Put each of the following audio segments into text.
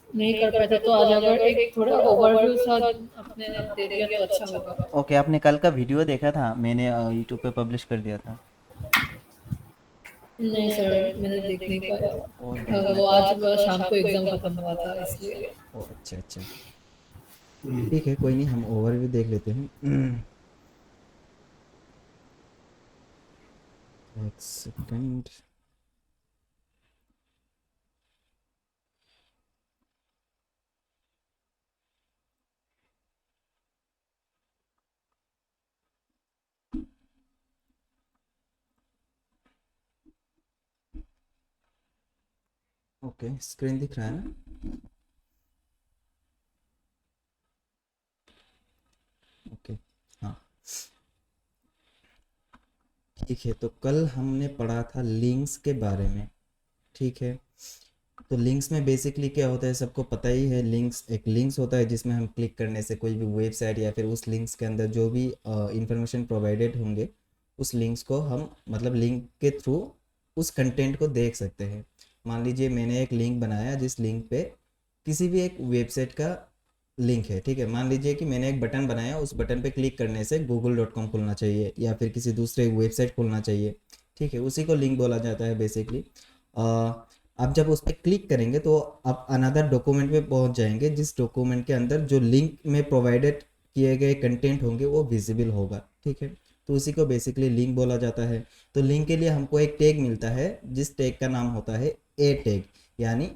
नहीं कर पाए थे, तो आज अगर एक थोड़ा ओवरव्यू सा आपने दे दिया तो अच्छा होगा। ओके, आपने कल का वीडियो देखा था, मैंने यूट्यूब पे पब्लिश कर दिया था। नहीं सर, मैंने देख नहीं पाया। ओ देख वो आज शाम को एग्ज़ाम खत्म हुआ था इसलिए। ओ अच्छा अच्छा, ठीक है, कोई नहीं, हम ओवरव्यू देख लेते हैं। एक सेकंड। ओके, स्क्रीन दिख रहा है ना? ओके, हाँ, ठीक है। तो कल हमने पढ़ा था लिंक्स के बारे में, ठीक है। तो लिंक्स में बेसिकली क्या होता है, सबको पता ही है। लिंक्स, एक लिंक्स होता है जिसमें हम क्लिक करने से कोई भी वेबसाइट या फिर उस लिंक्स के अंदर जो भी इंफॉर्मेशन प्रोवाइडेड होंगे, उस लिंक्स को हम मतलब लिंक के थ्रू उस कंटेंट को देख सकते हैं। मान लीजिए मैंने एक लिंक बनाया जिस लिंक पे किसी भी एक वेबसाइट का लिंक है, ठीक है। मान लीजिए कि मैंने एक बटन बनाया, उस बटन पे क्लिक करने से google.com खुलना चाहिए या फिर किसी दूसरे वेबसाइट खुलना चाहिए, ठीक है। उसी को लिंक बोला जाता है बेसिकली। आप जब उस पर क्लिक करेंगे तो आप अनदर डॉक्यूमेंट पे पहुंच जाएंगे, जिस डॉक्यूमेंट के अंदर जो लिंक में प्रोवाइडेड किए गए कंटेंट होंगे वो विजिबल होगा, ठीक है। तो उसी को बेसिकली लिंक बोला जाता है। तो लिंक के लिए हमको एक टैग मिलता है जिस टैग का नाम होता है ए टैग, यानी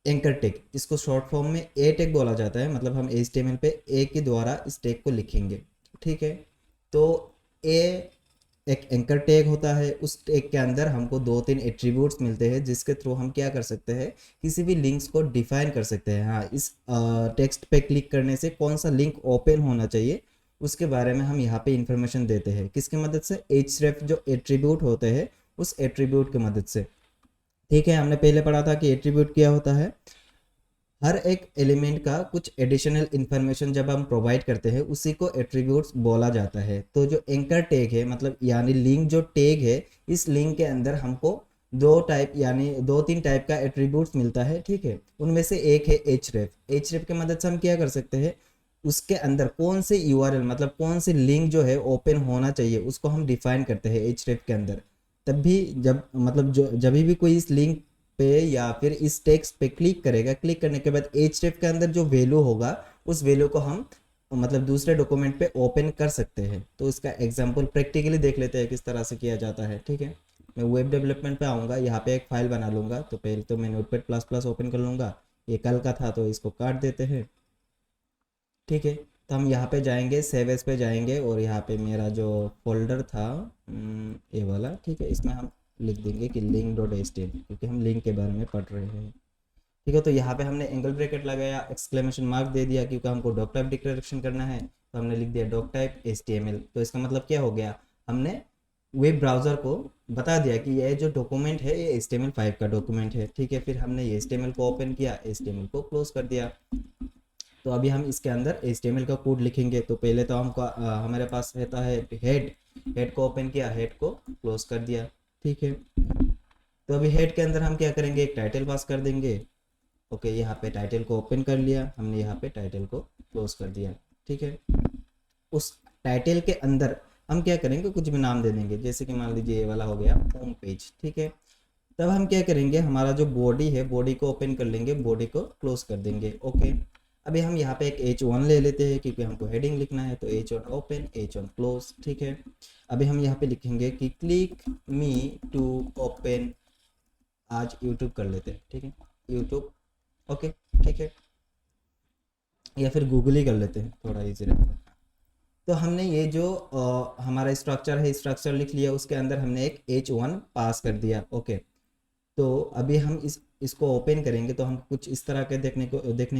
एंकर टैग। इसको शॉर्ट फॉर्म में ए टैग बोला जाता है। मतलब हम HTML पे ए के द्वारा इस टैग को लिखेंगे, ठीक है। तो ए एक एंकर टैग होता है। उस टैग के अंदर हमको दो तीन एट्रीब्यूट्स मिलते हैं जिसके थ्रू हम क्या कर सकते हैं, किसी भी लिंक्स को डिफाइन कर सकते हैं। हाँ, इस टेक्स्ट पे क्लिक करने से कौन सा लिंक ओपन होना चाहिए उसके बारे में हम यहाँ पे इंफॉर्मेशन देते हैं। किसकी मदद से? href जो एट्रीब्यूट होते हैं उस एट्रीब्यूट की मदद से, ठीक है। हमने पहले पढ़ा था कि एट्रीब्यूट क्या होता है। हर एक एलिमेंट का कुछ एडिशनल इंफॉर्मेशन जब हम प्रोवाइड करते हैं उसी को एट्रीब्यूट्स बोला जाता है। तो जो एंकर टैग है, मतलब यानी लिंक जो टैग है, इस लिंक के अंदर हमको दो टाइप यानी दो तीन टाइप का एट्रीब्यूट्स मिलता है, ठीक है। उनमें से एक है href की मदद से हम क्या कर सकते हैं, उसके अंदर कौन से URL मतलब कौन सी लिंक जो है ओपन होना चाहिए उसको हम डिफाइन करते हैं href के अंदर। तब भी जब मतलब जो जब भी कोई इस लिंक पे या फिर इस टेक्स्ट पे क्लिक करेगा, क्लिक करने के बाद href के अंदर जो वैल्यू होगा उस वैल्यू को हम मतलब दूसरे डॉक्यूमेंट पे ओपन कर सकते हैं। तो इसका एग्जांपल प्रैक्टिकली देख लेते हैं किस तरह से किया जाता है, ठीक है। मैं वेब डेवलपमेंट पे आऊँगा, यहाँ पे एक फाइल बना लूँगा। तो पहले तो मैं नोटपैड प्लस प्लस ओपन कर लूँगा। ये कल का था तो इसको काट देते हैं, ठीक है। तो हम यहाँ पे जाएंगे, सेव एज पे जाएंगे और यहाँ पे मेरा जो फोल्डर था ये वाला, ठीक है, इसमें हम लिख देंगे कि link.html, क्योंकि हम लिंक के बारे में पढ़ रहे हैं, ठीक है। तो यहाँ पे हमने एंगल ब्रैकेट लगाया, एक्सक्लेमेशन मार्क दे दिया क्योंकि हमको डॉक टाइप डिक्लेरेशन करना है। तो हमने लिख दिया डॉक टाइप HTML। तो इसका मतलब क्या हो गया, हमने वेब ब्राउज़र को बता दिया कि ये जो डॉक्यूमेंट है ये HTML5 का डॉक्यूमेंट है, ठीक है। फिर हमने ये HTML को ओपन किया, HTML को क्लोज कर दिया। तो अभी हम इसके अंदर HTML का कोड लिखेंगे। तो पहले तो हमको हमारे पास रहता है हेड, हेड को ओपन किया, हेड को क्लोज कर दिया, ठीक है। तो अभी हेड के अंदर हम क्या करेंगे, एक टाइटल पास कर देंगे। ओके, यहाँ पे टाइटल को ओपन कर लिया हमने, यहाँ पे टाइटल को क्लोज कर दिया, ठीक है। उस टाइटल के अंदर हम क्या करेंगे, कुछ भी नाम दे देंगे, जैसे कि मान लीजिए ये वाला हो गया होम पेज, ठीक है। तब हम क्या करेंगे, हमारा जो बॉडी है बॉडी को ओपन कर लेंगे, बॉडी को क्लोज कर देंगे, ओके। अभी हम यहाँ पे एक H1 ले लेते हैं क्योंकि हमको हेडिंग लिखना है। तो H1 ओपन, H1 क्लोज, ठीक है। अभी हम यहाँ पे लिखेंगे कि क्लिक मी टू ओपन, आज यूट्यूब कर लेते हैं, ठीक है, यूट्यूब, ओके, ठीक है। या फिर गूगल ही कर लेते हैं, थोड़ा इजी रहेगा। तो हमने ये जो हमारा स्ट्रक्चर है, स्ट्रक्चर लिख लिया, उसके अंदर हमने एक H1 पास कर दिया, ओके। तो अभी हम इसको ओपन करेंगे तो हम कुछ इस तरह के देखने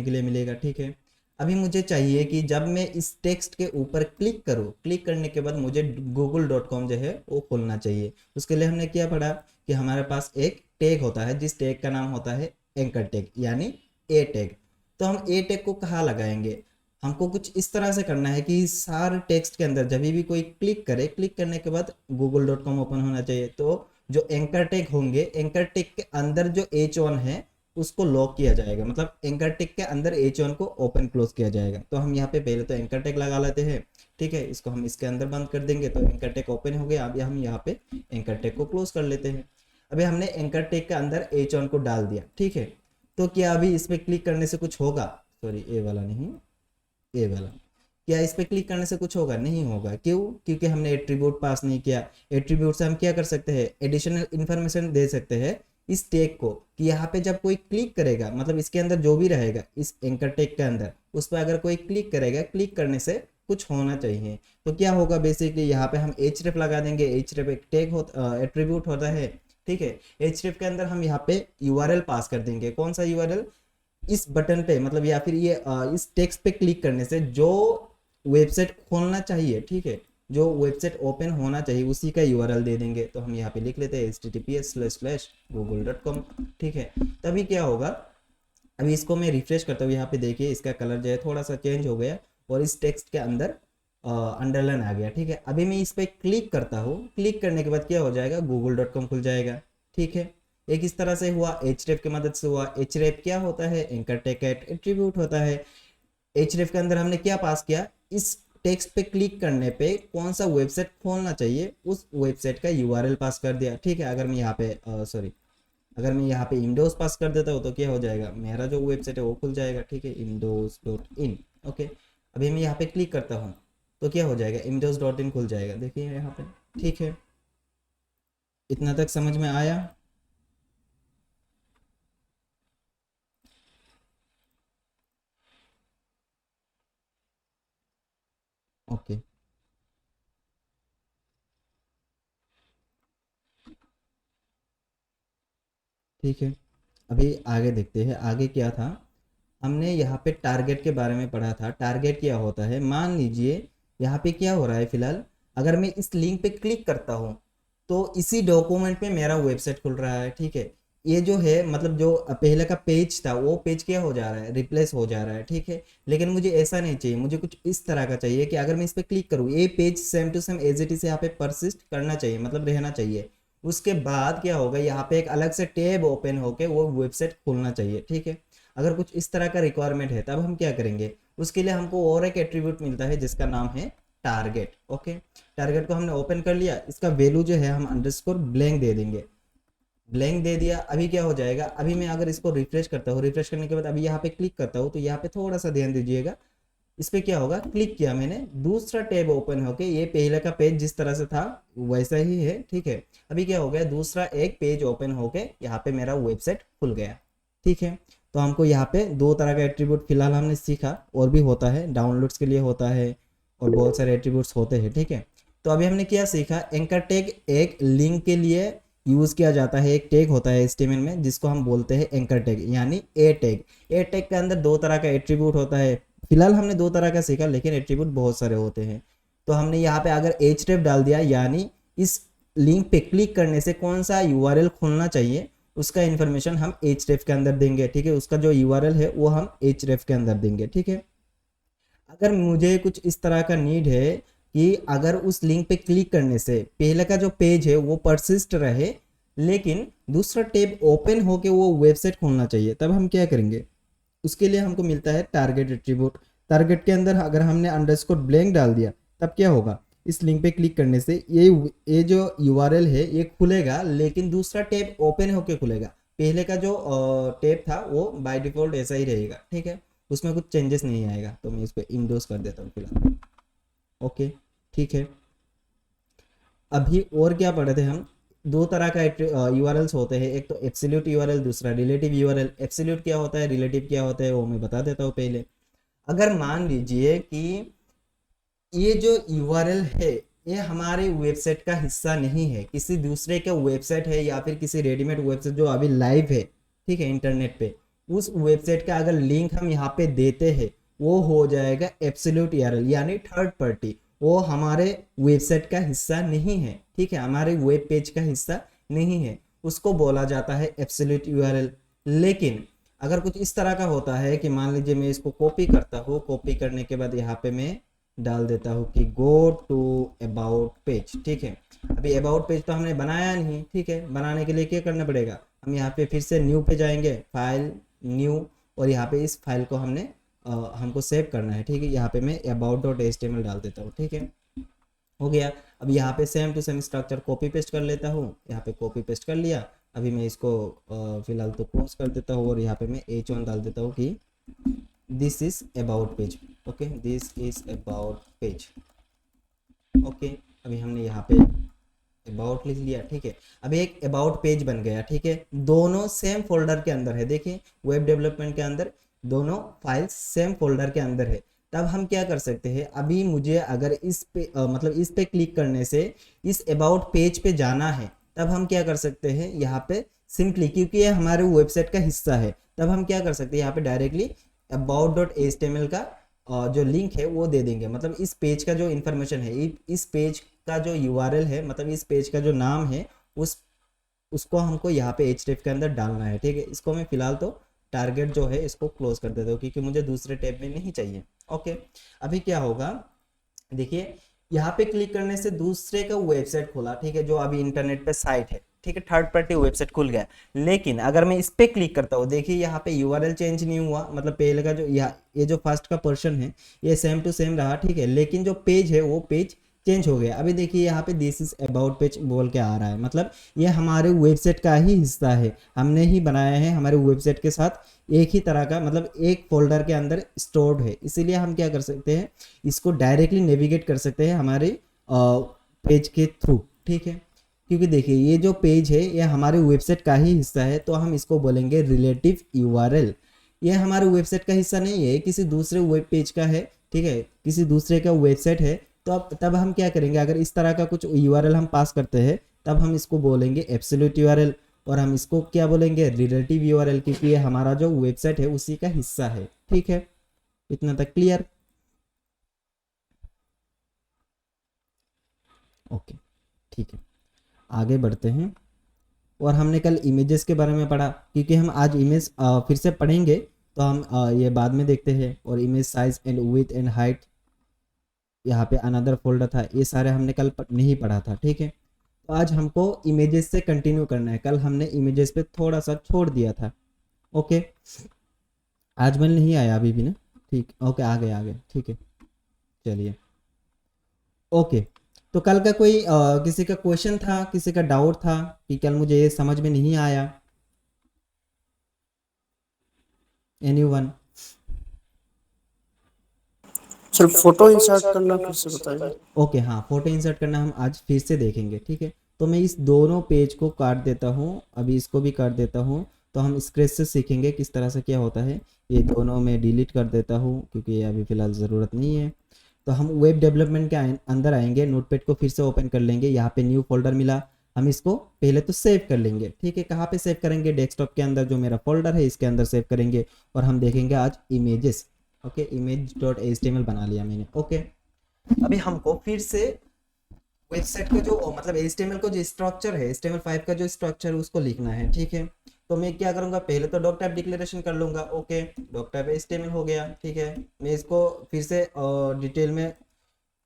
के लिए मिलेगा, ठीक है। अभी मुझे चाहिए कि जब मैं इस टेक्स्ट के ऊपर क्लिक करूँ, क्लिक करने के बाद मुझे google.com जो है वो खोलना चाहिए। उसके लिए हमने क्या पढ़ा कि हमारे पास एक टैग होता है जिस टैग का नाम होता है एंकर टैग यानी ए टैग। तो हम ए टैग को कहाँ लगाएंगे, हमको कुछ इस तरह से करना है कि सारे टेक्स्ट के अंदर जब भी कोई क्लिक करे, क्लिक करने के बाद google.com ओपन होना चाहिए। तो जो एंकर टैग होंगे, एंकर टैग के अंदर जो H1 है उसको लॉक किया जाएगा, मतलब एंकर टैग के अंदर H1 को ओपन क्लोज किया जाएगा। तो हम यहाँ पे पहले तो एंकर टैग लगा लेते हैं, ठीक है, इसको हम इसके अंदर बंद कर देंगे तो एंकर टैग ओपन हो गया। अभी हम यहाँ पे एंकर टैग को क्लोज कर लेते हैं। अभी हमने एंकर टैग के अंदर H1 को डाल दिया, ठीक है। तो क्या अभी इस पर क्लिक करने से कुछ होगा? सॉरी, ए वाला नहीं, ए वाला। क्या इस पर क्लिक करने से कुछ होगा? नहीं होगा। क्यों? क्योंकि हमने एट्रीब्यूट पास नहीं किया। एट्रीब्यूट से हम क्या कर सकते हैं? एडिशनल इन्फॉर्मेशन दे सकते हैं इस टैग को, कि यहाँ पे जब कोई क्लिक करेगा, मतलब इसके अंदर जो भी रहेगा इस एंकर टैग के अंदर, उस पर अगर कोई क्लिक करेगा, क्लिक करने से कुछ होना चाहिए। तो क्या होगा? बेसिकली यहाँ पे हम href लगा देंगे। href एक टैग होता, एट्रीब्यूट होता है, ठीक है। href के अंदर हम यहाँ पे URL पास कर देंगे। कौन सा URL? इस बटन पे, मतलब या फिर ये इस टेक्स्ट पे क्लिक करने से जो वेबसाइट खोलना चाहिए, ठीक है, जो वेबसाइट ओपन होना चाहिए, उसी का URL दे देंगे। तो हम यहाँ पे लिख लेते हैं https://google.com, ठीक है। तभी क्या होगा? अभी इसको मैं रिफ्रेश करता हूँ, यहाँ पे देखिए इसका कलर जो है थोड़ा सा चेंज हो गया और इस टेक्स्ट के अंदर अंडरलाइन आ गया, ठीक है। अभी मैं इस पर क्लिक करता हूँ, क्लिक करने के बाद क्या हो जाएगा? google.com खुल जाएगा, ठीक है। एक इस तरह से हुआ, href की मदद से हुआ। href क्या होता है? एंकर टैग एट्रीब्यूट होता है। href के अंदर हमने क्या पास किया? इस टेक्स्ट पे क्लिक करने पे कौन सा वेबसाइट खोलना चाहिए, उस वेबसाइट का URL पास कर दिया, ठीक है। अगर मैं यहाँ पे अगर मैं यहाँ पे इंडोज पास कर देता हूँ तो क्या हो जाएगा? मेरा जो वेबसाइट है वो खुल जाएगा, ठीक है, indoz.in, ओके। अभी मैं यहाँ पे क्लिक करता हूँ तो क्या हो जाएगा? indoz.in खुल जाएगा, देखिए यहाँ पे, ठीक है। इतना तक समझ में आया? ओके, ठीक है। अभी आगे देखते हैं, आगे क्या था। हमने यहाँ पे टारगेट के बारे में पढ़ा था। टारगेट क्या होता है? मान लीजिए यहाँ पे क्या हो रहा है फिलहाल, अगर मैं इस लिंक पे क्लिक करता हूँ तो इसी डॉक्यूमेंट में मेरा वेबसाइट खुल रहा है, ठीक है। ये जो है, मतलब जो पहले का पेज था वो पेज क्या हो जा रहा है? रिप्लेस हो जा रहा है, ठीक है। लेकिन मुझे ऐसा नहीं चाहिए, मुझे कुछ इस तरह का चाहिए कि अगर मैं इस पर क्लिक करूँ, ये page same to same as it is यहाँ पे परसिस्ट करना चाहिए, मतलब रहना चाहिए। उसके बाद क्या होगा? यहाँ पे एक अलग से टैब ओपन होके वो वेबसाइट खुलना चाहिए, ठीक है। अगर कुछ इस तरह का रिक्वायरमेंट है तब हम क्या करेंगे? उसके लिए हमको और एक एट्रीब्यूट मिलता है जिसका नाम है टारगेट, ओके। टारगेट को हमने ओपन कर लिया, इसका वैल्यू जो है हम अंडरस्कोर ब्लैंक दे देंगे। ब्लैंक दे दिया। अभी क्या हो जाएगा? अभी मैं अगर इसको रिफ्रेश करता हूँ, रिफ्रेश करने के बाद अभी यहाँ पे क्लिक करता हूँ तो यहाँ पे थोड़ा सा ध्यान दीजिएगा। इस पे क्या होगा? क्लिक किया मैंने, दूसरा टैब ओपन होके, ये पहले का पेज जिस तरह से था वैसा ही है, ठीक है। अभी क्या हो गया? दूसरा एक पेज ओपन होके यहाँ पे मेरा वेबसाइट खुल गया, ठीक है। तो हमको यहाँ पे दो तरह का एट्रीब्यूट फिलहाल हमने सीखा, और भी होता है, डाउनलोड्स के लिए होता है और बहुत सारे एट्रीब्यूट्स होते हैं, ठीक है। तो अभी हमने क्या सीखा? एंकर टैग एक लिंक के लिए यूज किया जाता है। एक टैग होता है HTML में जिसको हम बोलते हैं एंकर टैग, यानी ए टैग। ए टैग के अंदर दो तरह का एट्रीब्यूट होता है। फिलहाल हमने दो तरह का सीखा, लेकिन एट्रीब्यूट बहुत सारे होते हैं। तो हमने यहाँ पे अगर href डाल दिया, यानी इस लिंक पे क्लिक करने से कौन सा URL खोलना चाहिए, उसका इन्फॉर्मेशन हम href के अंदर देंगे, ठीक है। उसका जो URL है वो हम href के अंदर देंगे, ठीक है। अगर मुझे कुछ इस तरह का नीड है कि अगर उस लिंक पे क्लिक करने से पहले का जो पेज है वो परसिस्ट रहे, लेकिन दूसरा टैब ओपन होके वो वेबसाइट खोलना चाहिए, तब हम क्या करेंगे? उसके लिए हमको मिलता है टारगेट एट्रीब्यूट। टारगेट के अंदर अगर हमने अंडरस्कोर ब्लैंक डाल दिया तब क्या होगा? इस लिंक पे क्लिक करने से ये जो URL है ये खुलेगा, लेकिन दूसरा टैब ओपन होके खुलेगा। पहले का जो टैब था वो बाय डिफॉल्ट ऐसा ही रहेगा, ठीक है, उसमें कुछ चेंजेस नहीं आएगा। तो मैं इसको इंडोज कर देता हूँ फिलहाल, ओके, ठीक है। अभी और क्या पढ़े थे हम? दो तरह का URLs होते हैं, एक तो एब्सोल्यूट URL, दूसरा रिलेटिव URL। एब्सोल्यूट क्या होता है, रिलेटिव क्या होता है, वो मैं बता देता हूँ पहले। अगर मान लीजिए कि ये जो URL है ये हमारे वेबसाइट का हिस्सा नहीं है, किसी दूसरे का वेबसाइट है या फिर किसी रेडीमेड वेबसाइट जो अभी लाइव है, ठीक है, इंटरनेट पे, उस वेबसाइट का अगर लिंक हम यहाँ पे देते हैं वो हो जाएगा एब्सोल्यूट URL, यानी थर्ड पार्टी। वो हमारे वेबसाइट का हिस्सा नहीं है, ठीक है, हमारे वेब पेज का हिस्सा नहीं है, उसको बोला जाता है एब्सोल्यूट URL। लेकिन अगर कुछ इस तरह का होता है कि मान लीजिए मैं इसको कॉपी करता हूँ, कॉपी करने के बाद यहाँ पे मैं डाल देता हूँ कि गो टू अबाउट पेज, ठीक है। अभी अबाउट पेज तो हमने बनाया नहीं, ठीक है, बनाने के लिए क्या करना पड़ेगा? हम यहाँ पे फिर से न्यू पे जाएंगे, फाइल न्यू, और यहाँ पे इस फाइल को हमको सेव करना है, ठीक है। यहाँ पे मैं about.html डाल देता हूँ, ठीक है, हो गया। अब यहाँ पे same to same structure copy paste कर लेता हूँ, यहाँ पे कॉपी पेस्ट कर लिया। अभी मैं इसको फिलहाल तो क्लोज कर देता हूँ और यहाँ पे मैं h1 डाल देता हूँ कि this is about page, okay, this is about page, okay. अभी हमने यहाँ पे अबाउट लिख लिया, ठीक है। अभी एक अबाउट पेज बन गया, ठीक है। दोनों सेम फोल्डर के अंदर है, देखिए वेब डेवलपमेंट के अंदर दोनों फाइल्स सेम फोल्डर के अंदर है। तब हम क्या कर सकते हैं, अभी मुझे अगर इस पे मतलब इस पे क्लिक करने से इस अबाउट पेज पे जाना है, तब हम क्या कर सकते हैं, यहाँ पे सिंपली, क्योंकि ये हमारे वेबसाइट का हिस्सा है, तब हम क्या कर सकते हैं, यहाँ पे डायरेक्टली about.html का जो लिंक है वो दे देंगे। मतलब इस पेज का जो इन्फॉर्मेशन है, इस पेज का जो URL है, मतलब इस पेज का जो नाम है, उसको हमको यहाँ पे href के अंदर डालना है, ठीक है। इसको मैं फिलहाल तो टारगेट जो है इसको क्लोज कर देता हूँ, क्योंकि मुझे दूसरे टैब में नहीं चाहिए, ओके। अभी क्या होगा, देखिए यहाँ पे क्लिक करने से दूसरे का वेबसाइट खुला, ठीक है, जो अभी इंटरनेट पे साइट है, ठीक है, थर्ड पार्टी वेबसाइट खुल गया। लेकिन अगर मैं इस पे क्लिक करता हूँ, देखिए यहाँ पे URL चेंज नहीं हुआ, मतलब पहले का जो ये जो फर्स्ट का पोर्शन है ये सेम टू सेम रहा, ठीक है, लेकिन जो पेज है वो पेज चेंज हो गया। अभी देखिए यहाँ पे दिस इज अबाउट पेज बोल के आ रहा है, मतलब ये हमारे वेबसाइट का ही हिस्सा है, हमने ही बनाया है, हमारे वेबसाइट के साथ एक ही तरह का, मतलब एक फोल्डर के अंदर स्टोर्ड है। इसीलिए हम क्या कर सकते हैं, इसको डायरेक्टली नेविगेट कर सकते हैं हमारे पेज के थ्रू, ठीक है। क्योंकि देखिए ये जो पेज है ये हमारे वेबसाइट का ही हिस्सा है, तो हम इसको बोलेंगे रिलेटिव URL। ये हमारे वेबसाइट का हिस्सा नहीं है, किसी दूसरे वेब पेज का है, ठीक है, किसी दूसरे का वेबसाइट है। तो अब तब हम क्या करेंगे, अगर इस तरह का कुछ URL हम पास करते हैं, तब हम इसको बोलेंगे एब्सोल्यूट URL, और हम इसको क्या बोलेंगे, रिलेटिव URL, क्योंकि ये हमारा जो वेबसाइट है उसी का हिस्सा है, ठीक है। इतना तक क्लियर, ओके, ठीक है। आगे बढ़ते हैं, और हमने कल इमेजेस के बारे में पढ़ा, क्योंकि हम आज इमेज फिर से पढ़ेंगे, तो हम ये बाद में देखते हैं। और image size and width and height, यहाँ पे अनदर फोल्डर था, ये सारे हमने कल नहीं पढ़ा था, ठीक है। तो आज हमको इमेजेस से कंटिन्यू करना है, कल हमने इमेजेस पे थोड़ा सा छोड़ दिया था, ओके। आज मैंने नहीं आया अभी भी ना, ठीक, ओके, आ गए, ठीक है, चलिए, ओके। तो कल का कोई किसी का क्वेश्चन था, किसी का डाउट था कि कल मुझे ये समझ में नहीं आया, एनीवन? सर फोटो इंसर्ट करना फिर से बताइए। ओके, हाँ, फोटो इंसर्ट करना हम आज फिर से देखेंगे, ठीक है। तो मैं इस दोनों पेज को काट देता हूँ, अभी इसको भी काट देता हूँ, तो हम स्क्रैच से सीखेंगे किस तरह से क्या होता है। ये दोनों मैं डिलीट कर देता हूँ, क्योंकि ये अभी फ़िलहाल ज़रूरत नहीं है। तो हम वेब डेवलपमेंट के अंदर आएंगे, नोटपैड को फिर से ओपन कर लेंगे, यहाँ पे न्यू फोल्डर मिला, हम इसको पहले तो सेव कर लेंगे, ठीक है। कहाँ पे सेव करेंगे, डेस्कटॉप के अंदर जो मेरा फोल्डर है इसके अंदर सेव करेंगे, और हम देखेंगे आज इमेजेस, ओके, image.html बना लिया मैंने, ओके। अभी हमको फिर से वेबसाइट का जो मतलब HTML का जो स्ट्रक्चर है, HTML5 का जो स्ट्रक्चर है उसको लिखना है, ठीक है। तो मैं क्या करूंगा, पहले तो डॉक टाइप डिक्लेरेशन कर लूंगा, ओके, डॉक टाइप HTML हो गया, ठीक है। मैं इसको फिर से डिटेल में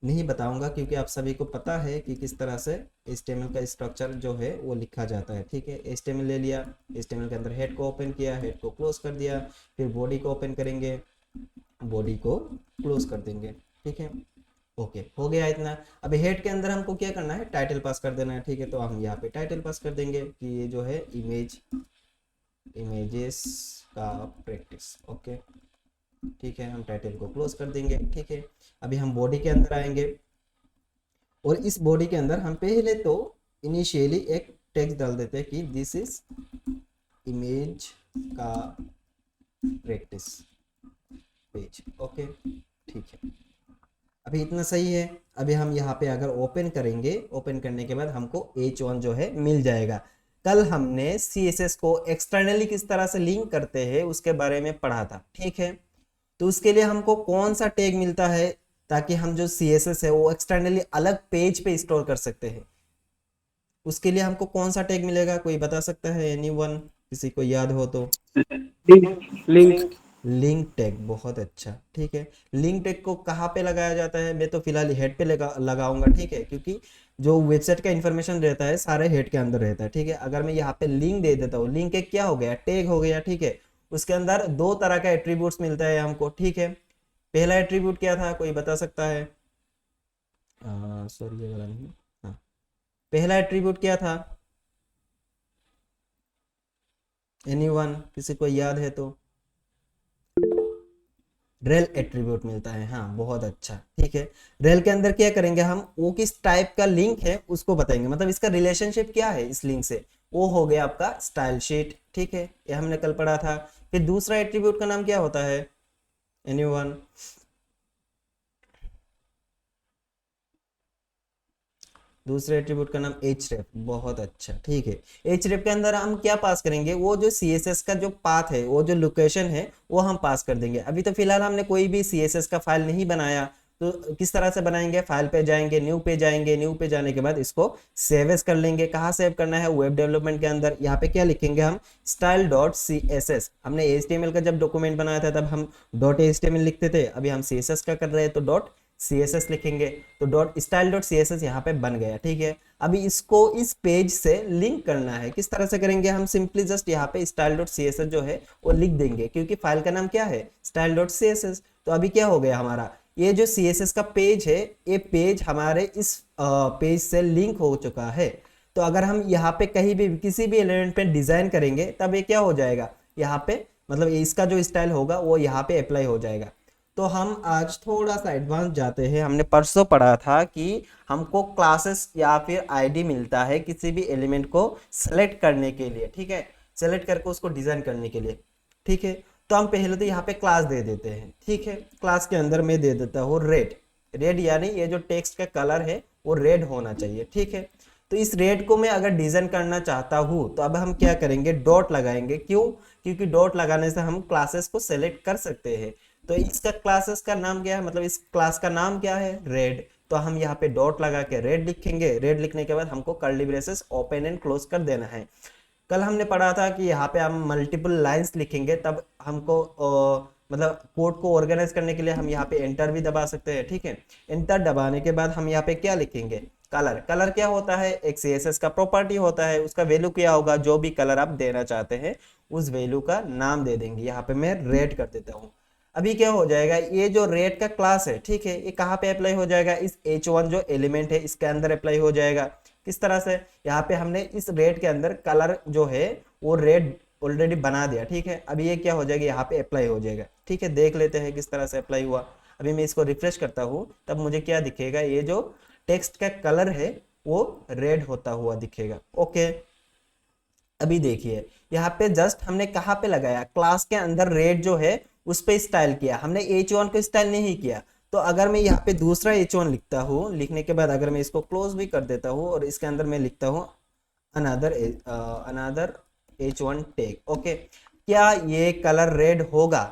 नहीं बताऊंगा, क्योंकि आप सभी को पता है कि किस तरह से HTML का स्ट्रक्चर जो है वो लिखा जाता है, ठीक है। HTML ले लिया, HTML के अंदर हेड को ओपन किया, हेड को क्लोज कर दिया, फिर बॉडी को ओपन करेंगे, बॉडी को क्लोज कर देंगे, ठीक है, ओके, हो गया इतना। अभी हेड के अंदर हमको क्या करना है, टाइटल पास कर देना है, ठीक है। तो हम यहाँ पे टाइटल पास कर देंगे कि ये जो है इमेजेस का प्रैक्टिस, ओके, ठीक है। हम टाइटल को क्लोज कर देंगे, ठीक है। अभी हम बॉडी के अंदर आएंगे, और इस बॉडी के अंदर हम पहले तो इनिशियली एक टेक्स्ट डाल देते हैं कि दिस इज इमेज का प्रैक्टिस पेज, ओके, ठीक है। अभी इतना सही है। अभी हम यहाँ पे अगर ओपन करेंगे, ओपन करने के बाद हमको h1 जो है मिल जाएगा। कल हमने CSS को एक्सटर्नली किस तरह से लिंक करते हैं उसके बारे में पढ़ा था, ठीक है। तो उसके लिए हमको कौन सा टैग मिलता है ताकि हम जो CSS है वो एक्सटर्नली अलग पेज पे स्टोर कर सकते हैं, उसके लिए हमको कौन सा टैग मिलेगा, कोई बता सकता है, एनीवन, किसी को याद हो तो? लिंक लिंक टैग, बहुत अच्छा, ठीक है। लिंक टैग को कहाँ पे लगाया जाता है, मैं तो फिलहाल हेड पे लगाऊंगा, ठीक है, क्योंकि जो वेबसाइट का इन्फॉर्मेशन रहता है सारे हेड के अंदर रहता है, ठीक है। अगर मैं यहाँ पे लिंक दे देता हूँ, लिंक एक क्या हो गया, टैग हो गया, ठीक है। उसके अंदर दो तरह का एट्रीब्यूट्स मिलता है हमको, ठीक है। पहला एट्रीब्यूट क्या था, कोई बता सकता है? सॉरी ये वाला नहीं, हाँ, पहला एट्रीब्यूट क्या था? एनीवन, किसी को याद है तो? रेल एट्रीब्यूट मिलता है, हाँ बहुत अच्छा, ठीक है। रेल के अंदर क्या करेंगे हम, वो किस टाइप का लिंक है उसको बताएंगे, मतलब इसका रिलेशनशिप क्या है इस लिंक से, वो हो गया आपका स्टाइल शीट, ठीक है। ये हमने कल पढ़ा था। फिर दूसरा एट्रीब्यूट का नाम क्या होता है, एनीवन? दूसरे एट्रीब्यूट का नाम href, बहुत अच्छा, ठीक है। href के अंदर हम क्या पास करेंगे, वो जो css का जो पाथ है, वो जो लोकेशन है वो हम पास कर देंगे। अभी तो फिलहाल हमने कोई भी css का फाइल नहीं बनाया, तो किस तरह से बनाएंगे, फाइल पे जाएंगे, न्यू पे जाएंगे, न्यू पे जाने के बाद इसको सेव एज कर लेंगे। कहाँ सेव करना है, वेब डेवलपमेंट के अंदर। यहाँ पे क्या लिखेंगे हम, style.css। हमने HTML का जब डॉक्यूमेंट बनाया था तब हम .html लिखते थे, अभी हम CSS का कर रहे हैं तो .css लिखेंगे, तो style.css यहाँ पे बन गया, ठीक है। अभी इसको इस पेज से लिंक करना है, किस तरह से करेंगे हम, सिंपली जस्ट यहाँ पे style.css जो है वो लिख देंगे, क्योंकि फाइल का नाम क्या है, style.css। तो अभी क्या हो गया हमारा, ये जो CSS का पेज है, ये पेज हमारे इस पेज से लिंक हो चुका है। तो अगर हम यहाँ पे कहीं भी किसी भी एलिमेंट पे डिजाइन करेंगे तब ये क्या हो जाएगा, यहाँ पे मतलब इसका जो स्टाइल होगा वो यहाँ पे अप्लाई हो जाएगा। तो हम आज थोड़ा सा एडवांस जाते हैं। हमने परसों पढ़ा था कि हमको क्लासेस या फिर आईडी मिलता है किसी भी एलिमेंट को सेलेक्ट करने के लिए, ठीक है, सेलेक्ट करके उसको डिजाइन करने के लिए, ठीक है। तो हम पहले तो यहाँ पे क्लास दे देते हैं, ठीक है। क्लास के अंदर मैं दे देता हूँ रेड, रेड यानी ये जो टेक्स्ट का कलर है वो रेड होना चाहिए, ठीक है। तो इस रेड को मैं अगर डिजाइन करना चाहता हूँ तो अब हम क्या करेंगे, डॉट लगाएंगे। क्यों, क्योंकि डॉट लगाने से हम क्लासेस को सेलेक्ट कर सकते हैं। तो इसका क्लासेस का नाम क्या है, मतलब इस क्लास का नाम क्या है, रेड। तो हम यहाँ पे डॉट लगा के रेड लिखेंगे। रेड लिखने के बाद हमको curly braces open and close कर देना है। कल हमने पढ़ा था कि यहाँ पे हम मल्टीपल लाइंस लिखेंगे, तब हमको मतलब कोड को ऑर्गेनाइज करने के लिए हम यहाँ पे एंटर भी दबा सकते हैं, ठीक है। एंटर दबाने के बाद हम यहाँ पे क्या लिखेंगे, कलर। कलर क्या होता है, एक CSS का प्रॉपर्टी होता है, उसका वैल्यू क्या होगा, जो भी कलर आप देना चाहते हैं उस वैल्यू का नाम दे देंगे। यहाँ पे मैं रेड कर देता हूँ। अभी क्या हो जाएगा, ये जो रेड का क्लास है, ठीक है, ये कहाँ पे अप्लाई हो जाएगा, इस h1 जो एलिमेंट है इसके अंदर अप्लाई हो जाएगा। किस तरह से, यहाँ पे हमने इस रेड के अंदर कलर जो है वो रेड ऑलरेडी बना दिया, ठीक है। अभी ये क्या हो जाएगा, यहाँ पे अप्लाई हो जाएगा, ठीक है। देख लेते हैं किस तरह से अप्लाई हुआ। अभी मैं इसको रिफ्रेश करता हूँ तब मुझे क्या दिखेगा, ये जो टेक्स्ट का कलर है वो रेड होता हुआ दिखेगा, ओके। अभी देखिए यहाँ पे जस्ट हमने कहाँ पे लगाया, क्लास के अंदर रेड जो है उस पे स्टाइल किया, हमने h1 को स्टाइल नहीं किया। तो अगर मैं यहाँ पे दूसरा h1 लिखता हूँ, लिखने के बाद अगर मैं इसको क्लोज भी कर देता हूँ और इसके अंदर मैं लिखता हूँ अनदर h1 टैग, ओके, क्या ये कलर रेड होगा?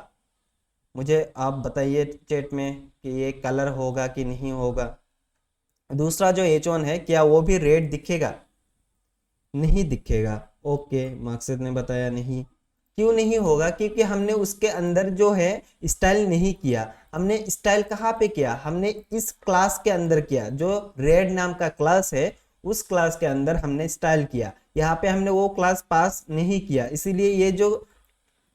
मुझे आप बताइए चैट में कि ये कलर होगा कि नहीं होगा। दूसरा जो h1 है क्या वो भी रेड दिखेगा? नहीं दिखेगा, ओके। मकसद ने बताया नहीं। क्यों नहीं होगा, क्योंकि हमने उसके अंदर जो है स्टाइल नहीं किया। हमने स्टाइल कहाँ पे किया, हमने इस क्लास के अंदर किया, जो रेड नाम का क्लास है उस क्लास के अंदर हमने स्टाइल किया। यहाँ पे हमने वो क्लास पास नहीं किया, इसीलिए ये जो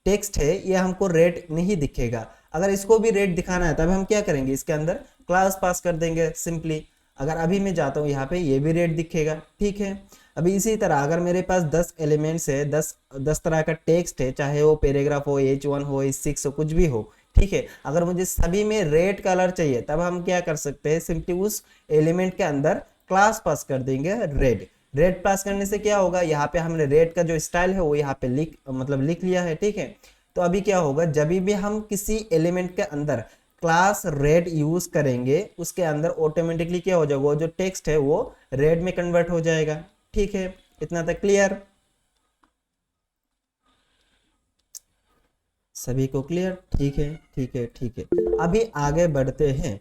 टेक्स्ट है ये हमको रेड नहीं दिखेगा। अगर इसको भी रेड दिखाना है तब हम क्या करेंगे, इसके अंदर क्लास पास कर देंगे सिंपली। अगर अभी मैं जाता हूँ यहाँ पे ये भी रेड दिखेगा, ठीक है। अभी इसी तरह अगर मेरे पास 10 एलिमेंट्स है, 10 तरह का टेक्स्ट है, चाहे वो पैराग्राफ हो, h1 हो, h6 हो, कुछ भी हो, ठीक है। अगर मुझे सभी में रेड कलर चाहिए तब हम क्या कर सकते हैं, सिंपली उस एलिमेंट के अंदर क्लास पास कर देंगे रेड। रेड पास करने से क्या होगा, यहाँ पे हमने रेड का जो स्टाइल है वो यहाँ पे लिख लिया है, ठीक है। तो अभी क्या होगा, जब भी हम किसी एलिमेंट के अंदर क्लास रेड यूज करेंगे उसके अंदर ऑटोमेटिकली क्या हो जाएगा, वो जो टेक्स्ट है वो रेड में कन्वर्ट हो जाएगा, ठीक है। इतना तक क्लियर, सभी को क्लियर? ठीक है, ठीक है, ठीक है। अभी आगे बढ़ते हैं।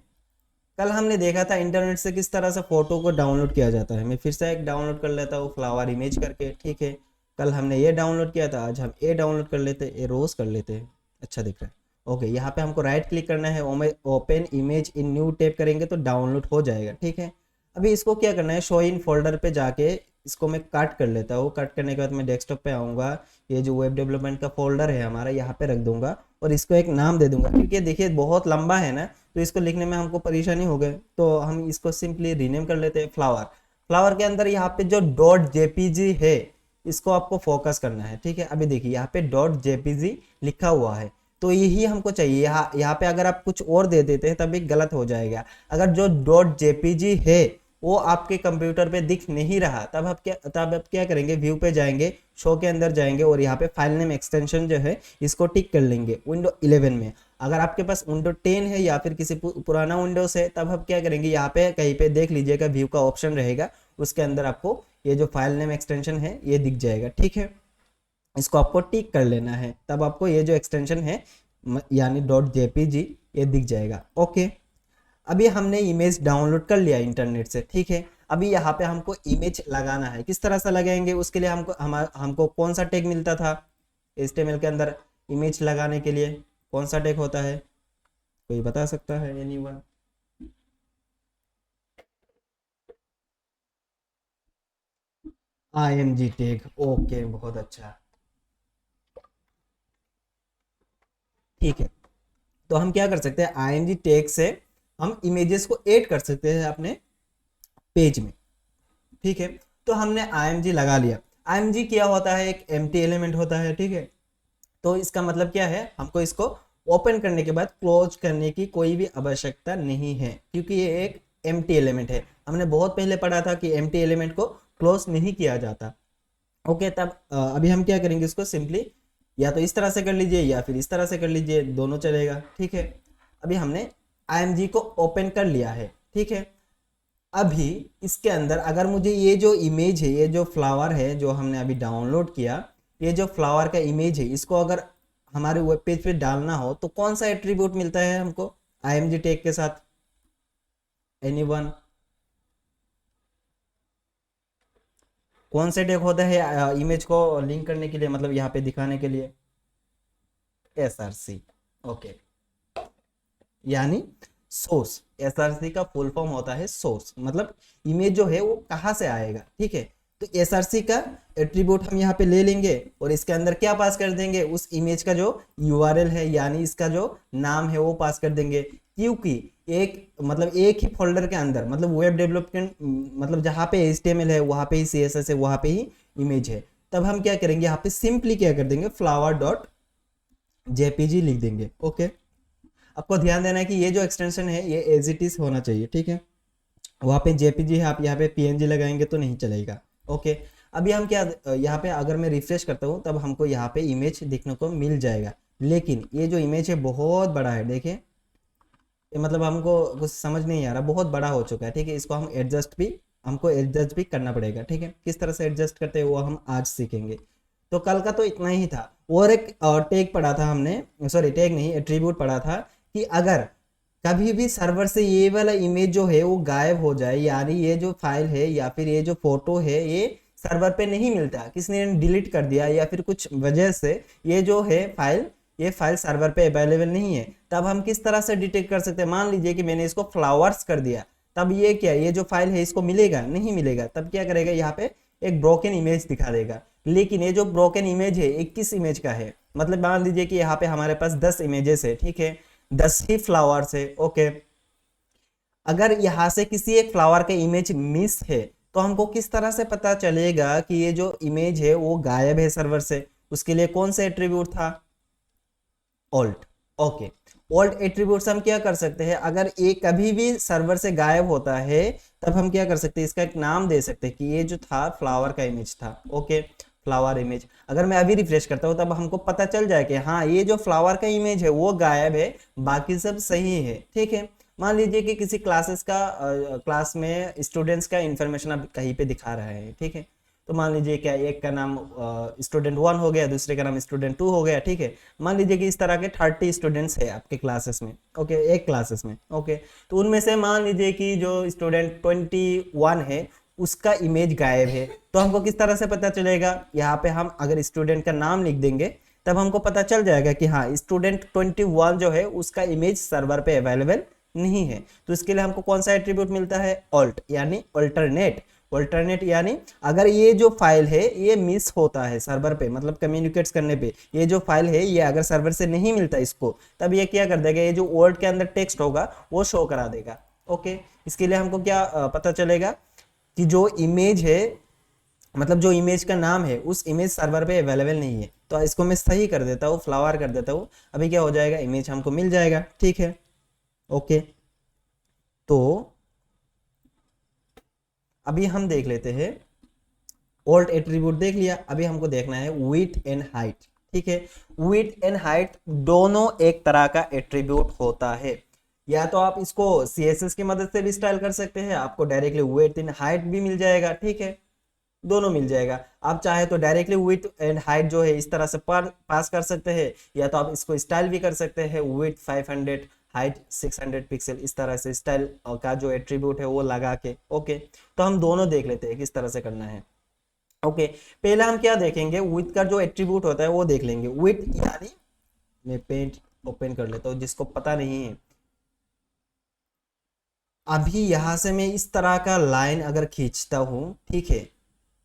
कल हमने देखा था इंटरनेट से किस तरह से फोटो को डाउनलोड किया जाता है। मैं फिर से एक डाउनलोड कर लेता हूँ फ्लावर इमेज करके, ठीक है। कल हमने ये डाउनलोड किया था, आज हम ये डाउनलोड कर लेते हैं, ये रोज कर लेते हैं, अच्छा दिख रहा है, ओके। यहाँ पे हमको राइट क्लिक करना है, open image in new tab करेंगे तो डाउनलोड हो जाएगा, ठीक है। अभी इसको क्या करना है, शो इन फोल्डर पे जाके इसको मैं कट कर लेता हूँ। कट करने के बाद मैं डेस्कटॉप पे आऊँगा, ये जो वेब डेवलपमेंट का फोल्डर है हमारा यहाँ पे रख दूंगा और इसको एक नाम दे दूंगा, क्योंकि देखिए बहुत लंबा है ना, तो इसको लिखने में हमको परेशानी हो गई, तो हम इसको सिंपली रीनेम कर लेते हैं फ्लावर। फ्लावर के अंदर यहाँ पे जो डॉट जेपीजी है इसको आपको फोकस करना है, ठीक है। अभी देखिए यहाँ पे डॉट जेपीजी लिखा हुआ है, तो यही हमको चाहिए। यहाँ पे अगर आप कुछ और दे देते हैं तभी गलत हो जाएगा। अगर जो डॉट जेपीजी है वो आपके कंप्यूटर पे दिख नहीं रहा, तब आप क्या करेंगे, व्यू पे जाएंगे, शो के अंदर जाएंगे और यहाँ पे फाइल नेम एक्सटेंशन जो है इसको टिक कर लेंगे विंडो 11 में। अगर आपके पास विंडो 10 है या फिर किसी पुराना विंडोज है, तब आप क्या करेंगे, यहाँ पे कहीं पे देख लीजिएगा व्यू का ऑप्शन रहेगा, उसके अंदर आपको ये जो फाइल नेम एक्सटेंशन है ये दिख जाएगा, ठीक है। इसको आपको टिक कर लेना है, तब आपको ये जो एक्सटेंशन है यानी डॉट जेपीजी ये दिख जाएगा। ओके, अभी हमने इमेज डाउनलोड कर लिया इंटरनेट से, ठीक है। अभी यहाँ पे हमको इमेज लगाना है, किस तरह से लगाएंगे, उसके लिए हमको कौन सा टैग मिलता था HTML के अंदर इमेज लगाने के लिए, कौन सा टैग होता है, कोई बता सकता है? एनीवन? IMG टैग, ओके, बहुत अच्छा, ठीक है। तो हम क्या कर सकते हैं, IMG टैग से हम इमेजेस को ऐड कर सकते हैं अपने पेज में, ठीक है। तो हमने IMG लगा लिया। IMG क्या होता है, एक एम्प्टी एलिमेंट होता है, ठीक है। तो इसका मतलब क्या है, हमको इसको ओपन करने के बाद क्लोज करने की कोई भी आवश्यकता नहीं है, क्योंकि ये एक एम्प्टी एलिमेंट है। हमने बहुत पहले पढ़ा था कि एम्प्टी एलिमेंट को क्लोज नहीं किया जाता। ओके, तब अभी हम क्या करेंगे, इसको सिंपली या तो इस तरह से कर लीजिए या फिर इस तरह से कर लीजिए, दोनों चलेगा, ठीक है। अभी हमने IMG को ओपन कर लिया है, ठीक है। अभी इसके अंदर अगर मुझे ये जो इमेज है, ये जो फ्लावर है जो हमने अभी डाउनलोड किया, ये जो फ्लावर का इमेज है, इसको अगर हमारे वेब पेज पे डालना हो तो कौन सा एट्रीब्यूट मिलता है हमको IMG टैग के साथ? एनीवन? कौन से टैग होता है इमेज को लिंक करने के लिए, मतलब यहाँ पे दिखाने के लिए? SRC, ओके, यानी सोर्स। SRC का फुल फॉर्म होता है सोर्स, मतलब इमेज जो है वो कहाँ से आएगा, ठीक है। तो SRC का एट्रीब्यूट हम यहाँ पे ले लेंगे और इसके अंदर क्या पास कर देंगे, उस इमेज का जो URL है यानी इसका जो नाम है वो पास कर देंगे, क्योंकि एक ही फोल्डर के अंदर, मतलब वेब डेवलपमेंट, मतलब जहाँ पे HTML है वहाँ पे ही CSS है, वहाँ पे ही इमेज है। तब हम क्या करेंगे, यहाँ पे सिंपली क्या कर देंगे, flower.jpg लिख देंगे। ओके, आपको ध्यान देना है कि ये जो एक्सटेंशन है ये एज इट इज होना चाहिए, ठीक है। वहाँ पे JPG है, आप यहाँ पे PNG लगाएंगे तो नहीं चलेगा। ओके, अभी हम क्या, यहाँ पे अगर मैं रिफ्रेश करता हूँ तब हमको यहाँ पे इमेज देखने को मिल जाएगा, लेकिन ये जो इमेज है बहुत बड़ा है, देखिए, मतलब हमको कुछ समझ नहीं आ रहा, बहुत बड़ा हो चुका है, ठीक है। इसको हमको एडजस्ट भी करना पड़ेगा, ठीक है। किस तरह से एडजस्ट करते हैं वो हम आज सीखेंगे। तो कल का तो इतना ही था। और एक टैग पढ़ा था हमने, सॉरी टैग नहीं, एट्रीब्यूट पढ़ा था कि अगर कभी भी सर्वर से ये वाला इमेज जो है वो गायब हो जाए, यानी ये जो फाइल है या फिर ये जो फोटो है ये सर्वर पे नहीं मिलता, किसने डिलीट कर दिया या फिर कुछ वजह से ये जो है ये फाइल सर्वर पे अवेलेबल नहीं है, तब हम किस तरह से डिटेक्ट कर सकते हैं? मान लीजिए कि मैंने इसको फ्लावर्स कर दिया, तब ये जो फाइल है इसको मिलेगा नहीं मिलेगा? तब क्या करेगा, यहाँ पे एक ब्रोकन इमेज दिखा देगा। लेकिन ये जो ब्रोकन इमेज है 21 इमेज का है, मतलब मान लीजिए कि यहाँ पे हमारे पास 10 इमेजेस है, ठीक है, 10 ही फ्लावर्स है। ओके, अगर यहाँ से किसी एक फ्लावर का इमेज मिस है तो हमको किस तरह से पता चलेगा कि ये जो इमेज है वो गायब है सर्वर से? उसके लिए कौन सा एट्रीब्यूट था? ऑल्ट। ओके, ऑल्ट एट्रीब्यूट से हम क्या कर सकते हैं, अगर ये कभी भी सर्वर से गायब होता है तब हम क्या कर सकते हैं, इसका एक नाम दे सकते हैं कि ये जो था फ्लावर का इमेज था। Okay, flower image. अगर मैं अभी रिफ्रेश करता हूँ तब हमको पता चल जाए कि हाँ ये जो फ्लावर का इमेज है वो गायब है, बाकी सब सही है, ठीक है। मान लीजिए कि किसी क्लास में स्टूडेंट्स का इंफॉर्मेशन अब कहीं पे दिखा रहा है, ठीक है। तो मान लीजिए क्या एक का नाम स्टूडेंट 1 हो गया, दूसरे का नाम स्टूडेंट 2 हो गया, ठीक है। मान लीजिए कि इस तरह के 30 स्टूडेंट्स है आपके क्लासेस में, ओके, एक क्लासेस में। ओके, तो उनमें से मान लीजिए कि जो स्टूडेंट 21 है उसका इमेज गायब है, तो हमको किस तरह से पता चलेगा? यहाँ पे हम अगर स्टूडेंट का नाम लिख देंगे तब हमको पता चल जाएगा कि हाँ स्टूडेंट 21 जो है उसका इमेज सर्वर पे अवेलेबल नहीं है। तो इसके लिए हमको कौन सा एट्रीब्यूट मिलता है, ऑल्ट यानी अल्टरनेट। अल्टरनेट यानी अगर ये जो फाइल है ये मिस होता है सर्वर पे, मतलब कम्युनिकेट्स करने पे, ये जो फाइल है ये अगर सर्वर से नहीं मिलता इसको, तब ये क्या कर देगा, ये जो वर्ड के अंदर टेक्स्ट होगा वो शो करा देगा। ओके, इसके लिए हमको क्या पता चलेगा कि जो इमेज है, मतलब जो इमेज का नाम है उस इमेज सर्वर पे अवेलेबल नहीं है। तो इसको मैं सही कर देता हूँ, फ्लावर कर देता हूँ, अभी क्या हो जाएगा, इमेज हमको मिल जाएगा। ठीक है, ओके। तो अभी हम देख लेते हैं, ऑल्ट एट्रीब्यूट देख लिया, अभी हमको देखना है विड्थ एंड हाइट। ठीक है, विड्थ एंड हाइट दोनों एक तरह का एट्रीब्यूट होता है। या तो आप इसको CSS की मदद से भी स्टाइल कर सकते हैं, आपको डायरेक्टली विड्थ एंड हाइट भी मिल जाएगा। ठीक है, दोनों मिल जाएगा। आप चाहे तो डायरेक्टली विड्थ एंड हाइट जो है इस तरह से पास कर सकते हैं, या तो आप इसको स्टाइल भी कर सकते हैं, विड्थ 500 हाइट 600 पिक्सल, इस तरह से स्टाइल का जो एट्रीब्यूट है वो लगा के। ओके, तो हम दोनों देख लेते हैं किस तरह से करना है। ओके, पहले हम क्या देखेंगे, विड्थ का जो एट्रीब्यूट होता है वो देख लेंगे। विड्थ यानी, मैं पेंट ओपन कर लेता हूँ जिसको पता नहीं है। अभी यहां से मैं इस तरह का लाइन अगर खींचता हूं, ठीक है,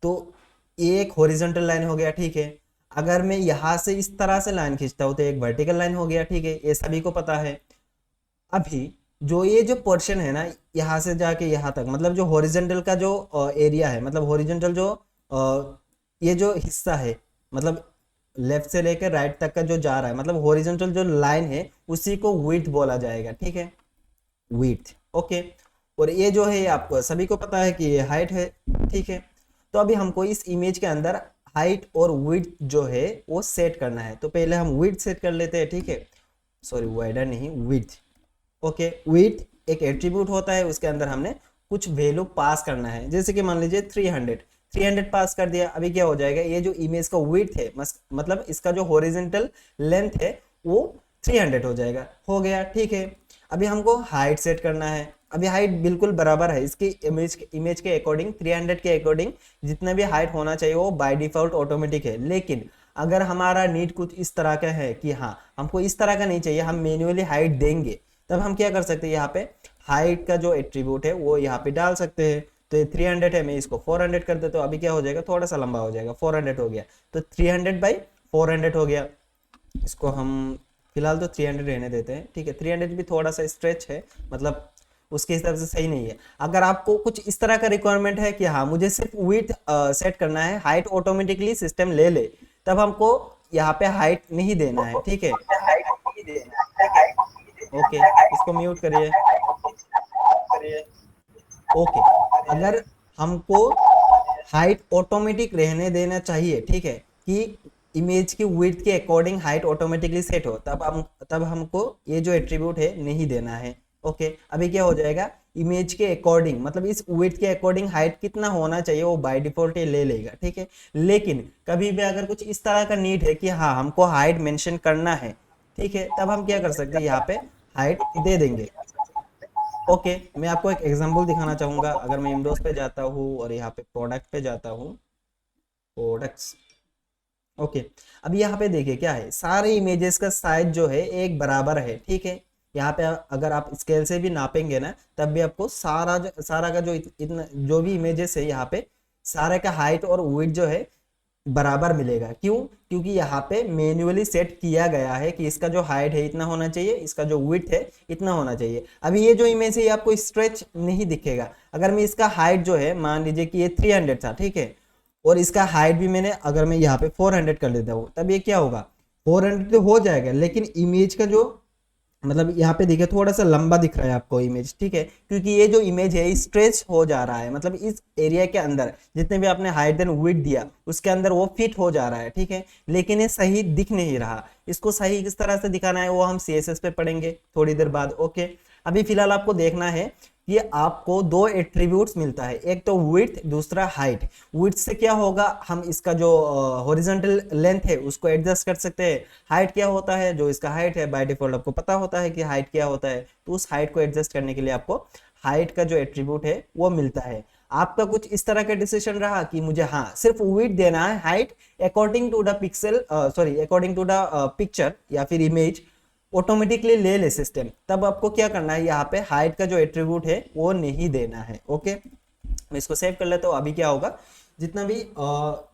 तो एक हॉरिजॉन्टल लाइन हो गया। ठीक है, अगर मैं यहां से इस तरह से लाइन खींचता हूं तो एक वर्टिकल लाइन हो गया। ठीक है, ये सभी को पता है। अभी जो ये जो पोर्शन है ना, यहाँ से जाके यहाँ तक, मतलब जो हॉरिजॉन्टल का जो एरिया है, मतलब हॉरिजॉन्टल जो ये जो हिस्सा है, मतलब लेफ्ट से लेकर राइट तक का जो जा रहा है, मतलब हॉरिजॉन्टल जो लाइन है उसी को विड्थ बोला जाएगा। ठीक है, विड्थ। ओके, और ये जो है ये आपको सभी को पता है कि ये हाइट है। ठीक है, तो अभी हमको इस इमेज के अंदर हाइट और विड्थ जो है वो सेट करना है। तो पहले हम विड्थ सेट कर लेते हैं। ठीक है, सॉरी वाइडर नहीं, विड्थ। ओके, विड्थ एक एट्रीब्यूट होता है, उसके अंदर हमने कुछ वैल्यू पास करना है। जैसे कि मान लीजिए 300 पास कर दिया। अभी क्या हो जाएगा, ये जो इमेज का विड्थ है, मतलब इसका जो हॉरिजॉन्टल लेंथ है वो 300 हो जाएगा, हो गया। ठीक है, अभी हमको हाइट सेट करना है। अभी हाइट बिल्कुल बराबर है इसकी इमेज के अकॉर्डिंग, 300 के अकॉर्डिंग जितना भी हाइट होना चाहिए वो बाय डिफॉल्ट ऑटोमेटिक है। लेकिन अगर हमारा नीड कुछ इस तरह का है कि हाँ हमको इस तरह का नहीं चाहिए, हम मैन्युअली हाइट देंगे, तब हम क्या कर सकते हैं, यहाँ पे हाइट का जो एट्रीब्यूट है वो यहाँ पे डाल सकते हैं। तो ये 300 है, मैं इसको 400 कर देता हूँ। अभी क्या हो जाएगा, थोड़ा सा लंबा हो जाएगा, 400 हो गया। तो 300 बाई 400 हो गया। इसको हम फिलहाल तो 300 रहने देते हैं। ठीक है, 300 भी थोड़ा सा स्ट्रेच है, मतलब उसके हिसाब से सही नहीं है। अगर आपको कुछ इस तरह का रिक्वायरमेंट है कि हाँ मुझे सिर्फ विड्थ सेट करना है, हाइट ऑटोमेटिकली सिस्टम ले ले, तब हमको यहाँ पे हाइट नहीं देना है। ठीक है, ओके, इसको म्यूट करिए। ओके, अगर हमको हाइट ऑटोमेटिक रहने देना चाहिए, ठीक है, कि इमेज की विड्थ के अकॉर्डिंग हाइट ऑटोमेटिकली सेट हो, तब हमको ये जो एट्रीब्यूट है नहीं देना है। ओके, अभी क्या हो जाएगा, इमेज के अकॉर्डिंग, मतलब इस विड्थ के अकॉर्डिंग हाइट कितना होना चाहिए वो बाय डिफॉल्ट ये ले लेगा। ठीक है, लेकिन कभी भी अगर कुछ इस तरह का नीड है कि हाँ हमको हाइट मेंशन करना है, ठीक है, तब हम क्या कर सकते हैं, यहाँ पे हाइट दे देंगे। ओके, मैं आपको एक एग्जांपल दिखाना चाहूंगा। अगर मैं विंडोज पे जाता हूँ और यहाँ पे प्रोडक्ट पे जाता हूँ, प्रोडक्ट्स। ओके, अब यहाँ पे देखिए क्या है, सारे इमेजेस का साइज जो है एक बराबर है। ठीक है, यहाँ पे अगर आप स्केल से भी नापेंगे ना, तब भी आपको सारा का जो इतना जो भी इमेजेस है यहाँ पे सारे का हाइट और विड्थ जो है बराबर मिलेगा। क्यों, क्योंकि यहाँ पे मैन्युअली सेट किया गया है कि इसका जो हाइट है इतना होना चाहिए, इसका जो विड्थ है इतना होना चाहिए। अभी ये जो इमेज है ये आपको स्ट्रेच नहीं दिखेगा। अगर मैं इसका हाइट जो है, मान लीजिए कि ये 300 था, ठीक है, और इसका हाइट भी मैंने, अगर मैं यहाँ पे 400 कर देता हूँ, तब ये क्या होगा, 400 तो हो जाएगा, लेकिन इमेज का जो, मतलब यहाँ पे देखिए थोड़ा सा लंबा दिख रहा है आपको इमेज। ठीक है, क्योंकि ये जो इमेज है स्ट्रेच हो जा रहा है, मतलब इस एरिया के अंदर जितने भी आपने हाइट एंड विड्थ दिया उसके अंदर वो फिट हो जा रहा है। ठीक है, लेकिन ये सही दिख नहीं रहा। इसको सही किस तरह से दिखाना है वो हम CSS पे पढ़ेंगे थोड़ी देर बाद। ओके, अभी फिलहाल आपको देखना है कि आपको दो एट्रीब्यूट्स मिलता है, एक तो विड्थ, दूसरा हाइट। विड्थ से क्या होगा, हम इसका जो हॉरिजॉन्टल लेंथ है उसको एडजस्ट कर सकते हैं। हाइट क्या होता है, जो इसका हाइट है बाय डिफॉल्ट आपको पता होता है कि हाइट क्या होता है, तो उस हाइट को एडजस्ट करने के लिए आपको हाइट का जो एट्रीब्यूट है वो मिलता है। आपका कुछ इस तरह का डिसीजन रहा कि मुझे हाँ सिर्फ विड्थ देना है, height according to the picture या फिर इमेज ऑटोमेटिकली ले ले सिस्टम, तब आपको क्या करना है, यहाँ पे हाइट का जो एट्रीब्यूट है वो नहीं देना है। ओके, मैं इसको सेव कर लेता हूँ। अभी क्या होगा, जितना भी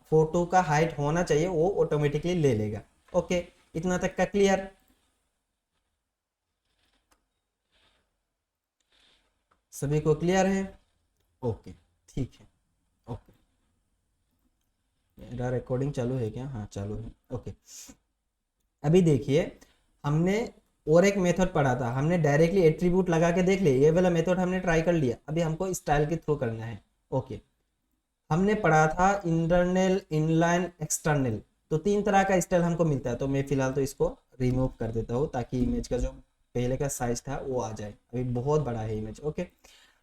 फोटो का हाइट होना चाहिए वो ऑटोमेटिकली ले लेगा। ओके, इतना तक का क्लियर? सभी को क्लियर है? ओके, ठीक है। ओके, मेरा रिकॉर्डिंग चालू है क्या? हाँ चालू है। ओके, अभी देखिए हमने और एक मेथड पढ़ा था, हमने डायरेक्टली एट्रीब्यूट लगा के देख लिया, ये वाला मेथड हमने ट्राई कर लिया। अभी हमको स्टाइल के थ्रू करना है। ओके, हमने पढ़ा था इंटरनल, इनलाइन, एक्सटर्नल, तो 3 तरह का स्टाइल हमको मिलता है। तो मैं फिलहाल तो इसको रिमूव कर देता हूँ ताकि इमेज का जो पहले का साइज था वो आ जाए। अभी बहुत बड़ा है इमेज। ओके,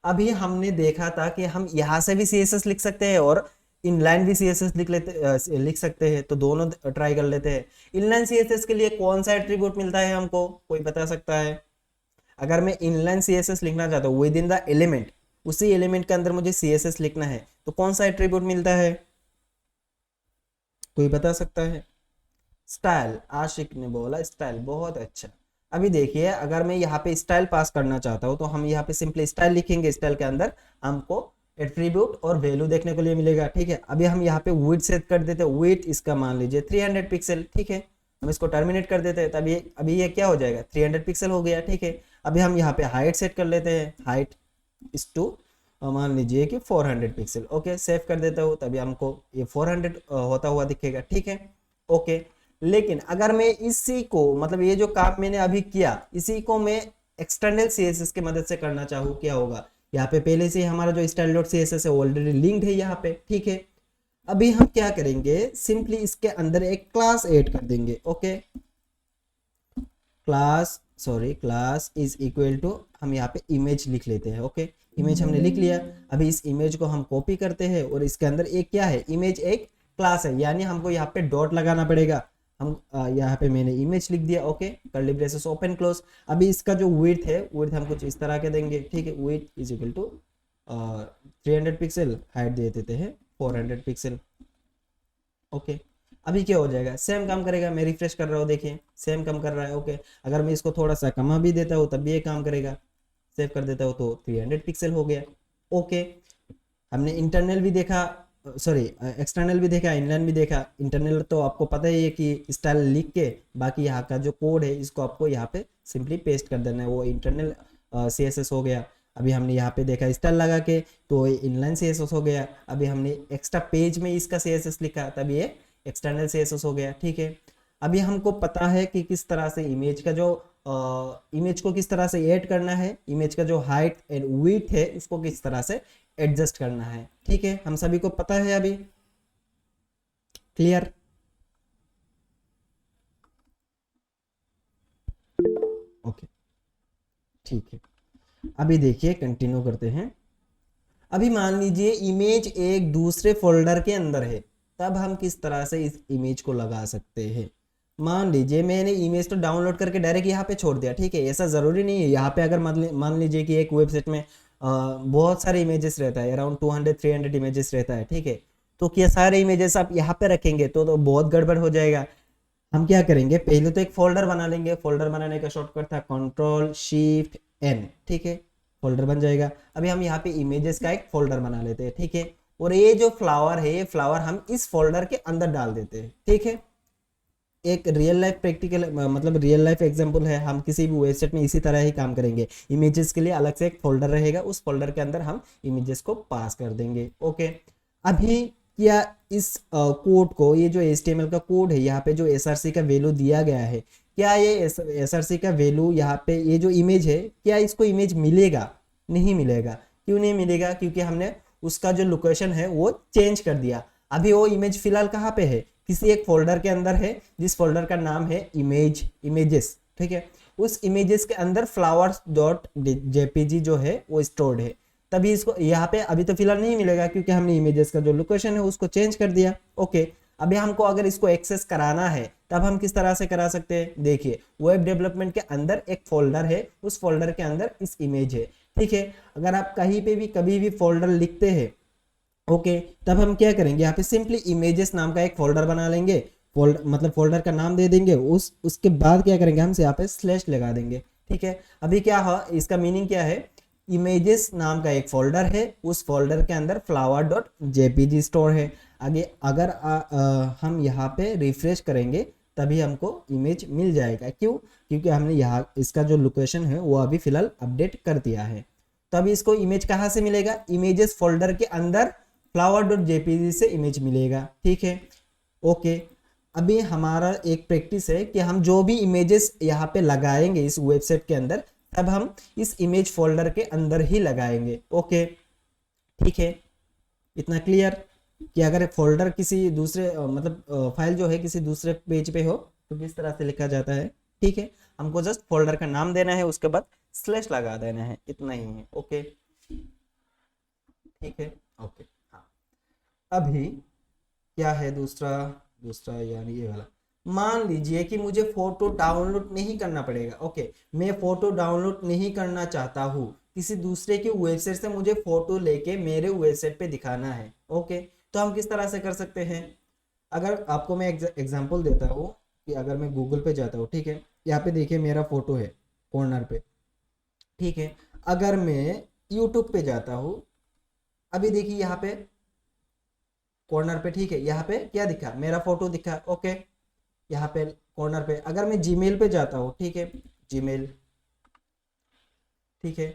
अभी हमने देखा था कि हम यहाँ से भी CSS लिख सकते हैं और इनलाइन भी CSS लिख सकते हैं, तो दोनों ट्राई कर लेते हैं। इनलाइन CSS के लिए कौन सा एट्रीब्यूट मिलता है हमको, कोई बता सकता है? अगर मैं इनलाइन CSS लिखना चाहता हूँ विद इन द एलिमेंट, उसी एलिमेंट के अंदर मुझे CSS लिखना है, तो कौन सा एट्रीब्यूट मिलता है, कोई बता सकता है? स्टाइल, आशिक ने बोला स्टाइल, बहुत अच्छा। अभी देखिए अगर मैं यहाँ पे स्टाइल पास करना चाहता हूँ तो हम यहाँ पे सिंपली स्टाइल लिखेंगे, स्टाइल के अंदर हमको एट्रीब्यूट और वैल्यू देखने को लिए मिलेगा। ठीक है, अभी हम यहाँ पे विड्थ सेट कर देते हैं, विड्थ इसका मान लीजिए 300 पिक्सल। ठीक है, हम इसको टर्मिनेट कर देते हैं, तभी अभी ये क्या हो जाएगा, 300 पिक्सल हो गया। ठीक है, अभी हम यहाँ पे हाइट सेट कर लेते हैं, हाइट इस टू मान लीजिए कि 400 पिक्सल। ओके, सेव कर देता हूँ, तभी हमको ये 400 होता हुआ दिखेगा। ठीक है, ओके, लेकिन अगर मैं इसी को, मतलब ये जो काम मैंने अभी किया, इसी को मैं एक्सटर्नल CSS की मदद से करना चाहूँ, क्या होगा, यहाँ पे पहले से हमारा जो style.css है ऑलरेडी लिंक्ड है यहाँ पे। ठीक है, अभी हम क्या करेंगे, सिंपली इसके अंदर एक क्लास ऐड कर देंगे। Okay, class is equal to, हम यहाँ पे इमेज लिख लेते हैं। ओके, इमेज हमने लिख लिया। अभी इस इमेज को हम कॉपी करते हैं और इसके अंदर एक क्या है, इमेज एक क्लास है, यानी हमको यहाँ पे डॉट लगाना पड़ेगा। हम यहाँ पे मैंने इमेज लिख दिया। Okay, curly braces open close. अभी इसका जो विड्थ है, विड्थ हम कुछ इस तरह के देंगे। ठीक है, width is equal to 300 pixel, height दे देते हैं 400 पिक्सल। ओके, अभी क्या हो जाएगा, सेम काम करेगा। मैं रिफ्रेश कर रहा हूँ, देखिए सेम काम कर रहा है। ओके, अगर मैं इसको थोड़ा सा कमा भी देता हूँ तब भी ये काम करेगा। सेव कर देता हूँ तो 300 पिक्सल हो गया। ओके, हमने इंटरनल भी देखा, सॉरी एक्सटर्नल भी देखा, इनलाइन भी देखा। इंटरनल तो आपको पता ही है कि स्टाइल लिख के बाकी यहाँ का जो कोड है इसको आपको यहाँ पे सिंपली पेस्ट कर देना है, वो इंटरनल CSS हो गया। अभी हमने यहाँ पे देखा स्टाइल लगा के, तो इनलाइन CSS हो गया। अभी हमने एक्स्ट्रा पेज में इसका CSS लिखा, तब ये एक्सटर्नल CSS हो गया। ठीक है, अभी हमको पता है कि किस तरह से इमेज का जो इमेज को किस तरह से ऐड करना है, इमेज का जो हाइट एंड विड्थ है उसको किस तरह से एडजस्ट करना है। ठीक है, हम सभी को पता है अभी, क्लियर? ओके, ठीक है, अभी देखिए कंटिन्यू करते हैं। अभी मान लीजिए इमेज एक दूसरे फोल्डर के अंदर है, तब हम किस तरह से इस इमेज को लगा सकते हैं। मान लीजिए मैंने इमेज तो डाउनलोड करके डायरेक्ट यहाँ पे छोड़ दिया। ठीक है, ऐसा ज़रूरी नहीं है। यहाँ पे अगर मान लीजिए कि एक वेबसाइट में बहुत सारे इमेजेस रहता है, अराउंड 200-300 इमेजेस रहता है। ठीक है, तो क्या सारे इमेजेस आप यहाँ पे रखेंगे तो बहुत गड़बड़ हो जाएगा। हम क्या करेंगे, पहले तो एक फोल्डर बना लेंगे। फोल्डर बनाने का शॉर्टकट था Ctrl+Shift+N। ठीक है, फोल्डर बन जाएगा। अभी हम यहाँ पे इमेजेस का एक फोल्डर बना लेते हैं। ठीक है, और ये जो फ्लावर है, ये फ्लावर हम इस फोल्डर के अंदर डाल देते हैं। ठीक है, एक रियल लाइफ प्रैक्टिकल, मतलब रियल लाइफ एग्जांपल है। हम किसी भी वेबसाइट में इसी तरह ही काम करेंगे। इमेजेस के लिए अलग से एक फोल्डर रहेगा, उस फोल्डर के अंदर हम इमेजेस को पास कर देंगे। ओके, अभी क्या इस कोड को, ये जो HTML का कोड है, यहाँ पे जो SRC का वैल्यू दिया गया है, क्या ये SRC का वैल्यू यहाँ पे, ये जो इमेज है, क्या इसको इमेज मिलेगा? नहीं मिलेगा। क्यों नहीं मिलेगा? क्योंकि हमने उसका जो लोकेशन है वो चेंज कर दिया। अभी वो इमेज फिलहाल कहाँ पे है, किसी एक फोल्डर के अंदर है, जिस फोल्डर का नाम है इमेजेस। ठीक है, उस इमेजेस के अंदर flowers.jpg जो है वो स्टोर्ड है। तभी इसको यहाँ पे अभी तो फिलहाल नहीं मिलेगा क्योंकि हमने इमेजेस का जो लोकेशन है उसको चेंज कर दिया। ओके, अभी हमको अगर इसको एक्सेस कराना है तब हम किस तरह से करा सकते हैं, देखिए वेब डेवलपमेंट के अंदर एक फोल्डर है, उस फोल्डर के अंदर इस इमेज है। ठीक है, अगर आप कहीं पे भी कभी भी फोल्डर लिखते हैं, ओके, तब हम क्या करेंगे, यहाँ पे सिंपली इमेजेस नाम का एक फोल्डर बना लेंगे। मतलब फोल्डर का नाम दे देंगे, उसके बाद क्या करेंगे हम यहाँ पे स्लैश लगा देंगे। ठीक है, अभी क्या है इसका मीनिंग क्या है, इमेजेस नाम का एक फोल्डर है, उस फोल्डर के अंदर flower.jpg स्टोर है। आगे अगर हम यहाँ पे रिफ्रेश करेंगे तभी हमको इमेज मिल जाएगा। क्यों? क्योंकि हमने यहाँ इसका जो लोकेशन है वो अभी फिलहाल अपडेट कर दिया है। तो अभी इसको इमेज कहाँ से मिलेगा, इमेजेस फोल्डर के अंदर flower.jpg से इमेज मिलेगा। ठीक है, ओके। अभी हमारा एक प्रैक्टिस है कि हम जो भी इमेजेस यहाँ पे लगाएंगे इस वेबसाइट के अंदर, तब हम इस इमेज फोल्डर के अंदर ही लगाएंगे। ओके, ठीक है, इतना क्लियर कि अगर फोल्डर किसी दूसरे मतलब फाइल जो है किसी दूसरे पेज पे हो तो किस तरह से लिखा जाता है। ठीक है, हमको जस्ट फोल्डर का नाम देना है, उसके बाद स्लैश लगा देना है, इतना ही है। ओके, ठीक है, ओके। हाँ, अभी क्या है दूसरा यानी ये वाला, मान लीजिए कि मुझे फोटो डाउनलोड नहीं करना पड़ेगा। ओके, मैं फोटो डाउनलोड नहीं करना चाहता हूँ, किसी दूसरे की वेबसाइट से मुझे फोटो लेके मेरे वेबसाइट पे दिखाना है। ओके, तो हम किस तरह से कर सकते हैं, अगर आपको मैं एग्जांपल देता हूँ कि अगर मैं गूगल पे जाता हूँ, ठीक है, यहाँ पे देखिए मेरा फोटो है कॉर्नर पे। ठीक है, अगर मैं यूट्यूब पे जाता हूँ, अभी देखिए यहाँ पे कॉर्नर पे, ठीक है, यहाँ पे क्या दिखा, मेरा फोटो दिखा। ओके, यहाँ पे कॉर्नर पे। अगर मैं जीमेल पे जाता हूँ, ठीक है, जीमेल, ठीक है,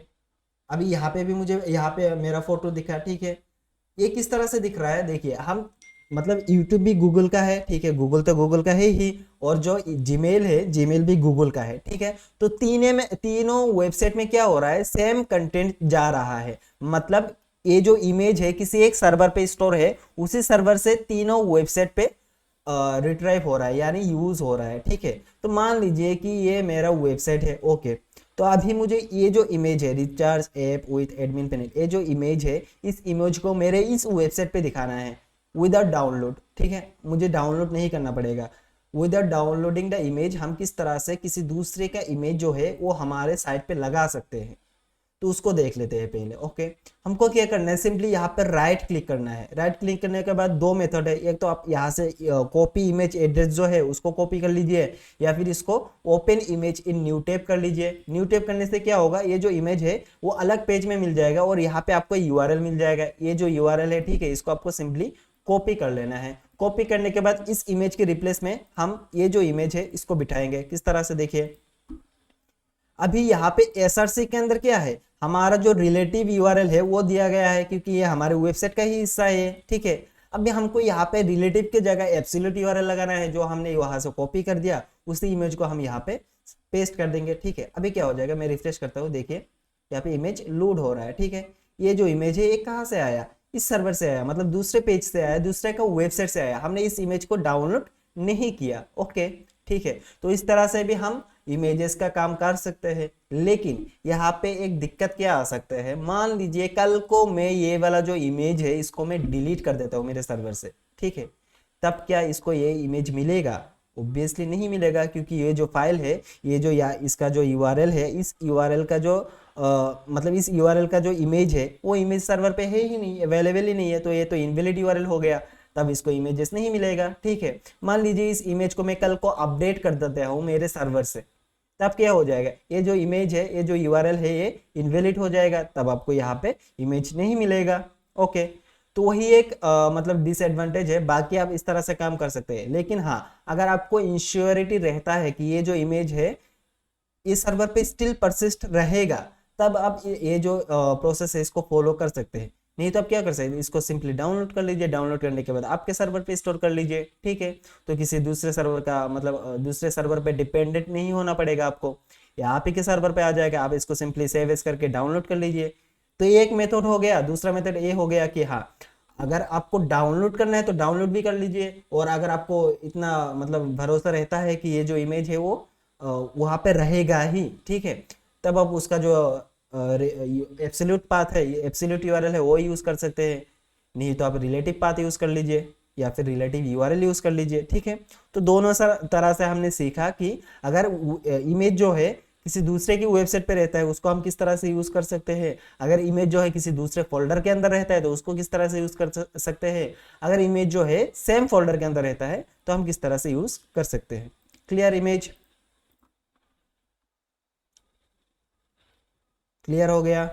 अभी यहाँ पे भी मुझे यहाँ पे मेरा फोटो दिखा। ठीक है, ये किस तरह से दिख रहा है, देखिए हम मतलब यूट्यूब भी गूगल का है, ठीक है, गूगल तो गूगल का है ही, और जो जीमेल है जीमेल भी गूगल का है। ठीक है, तो तीनों वेबसाइट में क्या हो रहा है, सेम कंटेंट जा रहा है। मतलब ये जो इमेज है किसी एक सर्वर पे स्टोर है, उसी सर्वर से तीनों वेबसाइट पे रिट्राइव हो रहा है, यानी यूज हो रहा है। ठीक है, तो मान लीजिए कि ये मेरा वेबसाइट है। ओके, तो अभी मुझे ये जो इमेज है recharge app with admin panel, ये जो इमेज है, इस इमेज को मेरे इस वेबसाइट पे दिखाना है विदाउट डाउनलोड। ठीक है, मुझे डाउनलोड नहीं करना पड़ेगा। विदाउट डाउनलोडिंग द इमेज हम किस तरह से किसी दूसरे का इमेज जो है वो हमारे साइट पे लगा सकते हैं, तो उसको देख लेते हैं पहले। ओके, हमको क्या करना है, सिंपली यहाँ पर राइट क्लिक करना है। राइट क्लिक करने के बाद दो मेथड है, एक तो आप यहाँ से कॉपी इमेज एड्रेस जो है उसको कॉपी कर लीजिए, या फिर इसको open image in new tab कर लीजिए। न्यू टैब करने से क्या होगा, ये जो इमेज है वो अलग पेज में मिल जाएगा और यहाँ पे आपको यूआरएल मिल जाएगा। ये जो यूआरएल है, ठीक है, इसको आपको सिंपली कॉपी कर लेना है। कॉपी करने के बाद इस इमेज के रिप्लेस में हम ये जो इमेज है इसको बिठाएंगे। किस तरह से, देखिए अभी यहाँ पे एसआरसी के अंदर क्या है, हमारा जो रिलेटिव यूआरएल है वो दिया गया है, क्योंकि ये हमारे वेबसाइट का ही हिस्सा है। ठीक है, अभी हमको यहाँ पे रिलेटिव के जगह एब्सोल्यूट यूआरएल लगाना है, जो हमने वहां से कॉपी कर दिया उसी इमेज को हम यहाँ पे पेस्ट कर देंगे। ठीक है, अभी क्या हो जाएगा, मैं रिफ्रेश करता हूँ, देखिए यहाँ पे इमेज लोड हो रहा है। ठीक है, ये जो इमेज है ये कहाँ से आया, इस सर्वर से आया, मतलब दूसरे पेज से आया, दूसरे का वेबसाइट से आया, हमने इस इमेज को डाउनलोड नहीं किया। ओके, ठीक है, तो इस तरह से भी हम इमेजेस का काम कर सकते हैं। लेकिन यहाँ पे एक दिक्कत क्या आ सकता है, मान लीजिए कल को मैं ये वाला जो इमेज है इसको मैं डिलीट कर देता हूँ मेरे सर्वर से। ठीक है, तब क्या इसको ये इमेज मिलेगा? ऑब्वियसली नहीं मिलेगा, क्योंकि ये जो फाइल है, ये जो या इसका जो यूआरएल है, इस यूआरएल का जो मतलब इस यूआरएल का जो इमेज है वो इमेज सर्वर पे है ही नहीं, अवेलेबल ही नहीं है, तो ये तो इनवैलिड यूआरएल हो गया, तब इसको इमेजेस नहीं मिलेगा। ठीक है, मान लीजिए इस इमेज को मैं कल को अपडेट कर देता हूँ मेरे सर्वर से, तब क्या हो जाएगा, ये जो इमेज है, ये जो यूआरएल है, ये इनवैलिड हो जाएगा, तब आपको यहाँ पे इमेज नहीं मिलेगा। ओके, तो वही एक मतलब डिसएडवांटेज है। बाकी आप इस तरह से काम कर सकते हैं। लेकिन हाँ, अगर आपको इंश्योरिटी रहता है कि ये जो इमेज है इस सर्वर पे स्टिल परसिस्ट रहेगा, तब आप ये जो प्रोसेस है इसको फॉलो कर सकते हैं। नहीं तो आप क्या कर सकते हैं, इसको सिंपली डाउनलोड कर लीजिए, डाउनलोड करने के बाद आपके सर्वर पे स्टोर कर लीजिए। ठीक है, तो किसी दूसरे सर्वर का मतलब दूसरे सर्वर पे डिपेंडेंट नहीं होना पड़ेगा आपको, या आप ही के सर्वर पे आ जाएगा, आप इसको सिंपली सेव एज करके डाउनलोड कर लीजिए। तो ये एक मेथड हो गया। दूसरा मेथड ये हो गया कि हाँ, अगर आपको डाउनलोड करना है तो डाउनलोड भी कर लीजिए, और अगर आपको इतना मतलब भरोसा रहता है कि ये जो इमेज है वो वहाँ पे रहेगा ही, ठीक है, तब आप उसका जो एब्सोल्यूट पाथ है, एब्सोल्यूट यूआरएल है, वो यूज कर सकते हैं। नहीं तो आप रिलेटिव पाथ यूज कर लीजिए, या फिर रिलेटिव यूआरएल यूज कर लीजिए। ठीक है, तो दोनों तरह से हमने सीखा कि अगर इमेज जो है किसी दूसरे की वेबसाइट पे रहता है उसको हम किस तरह से यूज कर सकते हैं, अगर इमेज जो है किसी दूसरे फोल्डर के अंदर रहता है तो उसको किस तरह से यूज कर सकते हैं, अगर इमेज जो है सेम फोल्डर के अंदर रहता है तो हम किस तरह से यूज कर सकते हैं। क्लियर इमेज, क्लियर हो गया?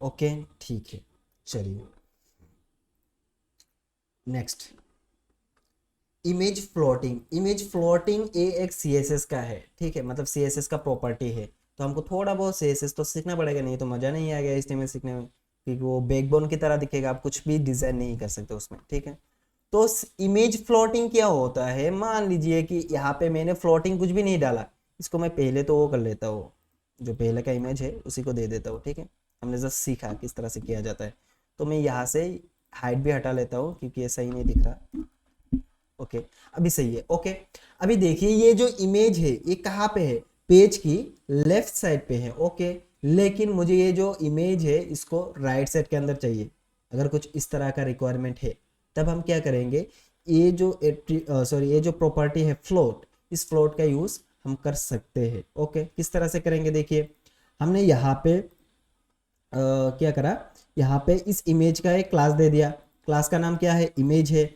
ओके ठीक है, चलिए next, image floating. Image floating ये एक CSS का है, ठीक है, मतलब CSS का प्रॉपर्टी है। तो हमको थोड़ा बहुत CSS तो सीखना पड़ेगा, नहीं तो मजा नहीं आएगा HTML सीखने में, क्योंकि वो बैकबोन की तरह दिखेगा, आप कुछ भी डिजाइन नहीं कर सकते उसमें, ठीक है। तो इमेज फ्लोटिंग क्या होता है, मान लीजिए कि यहाँ पे मैंने फ्लोटिंग कुछ भी नहीं डाला, इसको मैं पहले तो वो कर लेता हूँ, जो पहले का इमेज है उसी को दे देता हूँ, ठीक है। हमने जस्ट सीखा किस तरह से किया जाता है। तो मैं यहाँ से हाइट भी हटा लेता हूँ क्योंकि ये सही नहीं दिख रहा। ओके अभी सही है। ओके अभी देखिए ये जो इमेज है ये कहाँ पे है, पेज की लेफ्ट साइड पे है। ओके लेकिन मुझे ये जो इमेज है इसको राइट साइड के अंदर चाहिए। अगर कुछ इस तरह का रिक्वायरमेंट है तब हम क्या करेंगे, ये जो ये जो प्रॉपर्टी है फ्लोट, इस फ्लोट का यूज हम कर सकते हैं। ओके किस तरह से करेंगे, देखिए हमने यहाँ पे क्या करा, यहाँ पे इस इमेज का एक क्लास दे दिया, क्लास का नाम क्या है, इमेज है।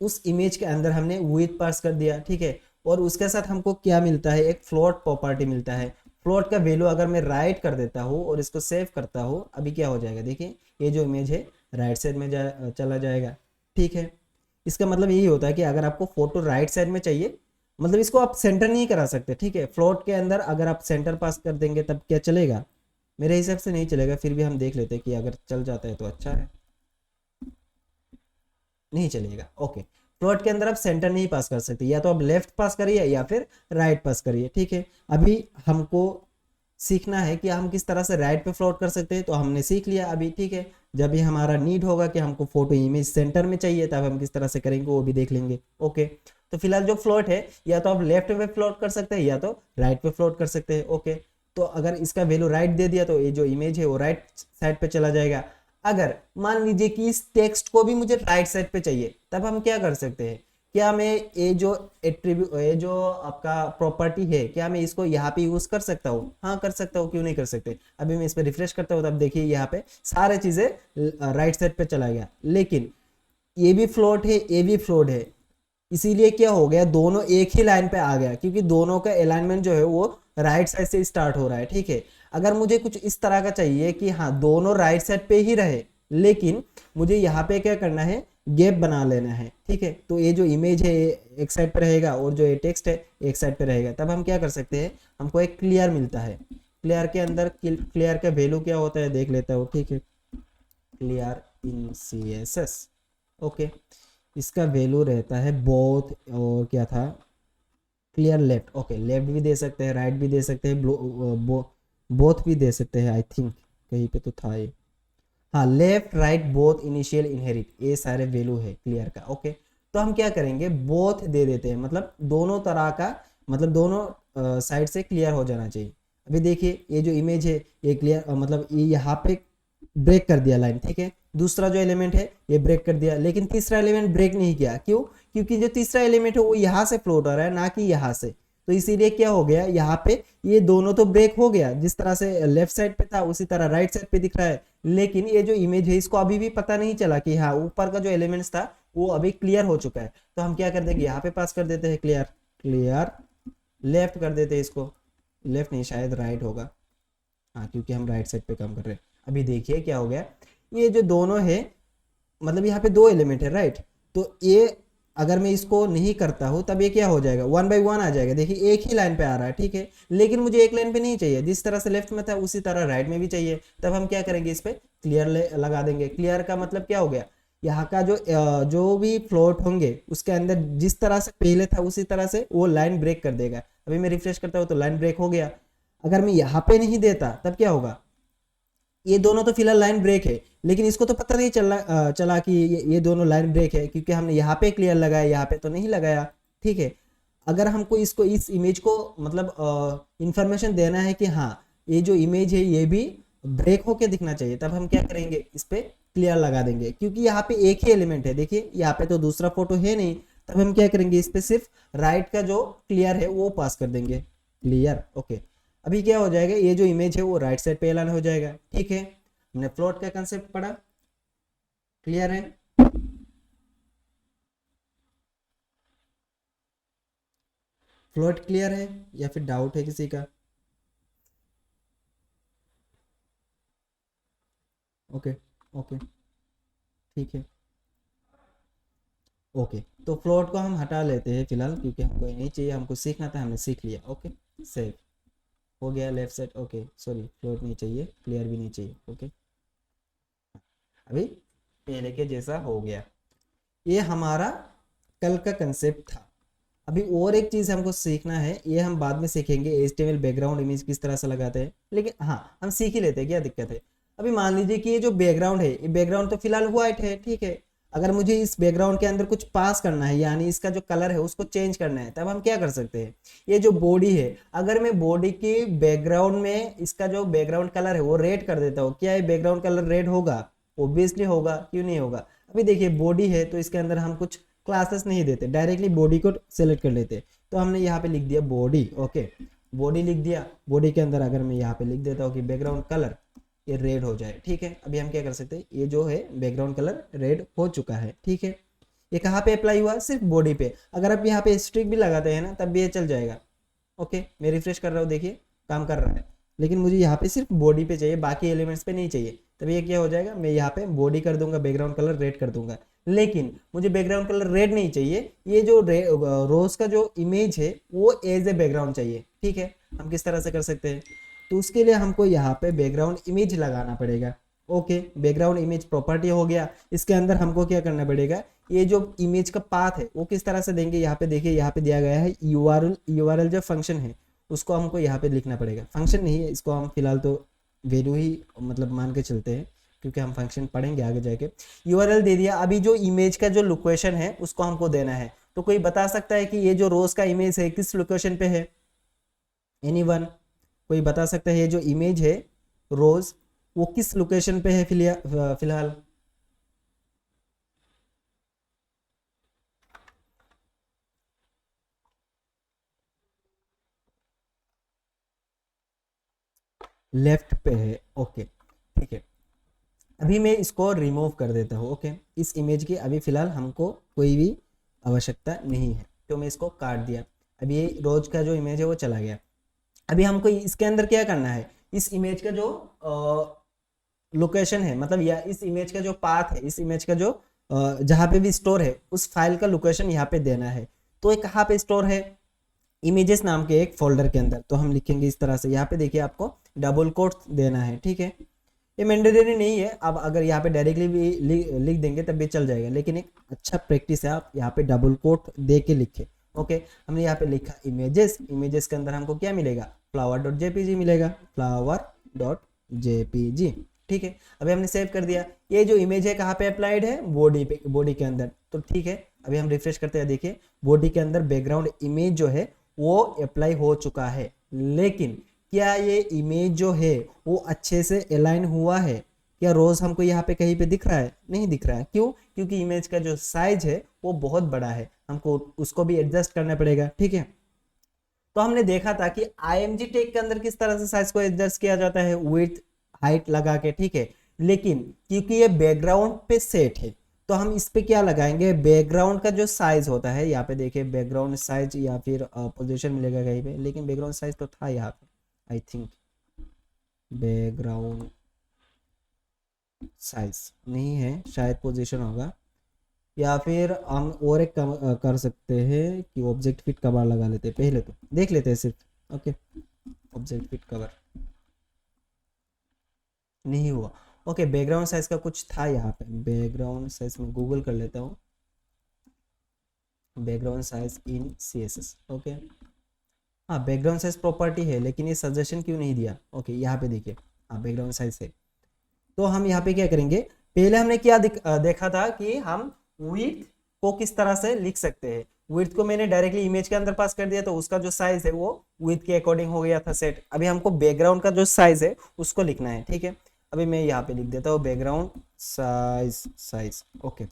उस इमेज के अंदर हमने विड्थ पास कर दिया, ठीक है। और उसके साथ हमको क्या मिलता है, एक फ्लोट प्रॉपर्टी मिलता है। फ्लोट का वैल्यू अगर मैं राइट कर देता हूँ और इसको सेव करता हूँ, अभी क्या हो जाएगा, देखिए ये जो इमेज है राइट साइड में चला जाएगा, ठीक है। इसका मतलब यही होता है कि अगर आपको फोटो राइट साइड में चाहिए, मतलब इसको आप सेंटर नहीं करा सकते, ठीक है। फ्लोट के अंदर अगर आप सेंटर पास कर देंगे तब क्या चलेगा, मेरे हिसाब से नहीं चलेगा, फिर भी हम देख लेते हैं कि अगर चल जाता है तो अच्छा है, नहीं चलेगा। ओके फ्लोट के अंदर आप सेंटर नहीं पास कर सकते, या तो आप लेफ्ट पास करिए या फिर राइट पास करिए, ठीक है। अभी हमको सीखना है कि हम किस तरह से राइट पे फ्लोट कर सकते हैं, तो हमने सीख लिया अभी, ठीक है। जब भी हमारा नीड होगा कि हमको फोटो इमेज सेंटर में चाहिए तब हम किस तरह से करेंगे वो भी देख लेंगे। ओके तो फिलहाल जो फ्लोट है या तो आप लेफ्ट पे फ्लोट कर सकते हैं या तो राइट पे फ्लोट कर सकते हैं। ओके तो अगर इसका वैल्यू राइट दे दिया तो ये जो इमेज है वो राइट साइड पे चला जाएगा। अगर मान लीजिए कि इस टेक्स्ट को भी मुझे राइट साइड पे चाहिए तब हम क्या कर सकते हैं, क्या मैं ये जो एट्रीब्यूट, ये जो आपका प्रॉपर्टी है, क्या मैं इसको यहाँ पे यूज कर सकता हूँ? हाँ कर सकता हूँ, क्यों नहीं कर सकते। अभी मैं इस पर रिफ्रेश करता हूँ तब देखिए यहाँ पे सारे चीजें राइट साइड पे चला गया, लेकिन ये भी फ्लोट है ये भी फ्लोट है, इसीलिए क्या हो गया, दोनों एक ही लाइन पे आ गया, क्योंकि दोनों का अलाइनमेंट जो है वो राइट साइड से स्टार्ट हो रहा है, ठीक है। अगर मुझे कुछ इस तरह का चाहिए कि हाँ दोनों राइट साइड पे ही रहे, लेकिन मुझे यहाँ पे क्या करना है, गैप बना लेना है, ठीक है। तो ये जो इमेज है एक साइड पे रहेगा और जो ये टेक्स्ट है एक साइड पे रहेगा, तब हम क्या कर सकते हैं, हमको एक क्लियर मिलता है। क्लियर के अंदर क्लियर का वैल्यू क्या होता है देख लेता हूँ, ठीक है। क्लियर इन CSS, ओके इसका वैल्यू रहता है बोथ, और क्या था, क्लियर लेफ्ट। ओके लेफ्ट भी दे सकते हैं, राइट भी दे सकते हैं, बोथ भी दे सकते हैं, आई थिंक कहीं पे तो था ये, हाँ left right both initial inherit, ये सारे वैल्यू है क्लियर का। ओके तो हम क्या करेंगे, बोथ दे देते हैं, मतलब दोनों तरह का, मतलब दोनों साइड से क्लियर हो जाना चाहिए। अभी देखिए ये जो इमेज है ये क्लियर, मतलब ये यहाँ पे ब्रेक कर दिया लाइन, ठीक है। दूसरा जो एलिमेंट है ये ब्रेक कर दिया, लेकिन तीसरा एलिमेंट ब्रेक नहीं किया, क्यों, क्योंकि जो तीसरा एलिमेंट है वो यहाँ से फ्लोट हो रहा है ना कि यहाँ से, तो इसीलिए क्या हो गया, यहाँ पे ये दोनों तो ब्रेक हो गया, जिस तरह से लेफ्ट साइड पे था उसी तरह राइट साइड पे दिख रहा है, लेकिन ये जो इमेज है इसको अभी भी पता नहीं चला कि हाँ ऊपर का जो एलिमेंट्स था वो अभी क्लियर हो चुका है। तो हम क्या कर देंगे, यहाँ पे पास कर देते हैं क्लियर, क्लियर लेफ्ट कर देते हैं इसको, लेफ्ट नहीं शायद राइट होगा, हाँ क्योंकि हम राइट साइड पे काम कर रहे हैं। अभी देखिए क्या हो गया, ये जो दोनों है, मतलब यहाँ पे दो एलिमेंट है राइट, तो ये अगर मैं इसको नहीं करता हूँ तब ये क्या हो जाएगा, 1 by 1 आ जाएगा। देखिए एक ही लाइन पे आ रहा है, ठीक है, लेकिन मुझे एक लाइन पे नहीं चाहिए, जिस तरह से लेफ्ट में था उसी तरह राइट में भी चाहिए। तब हम क्या करेंगे, इस पे क्लियर लगा देंगे। क्लियर का मतलब क्या हो गया, यहाँ का जो भी फ्लोट होंगे उसके अंदर जिस तरह से पहले था उसी तरह से वो लाइन ब्रेक कर देगा। अभी मैं रिफ्रेश करता हूँ तो लाइन ब्रेक हो गया। अगर मैं यहाँ पे नहीं देता तब क्या होगा, ये दोनों तो फिलहाल लाइन ब्रेक है, लेकिन इसको तो पता नहीं चला कि ये दोनों लाइन ब्रेक है, क्योंकि हमने यहाँ पे क्लियर लगाया, यहाँ पे तो नहीं लगाया, ठीक है। अगर हमको इसको इस इमेज को मतलब इंफॉर्मेशन देना है कि हाँ ये जो इमेज है ये भी ब्रेक होके दिखना चाहिए, तब हम क्या करेंगे, इस पे क्लियर लगा देंगे, क्योंकि यहाँ पे एक ही एलिमेंट है। देखिए यहाँ पे तो दूसरा फोटो है नहीं, तब हम क्या करेंगे, इस पे सिर्फ राइट का जो क्लियर है वो पास कर देंगे, क्लियर। ओके, अभी क्या हो जाएगा, ये जो इमेज है वो राइट साइड पे एलाइन हो जाएगा। ठीक है, हमने फ्लोट का कंसेप्ट पढ़ा, क्लियर है। फ्लोट क्लियर है या फिर डाउट है किसी का? ओके ओके ठीक है। ओके, तो फ्लोट को हम हटा लेते हैं फिलहाल, क्योंकि हमको ये नहीं चाहिए, हमको सीखना था, हमने सीख लिया। ओके, सेव हो गया left side. Okay sorry, float नहीं चाहिए, क्लियर भी नहीं चाहिए। ओके, अभी पहले के जैसा हो गया। ये हमारा कल का कंसेप्ट था। अभी और एक चीज़ हमको सीखना है, ये हम बाद में सीखेंगे, HTML बैकग्राउंड इमेज किस तरह से लगाते हैं, लेकिन हाँ हम सीख ही लेते हैं, क्या दिक्कत है। अभी मान लीजिए कि ये जो बैकग्राउंड है, ये बैकग्राउंड तो फिलहाल व्हाइट है, ठीक है। अगर मुझे इस बैकग्राउंड के अंदर कुछ पास करना है, यानी इसका जो कलर है उसको चेंज करना है, तब हम क्या कर सकते हैं, ये जो बॉडी है, अगर मैं बॉडी की बैकग्राउंड में इसका जो बैकग्राउंड कलर है वो रेड कर देता हूँ, क्या ये बैकग्राउंड कलर रेड होगा? ऑब्वियसली होगा, क्यों नहीं होगा। अभी देखिए बॉडी है तो इसके अंदर हम कुछ क्लासेस नहीं देते, डायरेक्टली बॉडी को सेलेक्ट कर लेते। तो हमने यहाँ पे लिख दिया बॉडी। ओके, बॉडी लिख दिया। बॉडी के अंदर अगर मैं यहाँ पे लिख देता हूँ कि बैकग्राउंड कलर ये रेड हो जाए, ठीक है। अभी हम क्या कर सकते हैं, ये जो है बैकग्राउंड कलर रेड हो चुका है, ठीक है। ये कहाँ पे अप्लाई हुआ? सिर्फ बॉडी पे। अगर आप यहाँ पे स्ट्रिक भी लगाते हैं ना, तब भी ये चल जाएगा। ओके, मैं रिफ्रेश कर रहा हूँ, देखिए काम कर रहा है, लेकिन मुझे यहाँ पे सिर्फ बॉडी पे चाहिए, बाकी एलिमेंट्स पे नहीं चाहिए। तब ये क्या हो जाएगा, मैं यहाँ पे बॉडी कर दूंगा, बैकग्राउंड कलर रेड कर दूंगा, लेकिन मुझे बैकग्राउंड कलर रेड नहीं चाहिए, ये जो रोज का जो इमेज है वो एज ए बैकग्राउंड चाहिए, ठीक है। हम किस तरह से कर सकते हैं, तो उसके लिए हमको यहाँ पे बैकग्राउंड इमेज लगाना पड़ेगा। ओके, बैकग्राउंड इमेज प्रॉपर्टी हो गया। इसके अंदर हमको क्या करना पड़ेगा, ये जो इमेज का पाथ है वो किस तरह से देंगे, यहाँ पे देखिए, यहाँ पे दिया गया है यूआरएल जो फंक्शन है उसको हमको यहाँ पे लिखना पड़ेगा। फंक्शन नहीं है, इसको हम फिलहाल तो वैल्यू ही मतलब मान के चलते हैं, क्योंकि हम फंक्शन पढ़ेंगे आगे जाके। यूआरएल दे दिया। अभी जो इमेज का जो लोकेशन है उसको हमको देना है। तो कोई बता सकता है कि ये जो रोज का इमेज है किस लोकेशन पे है? एनीवन, कोई बता सकता है ये जो इमेज है रोज वो किस लोकेशन पे है फिलहाल? लेफ्ट पे है। ओके ठीक है, अभी मैं इसको रिमूव कर देता हूँ। ओके, इस इमेज की अभी फिलहाल हमको कोई भी आवश्यकता नहीं है, तो मैं इसको काट दिया। अभी ये रोज का जो इमेज है वो चला गया। अभी हमको इसके अंदर क्या करना है, इस इमेज का जो लोकेशन है, मतलब या इस इमेज का जो पाथ है, इस इमेज का जो जहाँ पे भी स्टोर है उस फाइल का लोकेशन यहाँ पे देना है। तो ये कहाँ पे स्टोर है? इमेजेस नाम के एक फोल्डर के अंदर। तो हम लिखेंगे इस तरह से, यहाँ पे देखिए आपको डबल कोट्स देना है, ठीक है। ये मैंडेटरी नहीं है, अब अगर यहाँ पे डायरेक्टली भी लिख देंगे तब भी चल जाएगा, लेकिन एक अच्छा प्रैक्टिस है आप यहाँ पे डबल कोट दे के लिखे। ओके, हमने यहाँ पे लिखा इमेजेस। इमेजेस के अंदर हमको क्या मिलेगा? flower.jpg मिलेगा, flower.jpg, ठीक है। अभी हमने सेव कर दिया। ये जो इमेज है कहाँ पे अप्लाइड है? बॉडी पे, बॉडी के अंदर। तो ठीक है, अभी हम रिफ्रेश करते हैं, देखिए बॉडी के अंदर बैकग्राउंड इमेज जो है वो अप्लाई हो चुका है, लेकिन क्या ये इमेज जो है वो अच्छे से अलाइन हुआ है? क्या रोज हमको यहाँ पे कहीं पे दिख रहा है? नहीं दिख रहा है। क्यों? क्योंकि इमेज का जो साइज है वो बहुत बड़ा है, हमको उसको भी एडजस्ट करना पड़ेगा, ठीक है। तो हमने देखा था कि IMG टैग के अंदर किस तरह से साइज को एडजस्ट किया जाता है, विड्थ हाइट लगा के, ठीक है। लेकिन क्योंकि ये बैकग्राउंड पे सेट है तो हम इस पे क्या लगाएंगे, बैकग्राउंड का जो साइज होता है, यहाँ पे देखिए बैकग्राउंड साइज या फिर पोजीशन मिलेगा कहीं पे, लेकिन बैकग्राउंड साइज तो था यहाँ पे, आई थिंक बैकग्राउंड साइज नहीं है, शायद पोजीशन होगा। या फिर हम और एक कर सकते हैं कि ऑब्जेक्ट फिट कवर लगा लेते हैं, पहले तो देख लेते हैं सिर्फ। ओके, ऑब्जेक्ट फिट कवर नहीं हुआ। ओके, बैकग्राउंड साइज का कुछ था यहाँ पे, बैकग्राउंड साइज में गूगल कर लेता हूँ, background size in CSS। Okay, हाँ बैकग्राउंड साइज प्रॉपर्टी है, लेकिन ये सजेशन क्यों नहीं दिया? ओके, यहाँ पे देखिए, हाँ बैकग्राउंड साइज है। तो हम यहाँ पे क्या करेंगे, पहले हमने क्या देखा था कि हम विड्थ को किस तरह से लिख सकते हैं। विड्थ को मैंने डायरेक्टली इमेज के अंदर पास कर दिया, तो उसका जो साइज है वो विड्थ के अकॉर्डिंग हो गया था सेट। अभी हमको बैकग्राउंड का जो साइज है उसको लिखना है, ठीक है। अभी मैं यहाँ पे लिख देता हूँ बैकग्राउंड साइज। ओके,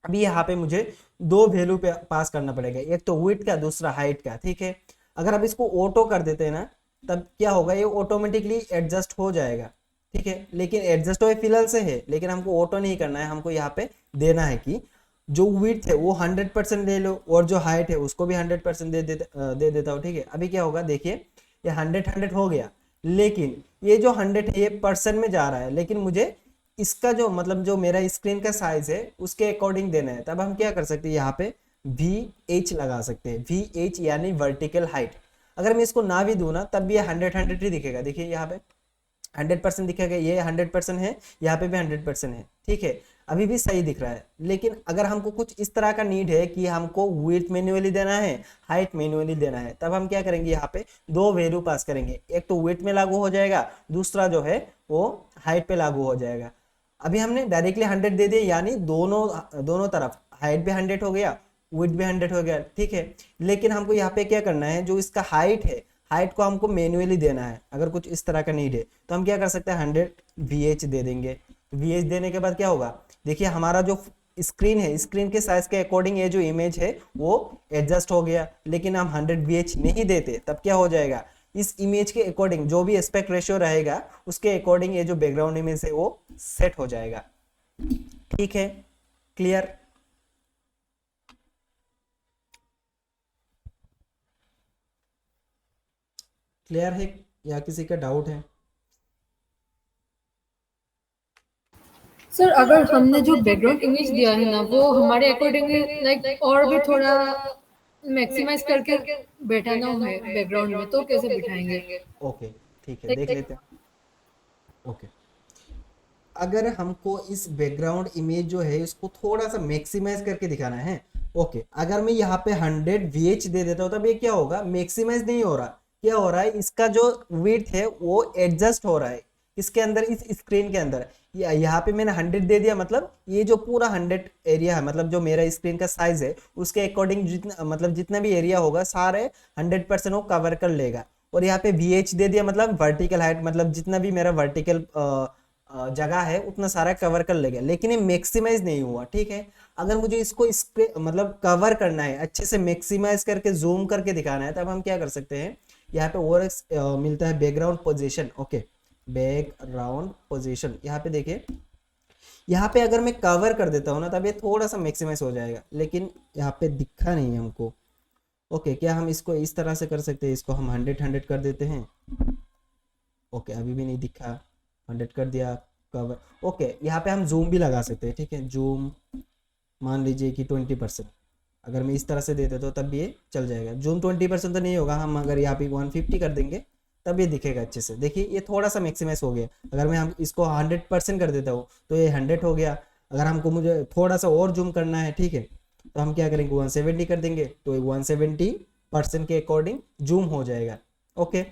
अभी यहाँ पे मुझे दो वैल्यू पे पास करना पड़ेगा, एक तो विड्थ का, दूसरा हाइट का, ठीक है। अगर अब इसको ऑटो कर देते हैं ना, तब क्या होगा, ये ऑटोमेटिकली एडजस्ट हो जाएगा, ठीक है। लेकिन एडजस्ट तो फिलहाल से है, लेकिन हमको ऑटो नहीं करना है, हमको यहाँ पे देना है कि जो विड्थ है वो 100% ले लो, और जो हाइट है उसको भी 100% दे देता हूँ, ठीक है। अभी क्या होगा देखिए, ये 100 हो गया, लेकिन ये जो 100 है ये परसेंट में जा रहा है, लेकिन मुझे इसका जो मतलब जो मेरा स्क्रीन का साइज है उसके अकॉर्डिंग देना है। तब हम क्या कर सकते हैं, यहाँ पे VH लगा सकते हैं, VH यानी वर्टिकल हाइट। अगर मैं इसको ना भी दूं ना, तब भी ये 100 ही दिखेगा। देखिए यहाँ पे 100% दिखेगा, ये 100% है, यहाँ पे भी 100% है, ठीक है, अभी भी सही दिख रहा है। लेकिन अगर हमको कुछ इस तरह का नीड है कि हमको विड्थ मैन्युअली देना है, हाइट मैन्युअली देना है, तब हम क्या करेंगे, यहाँ पे दो वैल्यू पास करेंगे, एक तो विड्थ में लागू हो जाएगा, दूसरा जो है वो हाइट पे लागू हो जाएगा। अभी हमने डायरेक्टली 100 दे दिया, यानी दोनों तरफ हाइट भी 100 हो गया, विड्थ भी 100 हो गया, ठीक है। लेकिन हमको यहाँ पे क्या करना है, जो इसका हाइट है, हाइट को हमको मैन्युअली देना है। अगर कुछ इस तरह का नीड है तो हम क्या कर सकते हैं, 100 VH दे देंगे। VH देने के बाद क्या होगा, देखिए हमारा जो स्क्रीन है, स्क्रीन के साइज के अकॉर्डिंग ये जो इमेज है वो एडजस्ट हो गया। लेकिन हम 100 VH नहीं देते, तब क्या हो जाएगा, इस इमेज के अकॉर्डिंग जो भी एस्पेक्ट रेशियो रहेगा उसके अकॉर्डिंग ये जो बैकग्राउंड इमेज है वो सेट हो जाएगा, ठीक है। क्लियर? क्लियर है या किसी का डाउट है? सर अगर हमने जो बैकग्राउंड इमेज दिया है ना, वो हमारे अकॉर्डिंग लाइक और भी थोड़ा मैक्सिमाइज करके बैठाना है बैकग्राउंड में, तो कैसे बिठाएंगे? ओके, ठीक है, देख लेते हैं। ओके, अगर हमको इस बैकग्राउंड इमेज जो है इसको थोड़ा सा मैक्सिमाइज करके दिखाना है, ओके, अगर मैं यहाँ पे 100 VH दे देता हूँ, तब ये क्या होगा, मैक्सिमाइज नहीं हो रहा, क्या हो रहा है, इसका जो विड्थ है वो एडजस्ट हो रहा है इसके अंदर, इस स्क्रीन के अंदर। यहाँ पे मैंने 100 दे दिया, मतलब ये जो पूरा 100 एरिया है, मतलब जो मेरा स्क्रीन का साइज है उसके अकॉर्डिंग जितना मतलब जितना भी एरिया होगा सारे 100% वो कवर कर लेगा। और यहाँ पे VH दे दिया, मतलब वर्टिकल हाइट, मतलब जितना भी मेरा वर्टिकल जगह है उतना सारा कवर कर लेगा, लेकिन ये मैक्सिमाइज नहीं हुआ, ठीक है। अगर मुझे इसको मतलब कवर करना है, अच्छे से मैक्सिमाइज करके जूम करके दिखाना है, तब हम क्या कर सकते हैं, यहाँ पे और मिलता है background position, okay, background position. यहाँ पे देखिए, यहाँ पे अगर मैं कवर कर देता हूँ ना, तब ये थोड़ा सा मैक्सिमाइज हो जाएगा, लेकिन यहाँ पे दिखा नहीं है हमको। ओके, क्या हम इसको इस तरह से कर सकते हैं, इसको हम 100 कर देते हैं। ओके, अभी भी नहीं दिखा, 100 कर दिया, कवर। ओके, यहाँ पे हम जूम भी लगा सकते हैं, ठीक है, जूम मान लीजिए कि 20%। अगर मैं इस तरह से दे देता हूँ तब भी ये चल जाएगा। जूम 20% तो नहीं होगा, हम अगर यहाँ पे 150 कर देंगे तब ये दिखेगा अच्छे से। देखिए ये थोड़ा सा मैक्सिमाइज हो गया। अगर मैं हम इसको 100% कर देता हूँ तो ये 100 हो गया। अगर हमको मुझे थोड़ा सा और जूम करना है, ठीक है, तो हम क्या करेंगे, 170 कर देंगे, तो 170% के अकॉर्डिंग जूम हो जाएगा। ओके,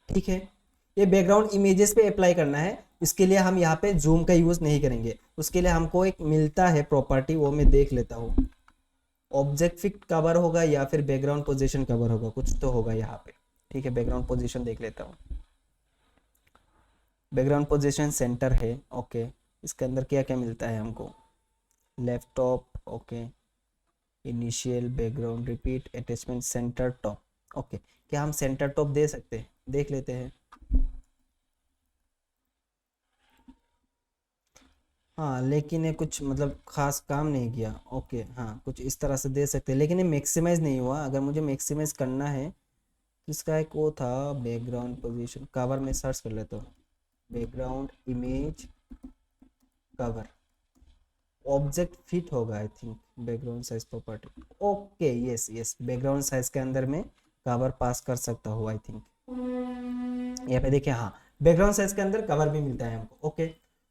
ठीक है। ये बैकग्राउंड इमेजेस पे अप्लाई करना है, इसके लिए हम यहाँ पे जूम का यूज नहीं करेंगे। उसके लिए हमको एक मिलता है प्रॉपर्टी, वो मैं देख लेता हूँ। ऑब्जेक्ट फिट कवर होगा या फिर बैकग्राउंड पोजीशन कवर होगा, कुछ तो होगा यहाँ पे, ठीक है। बैकग्राउंड पोजीशन देख लेता हूँ। बैकग्राउंड पोजीशन सेंटर है, ओके। इसके अंदर क्या क्या मिलता है हमको, laptop, okay, initial background, repeat, attachment, centre top, okay. क्या हम सेंटर टॉप दे सकते हैं, देख लेते हैं। हाँ, लेकिन ये कुछ मतलब खास काम नहीं किया। ओके, हाँ, कुछ इस तरह से दे सकते हैं, लेकिन ये मैक्सिमाइज नहीं हुआ। अगर मुझे मैक्सिमाइज करना है तो इसका एक वो था, बैकग्राउंड पोजीशन कवर में सर्च कर लेता हूँ, background image cover, object fit होगा I think, background size property, okay, yes yes, background size के अंदर में कवर पास कर सकता हूँ आई थिंक। यहाँ पे देखिए, हाँ, बैकग्राउंड साइज के अंदर कवर भी मिलता है हमको, ओके।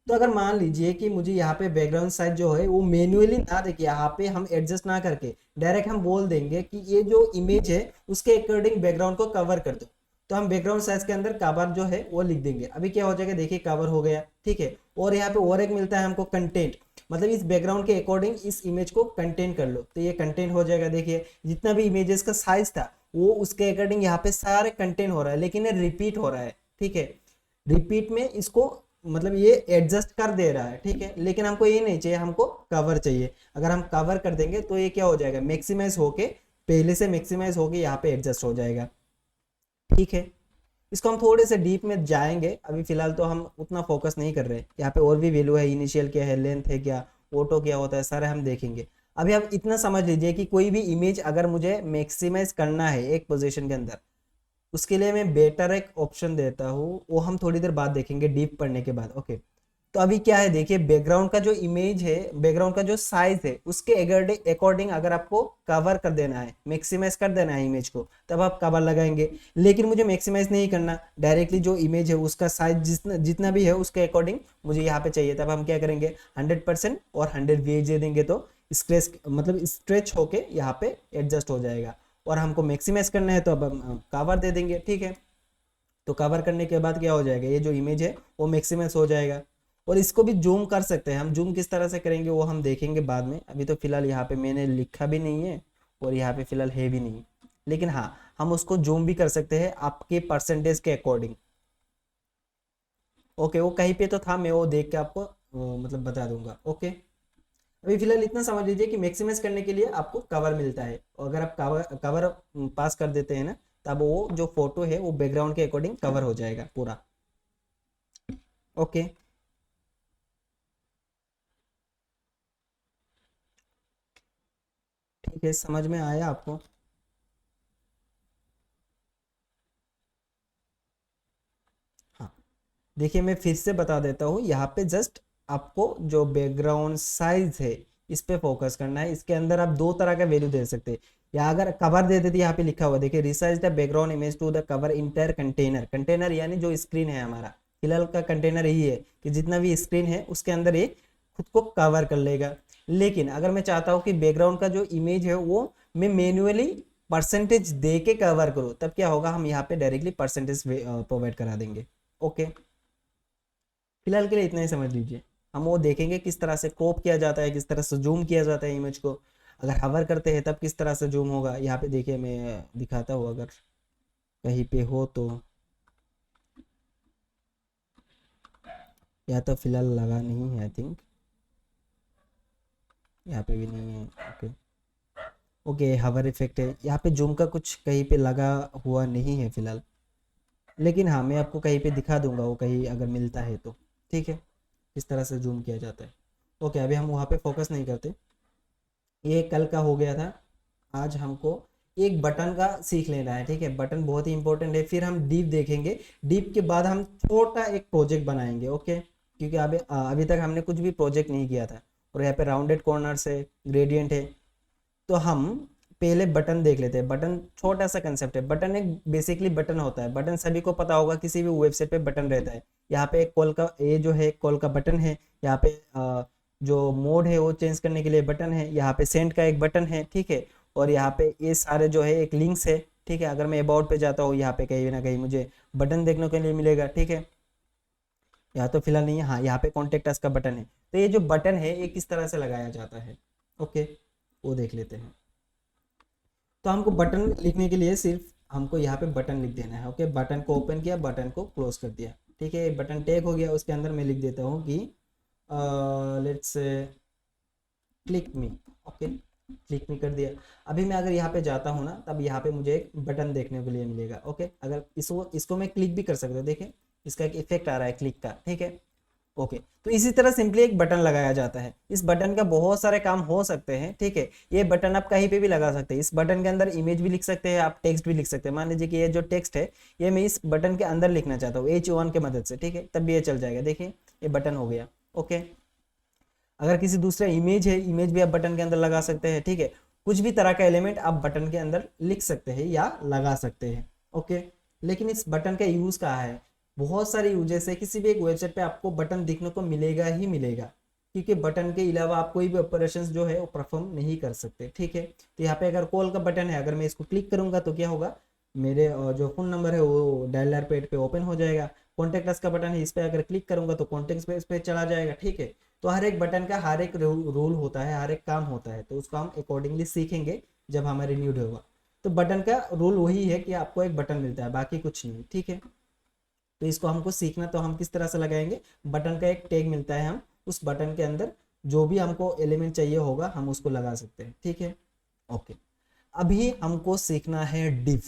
तो अगर मान लीजिए कि मुझे यहाँ पे बैकग्राउंड साइज जो है वो मैन्युअली ना देखिए, यहाँ पे हम एडजस्ट ना करके डायरेक्ट हम बोल देंगे कि ये जो इमेज है उसके अकॉर्डिंग बैकग्राउंड को कवर कर दो, तो हम बैकग्राउंड साइज के अंदर कवर जो है वो लिख देंगे। अभी क्या हो जाएगा, देखिए कवर हो गया, ठीक है। और यहाँ पे और एक मिलता है हमको कंटेंट, मतलब इस बैकग्राउंड के अकॉर्डिंग इस इमेज को कंटेंट कर लो, तो ये कंटेंट हो जाएगा। देखिए जितना भी इमेजेस का साइज था वो उसके अकॉर्डिंग यहाँ पे सारे कंटेंट हो रहा है, लेकिन ये रिपीट हो रहा है, ठीक है। रिपीट में इसको मतलब ये एडजस्ट कर दे रहा है, ठीक है, लेकिन हमको ये नहीं चाहिए, हमको कवर चाहिए। अगर हम कवर कर देंगे तो ये क्या हो जाएगा, मैक्सिमाइज होके, पहले से मैक्सिमाइज होके यहाँ पे एडजस्ट हो जाएगा, ठीक है। इसको हम थोड़े से डीप में जाएंगे, अभी फिलहाल तो हम उतना फोकस नहीं कर रहे। यहाँ पे और भी वैल्यू है, इनिशियल क्या है, लेंथ है क्या, ऑटो क्या होता है, सारे हम देखेंगे। अभी आप इतना समझ लीजिए कि कोई भी इमेज अगर मुझे मैक्सिमाइज करना है एक पोजीशन के अंदर, उसके लिए मैं बेटर एक ऑप्शन देता हूँ, वो हम थोड़ी देर बाद देखेंगे डीप पढ़ने के बाद, ओके। तो अभी क्या है, देखिए बैकग्राउंड का जो इमेज है, बैकग्राउंड का जो साइज है, उसके अकॉर्डिंग अगर आपको कवर कर देना है, मैक्सिमाइज कर देना है इमेज को, तब आप कवर लगाएंगे। लेकिन मुझे मैक्सिमाइज नहीं करना, डायरेक्टली जो इमेज है उसका साइज जितना जितना भी है उसके अकॉर्डिंग मुझे यहाँ पे चाहिए, तब हम क्या करेंगे, 100% और 100 VH दे देंगे, तो स्ट्रेच मतलब स्ट्रेच होके यहाँ पे एडजस्ट हो जाएगा। और हमको मैक्सिमाइज करना है तो अब हम कवर दे देंगे, ठीक है। तो कवर करने के बाद क्या हो जाएगा, ये जो इमेज है वो मैक्सिमाइज हो जाएगा। और इसको भी जूम कर सकते हैं हम, जूम किस तरह से करेंगे वो हम देखेंगे बाद में। अभी तो फिलहाल यहाँ पे मैंने लिखा भी नहीं है और यहाँ पे फिलहाल है भी नहीं, लेकिन हाँ हम उसको जूम भी कर सकते हैं आपके परसेंटेज के अकॉर्डिंग, ओके। वो कहीं पे तो था, मैं वो देख के आपको मतलब बता दूंगा, ओके। अभी फिलहाल इतना समझ लीजिए कि मैक्सिमाइज करने के लिए आपको कवर मिलता है, और अगर आप कवर पास कर देते हैं ना, तब वो जो फोटो है वो बैकग्राउंड के अकॉर्डिंग कवर हो जाएगा पूरा, ओके। ठीक है, समझ में आया आपको? हाँ, देखिए मैं फिर से बता देता हूँ, यहाँ पे जस्ट आपको जो बैकग्राउंड साइज है इस पे फोकस करना है। इसके अंदर आप दो तरह का वैल्यू दे सकते हैं, या अगर कवर दे देते, यहाँ पे लिखा हुआ देखिए, resize the background image to the cover entire container. Container यानी जो स्क्रीन है हमारा, फिलहाल का कंटेनर यही है कि जितना भी स्क्रीन है उसके अंदर ये खुद को कवर कर लेगा। लेकिन अगर मैं चाहता हूँ कि बैकग्राउंड का जो इमेज है वो मैं मैन्युअली परसेंटेज दे के कवर करूँ, तब क्या होगा, हम यहाँ पे डायरेक्टली परसेंटेज प्रोवाइड करा देंगे, ओके। फिलहाल के लिए इतना ही समझ लीजिए। हम वो देखेंगे किस तरह से क्रॉप किया जाता है, किस तरह से जूम किया जाता है इमेज को, अगर हवर करते हैं तब किस तरह से जूम होगा। यहाँ पे देखिए मैं दिखाता हूँ, अगर कहीं पे हो तो, या तो फिलहाल लगा नहीं है, आई थिंक यहाँ पे भी नहीं है, ओके। ओके, हवर इफेक्ट है यहाँ पे, जूम का कुछ कहीं पे लगा हुआ नहीं है फिलहाल, लेकिन हाँ मैं आपको कहीं पे दिखा दूंगा वो, कहीं अगर मिलता है तो, ठीक है, किस तरह से जूम किया जाता है, ओके। अभी हम वहाँ पे फोकस नहीं करते, ये कल का हो गया था। आज हमको एक बटन का सीख लेना है, ठीक है, बटन बहुत ही इंपॉर्टेंट है। फिर हम डीप देखेंगे, डीप के बाद हम छोटा एक प्रोजेक्ट बनाएंगे, ओके, क्योंकि अभी तक हमने कुछ भी प्रोजेक्ट नहीं किया था। और यहाँ पे राउंडेड कॉर्नर्स है, ग्रेडियंट है, तो हम पहले बटन देख लेते हैं। बटन छोटा सा कंसेप्ट है, बटन एक बेसिकली बटन होता है, बटन सभी को पता होगा, किसी भी वेबसाइट पे बटन रहता है। यहाँ पे एक कॉल का, ये जो है कॉल का बटन है, यहाँ पे जो मोड है वो चेंज करने के लिए बटन है, यहाँ पे सेंड का एक बटन है, ठीक है। और यहाँ पे ये सारे जो है एक लिंक्स है, ठीक है। अगर मैं अबाउट पे जाता हूँ, यहाँ पे कहीं ना कहीं मुझे बटन देखने के लिए मिलेगा, ठीक है। यहाँ तो फिलहाल नहीं है, हाँ यहाँ पे कॉन्टेक्ट अस का बटन है। तो ये जो बटन है ये किस तरह से लगाया जाता है, ओके, वो देख लेते हैं। तो हमको बटन लिखने के लिए सिर्फ हमको यहाँ पे बटन लिख देना है, ओके। बटन को ओपन किया, बटन को क्लोज कर दिया, ठीक है। बटन टैग हो गया, उसके अंदर मैं लिख देता हूँ कि let's click me, okay, click मी कर दिया। अभी मैं अगर यहाँ पे जाता हूँ ना, तब यहाँ पे मुझे एक बटन देखने के लिए मिलेगा, ओके। अगर इसको मैं क्लिक भी कर सकता हूँ, देखिए इसका एक इफेक्ट आ रहा है क्लिक का, ठीक है, ओके। तो इसी तरह सिंपली एक बटन लगाया जाता है। इस बटन का बहुत सारे काम हो सकते हैं, ठीक है। ये बटन आप कहीं पे भी लगा सकते हैं। इस बटन के अंदर इमेज भी लिख सकते हैं, आप टेक्स्ट भी लिख सकते हैं। मान लीजिए कि ये जो टेक्स्ट है ये मैं इस बटन के अंदर लिखना चाहता हूँ H1 के मदद से, ठीक है, तब भी ये चल जाएगा। देखिए ये बटन हो गया, ओके। अगर किसी दूसरा इमेज है, इमेज भी आप बटन के अंदर लगा सकते हैं, ठीक है। कुछ भी तरह का एलिमेंट आप बटन के अंदर लिख सकते हैं या लगा सकते हैं, ओके। लेकिन इस बटन का यूज कहाँ है, बहुत सारे यूजेस है। किसी भी एक वेबसाइट पे आपको बटन दिखने को मिलेगा ही मिलेगा, क्योंकि बटन के अलावा आप कोई भी ऑपरेशंस जो है वो परफॉर्म नहीं कर सकते, ठीक है। तो यहाँ पे अगर कॉल का बटन है, अगर मैं इसको क्लिक करूंगा तो क्या होगा, मेरे जो फोन नंबर है वो डायलर पेड पे ओपन हो जाएगा। कॉन्टेक्ट अस का बटन है, इस पे अगर क्लिक करूंगा तो कॉन्टेक्ट पे चला जाएगा, ठीक है। तो हर एक बटन का हर एक रूल होता है, हर एक काम होता है, तो उसको हम अकॉर्डिंगली सीखेंगे जब हमारे रिन्यूड होगा। तो बटन का रूल वही है कि आपको एक बटन मिलता है, बाकी कुछ नहीं, ठीक है। तो इसको हमको सीखना, तो हम किस तरह से लगाएंगे, बटन का एक टैग मिलता है, हम उस बटन के अंदर जो भी हमको एलिमेंट चाहिए होगा हम उसको लगा सकते हैं, ठीक है। ओके, अभी हमको सीखना है डिव।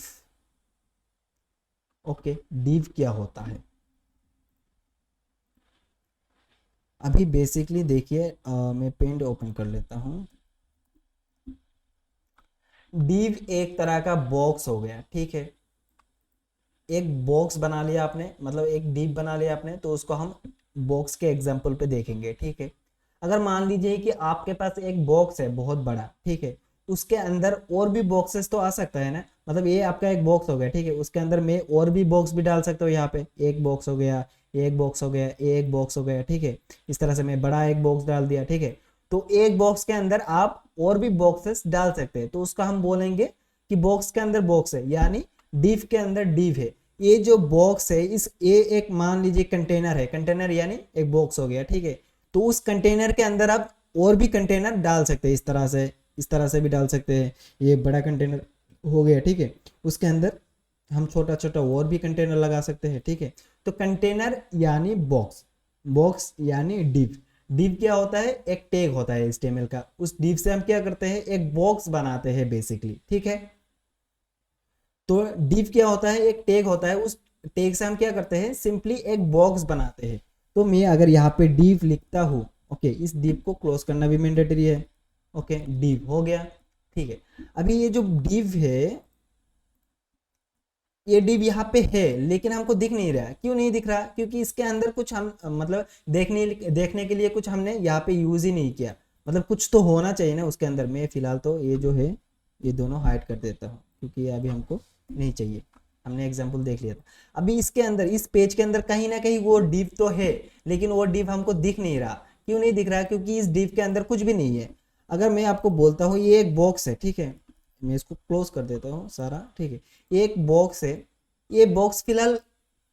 ओके, डिव क्या होता है। अभी बेसिकली देखिए, मैं पेंट ओपन कर लेता हूँ। डिव एक तरह का बॉक्स हो गया, ठीक है। एक बॉक्स बना लिया आपने, मतलब एक डिव बना लिया आपने, तो उसको हम बॉक्स के एग्जांपल पे देखेंगे, ठीक है। अगर मान लीजिए कि आपके पास एक बॉक्स है बहुत बड़ा, ठीक है, उसके अंदर और भी बॉक्सेस तो आ सकता है ना, मतलब ये आपका एक बॉक्स हो गया, ठीक है, उसके अंदर मैं और भी बॉक्स भी डाल सकता हूँ। यहाँ पे एक बॉक्स हो गया, एक बॉक्स हो गया, एक बॉक्स हो गया, ठीक है। इस तरह से मैं बड़ा एक बॉक्स डाल दिया, ठीक है। तो एक बॉक्स के अंदर आप और भी बॉक्सेस डाल सकते हैं, तो उसका हम बोलेंगे कि बॉक्स के अंदर बॉक्स है, यानी डिव के अंदर डिव है। ये जो बॉक्स है, इस ये एक मान लीजिए कंटेनर है, कंटेनर यानी एक बॉक्स हो गया, ठीक है। तो उस कंटेनर के अंदर आप और भी कंटेनर डाल सकते हैं, इस तरह से भी डाल सकते हैं। ये बड़ा कंटेनर हो गया, ठीक है, उसके अंदर हम छोटा छोटा और भी कंटेनर लगा सकते हैं, ठीक है। तो कंटेनर यानी बॉक्स, बॉक्स यानी डिव। डिव क्या होता है, एक टैग होता है HTML का, उस डिव से हम क्या करते हैं, एक बॉक्स बनाते हैं बेसिकली, ठीक है। तो डिव क्या होता है, एक टैग होता है, उस टैग से हम क्या करते हैं, सिंपली एक बॉक्स बनाते हैं। तो मैं अगर यहाँ पे डिव लिखता हूँ, ओके, इस डिव को क्लोज करना भी मैंडेटरी है। ओके, डिव हो गया, ठीक है। अभी ये जो डिव है, ये डिव यहाँ पे है, लेकिन हमको दिख नहीं रहा। क्यों नहीं दिख रहा, क्योंकि इसके अंदर कुछ हम मतलब देखने के लिए कुछ हमने यहाँ पे यूज ही नहीं किया। मतलब कुछ तो होना चाहिए ना उसके अंदर। मैं फिलहाल तो ये जो है ये दोनों हाइड कर देता हूँ, क्योंकि ये अभी हमको नहीं चाहिए। हमने एग्जाम्पल देख लिया था। अभी इसके अंदर, इस पेज के अंदर कहीं ना कहीं वो डिव तो है, लेकिन वो डिव हमको दिख नहीं रहा। क्यों नहीं दिख रहा, क्योंकि इस डिव के अंदर कुछ भी नहीं है। अगर मैं आपको बोलता हूँ ये एक बॉक्स है, ठीक है, मैं इसको क्लोज कर देता हूँ सारा, ठीक है। ये एक बॉक्स है, ये बॉक्स फिलहाल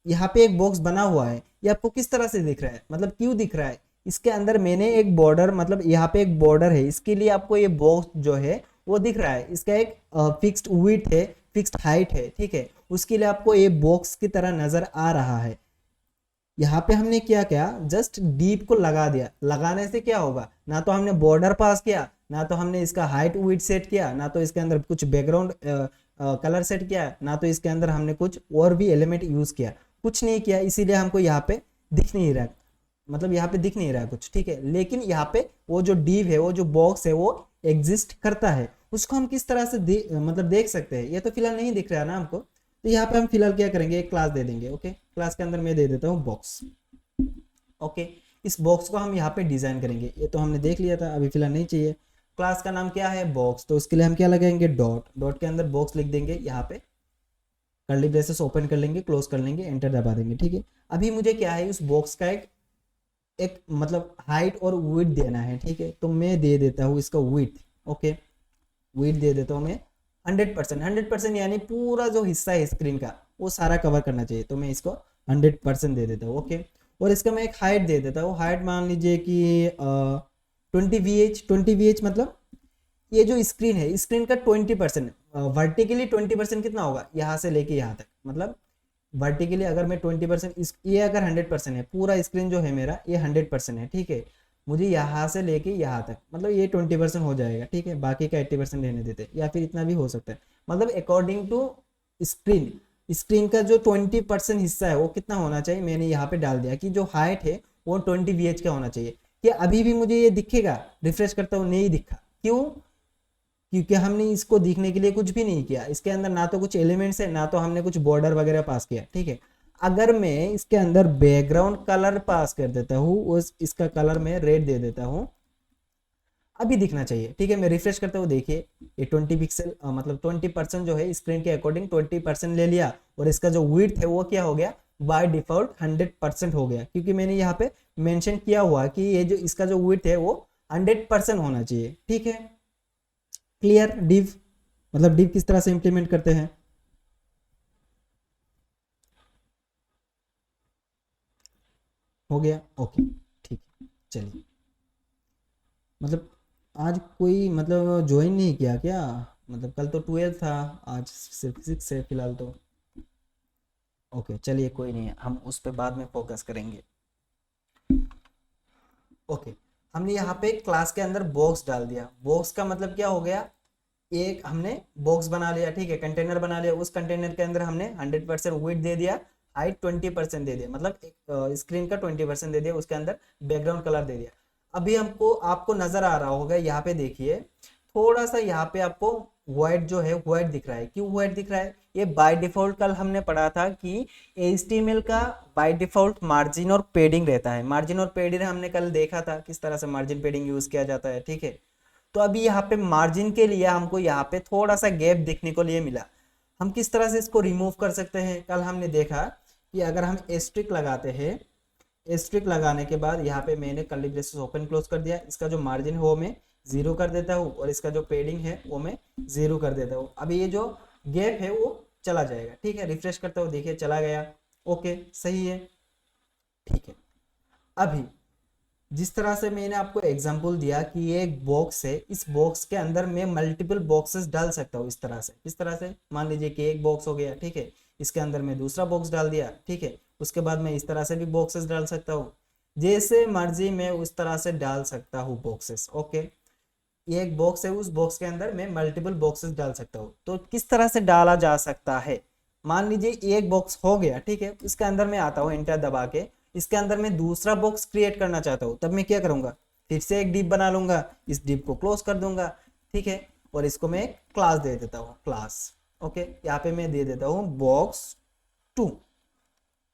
यहाँ पे एक बॉक्स बना हुआ है, ये आपको किस तरह से दिख रहा है, मतलब क्यों दिख रहा है, इसके अंदर मैंने एक बॉर्डर, मतलब यहाँ पे एक बॉर्डर है, इसके लिए आपको ये बॉक्स जो है वो दिख रहा है। इसका एक फिक्स्ड विड्थ है, फिक्स्ड हाइट है, ठीक है, उसके लिए आपको ये बॉक्स की तरह नजर आ रहा है। यहाँ पे हमने क्या किया, जस्ट डीप को लगा दिया। लगाने से क्या होगा, ना तो हमने बॉर्डर पास किया, ना तो हमने इसका हाइट विड्थ सेट किया, ना तो इसके अंदर कुछ बैकग्राउंड कलर सेट किया, ना तो इसके अंदर हमने कुछ और भी एलिमेंट यूज किया, कुछ नहीं किया। इसीलिए हमको यहाँ पे दिख नहीं रहा, मतलब यहाँ पे दिख नहीं रहा कुछ, ठीक है। लेकिन यहाँ पे वो जो डिव है, वो जो बॉक्स है, वो एग्जिस्ट करता है। उसको हम किस तरह से मतलब देख सकते हैं, ये तो फिलहाल नहीं दिख रहा है ना हमको। तो यहाँ पे हम फिलहाल क्या करेंगे, एक क्लास दे देंगे। ओके, क्लास के अंदर मैं दे देता हूँ बॉक्स। ओके, इस बॉक्स को हम यहाँ पे डिजाइन करेंगे। ये तो हमने देख लिया था, अभी फिलहाल नहीं चाहिए। क्लास का नाम क्या है, बॉक्स, तो उसके लिए हम क्या लगाएंगे, डॉट। डॉट के अंदर बॉक्स लिख देंगे, यहाँ पे कर्ली ब्रेसेस ओपन कर लेंगे, क्लोज कर लेंगे, एंटर दबा देंगे, ठीक है। अभी मुझे क्या है, उस बॉक्स का एक मतलब हाइट और विड्थ देना है, ठीक है। तो मैं दे देता हूँ इसका विड्थ। ओके, विड्थ दे देता हूँ मैं 100%। 100% यानी पूरा जो हिस्सा है स्क्रीन का वो सारा कवर करना चाहिए, तो मैं इसको 100% दे देता हूँ। ओके, और इसका मैं एक हाइट दे देता हूँ। हाइट मान लीजिए कि 20 VH। 20 VH मतलब ये जो स्क्रीन है, स्क्रीन का 20%, वर्टिकली 20% कितना होगा, यहाँ से लेके यहाँ तक, मतलब वर्टिकली अगर मैं 20%, ये अगर 100% है, पूरा स्क्रीन जो है मेरा ये 100% है, ठीक है। मुझे यहाँ से लेके यहाँ तक, मतलब ये 20% हो जाएगा, ठीक है। बाकी का 80% रहने देते, या फिर इतना भी हो सकता है, मतलब अकॉर्डिंग टू स्क्रीन। स्क्रीन का जो 20% हिस्सा है वो कितना होना चाहिए, मैंने यहाँ पे डाल दिया कि जो हाइट है वो 20 VH का होना चाहिए। क्या अभी भी मुझे ये दिखेगा, रिफ्रेश करता हूँ, नहीं दिखा, क्यों, क्योंकि हमने इसको दिखने के लिए कुछ भी नहीं किया। इसके अंदर ना तो कुछ एलिमेंट्स है, ना तो हमने कुछ बॉर्डर वगैरह पास किया, ठीक है। अगर मैं इसके अंदर बैकग्राउंड कलर पास कर देता हूँ, उस इसका कलर मैं रेड दे देता हूँ, अभी दिखना चाहिए, ठीक है। मैं रिफ्रेश करता हूँ, देखिए ये 20 पिक्सल मतलब 20% जो है स्क्रीन के अकॉर्डिंग 20% ले लिया, और इसका जो विड्थ है वो क्या हो गया, बाय डिफॉल्ट 100% हो गया, क्योंकि मैंने यहाँ पे मेंशन किया हुआ कि ये जो इसका जो विड्थ है वो 100% होना चाहिए, ठीक है। क्लियर, डिव मतलब डिव किस तरह से इंप्लीमेंट करते हैं। हो गया, ओके, ठीक है। चलिए, मतलब आज कोई मतलब ज्वाइन नहीं किया क्या, मतलब कल तो 12 था, आज सिर्फ 6 है फिलहाल तो। ओके चलिए कोई नहीं है, हम उस पर बाद में फोकस करेंगे। ओके, हमने यहाँ पे क्लास के अंदर बॉक्स डाल दिया। बॉक्स का मतलब क्या हो गया, एक हमने बॉक्स बना लिया, ठीक है, कंटेनर बना लिया। उस कंटेनर के अंदर हमने 100% विड्थ दे दिया, हाइट 20% दे दिया, मतलब स्क्रीन का 20% दे दिया, उसके अंदर बैकग्राउंड कलर दे दिया। अभी हमको आपको नजर आ रहा होगा, यहाँ पे देखिए थोड़ा सा यहाँ पे आपको व्हाइट जो है व्हाइट दिख रहा है। क्यों व्हाइट दिख रहा है, ये बाय डिफॉल्ट कल हमने पढ़ा था कि HTML का बाय डिफॉल्ट मार्जिन और पेडिंग रहता है। मार्जिन और पेडिंग हमने कल देखा था किस तरह से मार्जिन पेडिंग यूज किया जाता है, ठीक है। तो अभी यहाँ पे मार्जिन के लिए हमको यहाँ पे थोड़ा सा गैप देखने को लिए मिला। हम किस तरह से इसको रिमूव कर सकते हैं, कल हमने देखा कि अगर हम एस्ट्रिक लगाते हैं, एस्ट्रिक लगाने के बाद यहाँ पे मैंने कर्ली ब्रेसेस ओपन क्लोज कर दिया, इसका जो मार्जिन है वो मैं 0 कर देता हूँ और इसका जो पेडिंग है वो मैं 0 कर देता हूँ। अभी ये जो गैप है वो चला जाएगा, ठीक है। रिफ्रेश करता हूँ, देखिए चला गया, ओके सही है, ठीक है। अभी जिस तरह से मैंने आपको एग्जांपल दिया कि ये एक बॉक्स है, इस बॉक्स के अंदर मैं मल्टीपल बॉक्सेस डाल सकता हूँ इस तरह से। इस तरह से मान लीजिए कि एक बॉक्स हो गया, ठीक है, इसके अंदर मैं दूसरा बॉक्स डाल दिया, ठीक है। उसके बाद मैं इस तरह से भी बॉक्सेस डाल सकता हूँ, जैसे मर्जी मैं उस तरह से डाल सकता हूँ बॉक्सेस, ओके। ये एक बॉक्स है, उस बॉक्स के अंदर मैं मल्टीपल बॉक्सेस डाल सकता हूँ। तो किस तरह से डाला जा सकता है, मान लीजिए एक बॉक्स हो गया, ठीक है, इसके अंदर मैं आता हूँ एंटर दबा के, इसके अंदर मैं दूसरा बॉक्स क्रिएट करना चाहता हूँ, तब मैं क्या करूंगा, फिर से एक डिप बना लूंगा, इस डिप को क्लोज कर दूंगा, ठीक है, और इसको मैं एक क्लास दे देता हूँ, क्लास, ओके। यहाँ पे मैं दे देता हूँ बॉक्स 2,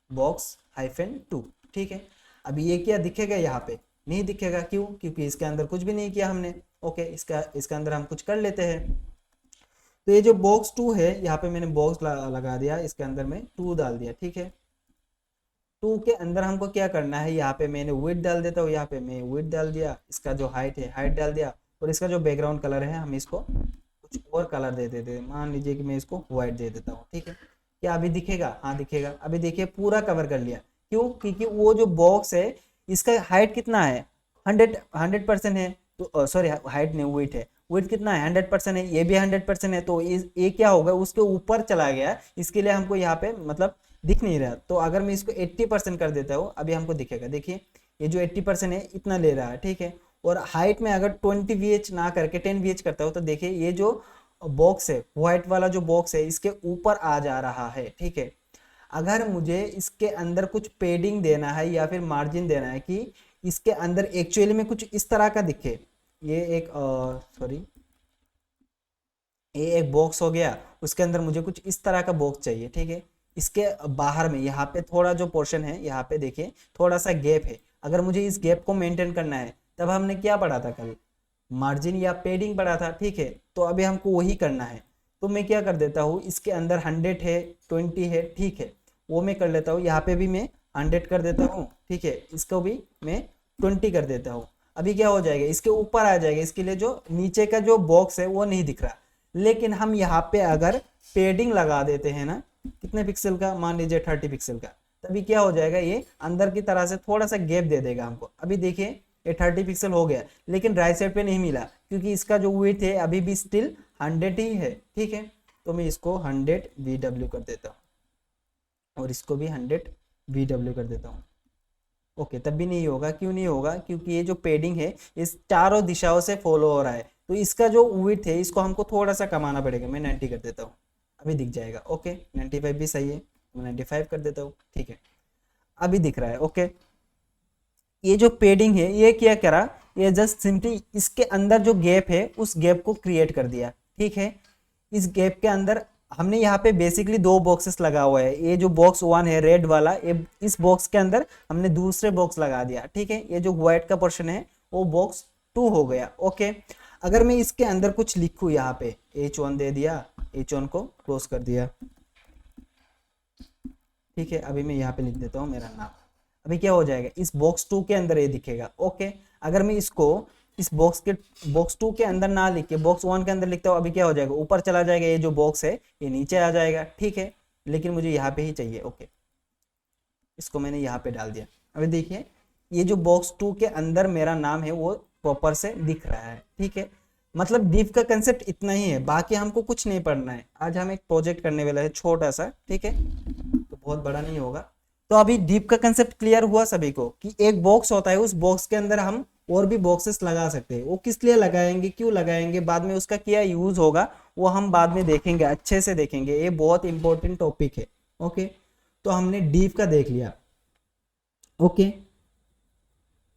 बॉक्स-2, ठीक है। अभी ये क्या दिखेगा, यहाँ पे नहीं दिखेगा, क्यों, क्योंकि इसके अंदर कुछ भी नहीं किया हमने, ओके। इसके अंदर हम कुछ कर लेते हैं। तो ये जो बॉक्स 2 है, यहाँ पे मैंने बॉक्स लगा दिया, इसके अंदर मैं 2 डाल दिया, ठीक है। 2 के अंदर हमको क्या करना है, यहाँ पे मैंने विड्थ डाल देता हूँ, यहाँ पे मैं विड्थ डाल दिया, इसका जो हाइट है हाइट डाल दिया, और इसका जो बैकग्राउंड कलर है हम इसको कुछ और कलर दे देते हैं। मान लीजिए कि मैं इसको व्हाइट दे देता हूँ, ठीक है। क्या अभी दिखेगा, हाँ दिखेगा। अभी देखिए पूरा कवर कर लिया, क्यों, क्योंकि वो जो बॉक्स है इसका हाइट कितना है, 100% है, तो सॉरी हाइट नहीं विड्थ है, विड्थ कितना है 100% है, ये भी 100% है, तो ये क्या होगा उसके ऊपर चला गया, इसके लिए हमको यहाँ पे मतलब दिख नहीं रहा। तो अगर मैं इसको 80% कर देता हूँ, अभी हमको दिखेगा, देखिए ये जो 80% है इतना ले रहा है, ठीक है। और हाइट में अगर 20 VH ना करके 10 VH करता हूँ, तो देखिए ये जो बॉक्स है व्हाइट वाला जो बॉक्स है इसके ऊपर आ जा रहा है, ठीक है। अगर मुझे इसके अंदर कुछ पेडिंग देना है या फिर मार्जिन देना है कि इसके अंदर एक्चुअली में कुछ इस तरह का दिखे, ये एक सॉरी ये एक बॉक्स हो गया, उसके अंदर मुझे कुछ इस तरह का बॉक्स चाहिए, ठीक है। इसके बाहर में यहाँ पे थोड़ा जो पोर्शन है, यहाँ पे देखिए थोड़ा सा गैप है, अगर मुझे इस गैप को मेंटेन करना है, तब हमने क्या पढ़ा था कल, मार्जिन या पेडिंग पढ़ा था, ठीक है। तो अभी हमको वही करना है, तो मैं क्या कर देता हूँ, इसके अंदर 100 है 20 है, ठीक है, वो मैं कर लेता हूँ। यहाँ पे भी मैं 100 कर देता हूँ, ठीक है, इसको भी मैं 20 कर देता हूँ। अभी क्या हो जाएगा, इसके ऊपर आ जाएगा, इसके लिए जो नीचे का जो बॉक्स है वो नहीं दिख रहा। लेकिन हम यहाँ पे अगर पेडिंग लगा देते हैं ना, कितने पिक्सल का, मान लीजिए 30 पिक्सल का, तभी क्या हो जाएगा, ये अंदर की तरह से थोड़ा सा गैप दे देगा हमको। अभी देखिए ये 30 पिक्सल हो गया, लेकिन राइट साइड पे नहीं मिला, क्योंकि इसका जो विड्थ है अभी भी स्टिल 100 ही है, ठीक है। तो मैं इसको 100 VW कर देता हूँ और इसको भी 100 VW कर देता हूँ, ओके। तब भी नहीं होगा, क्यों नहीं होगा, क्योंकि ये जो पेडिंग है इस चारों दिशाओं से फॉलो हो रहा है, तो इसका जो विड्थ है इसको हमको थोड़ा सा कमाना पड़ेगा। मैं 90 कर देता हूँ, अभी दिख जाएगा, ओके। 95 भी सही है, मैं 95 कर देता हूँ, ठीक है, अभी दिख रहा है, ओके। ये जो पेडिंग है ये क्या करा, ये जस्ट सिंपली इसके अंदर जो गैप है उस गैप को क्रिएट कर दिया, ठीक है। इस गैप के अंदर हमने यहाँ पे बेसिकली 2 बॉक्सेस लगा हुआ है, ये जो बॉक्स 1 है रेड वाला, ये इस बॉक्स के अंदर हमने दूसरे बॉक्स लगा दिया, ठीक है। ये जो व्हाइट का पोर्शन है वो बॉक्स 2 हो गया, ओके। अगर मैं इसके अंदर कुछ लिखूँ, यहाँ पे H1 दे दिया, H1 को क्लोज कर दिया, ठीक है। अभी मैं यहाँ पे लिख देता हूँ मेरा नाम, अभी क्या हो जाएगा, इस बॉक्स 2 के अंदर ये दिखेगा, ओके। अगर मैं इसको इस बॉक्स 2 के अंदर ना लिख के बॉक्स 1 के अंदर लिखता हूँ, अभी क्या हो जाएगा, ऊपर चला जाएगा, ये जो बॉक्स है ये नीचे आ जाएगा, ठीक है। लेकिन मुझे यहाँ पे ही चाहिए, ओके, इसको मैंने यहाँ पे डाल दिया। अभी देखिए ये जो बॉक्स 2 के अंदर मेरा नाम है वो प्रॉपर से दिख रहा है, ठीक है। मतलब div का कंसेप्ट इतना ही है, बाकी हमको कुछ नहीं पढ़ना है। आज हम एक प्रोजेक्ट करने वाला है छोटा सा, ठीक है, तो बहुत बड़ा नहीं होगा। तो अभी डीप का कंसेप्ट क्लियर हुआ सभी को कि एक बॉक्स होता है, उस बॉक्स के अंदर हम और भी बॉक्सेस लगा सकते हैं। वो किस लिए लगाएंगे, क्यों लगाएंगे, बाद में उसका क्या यूज होगा वो हम बाद में देखेंगे, अच्छे से देखेंगे। ये बहुत इंपॉर्टेंट टॉपिक है। ओके, तो हमने डीप का देख लिया। ओके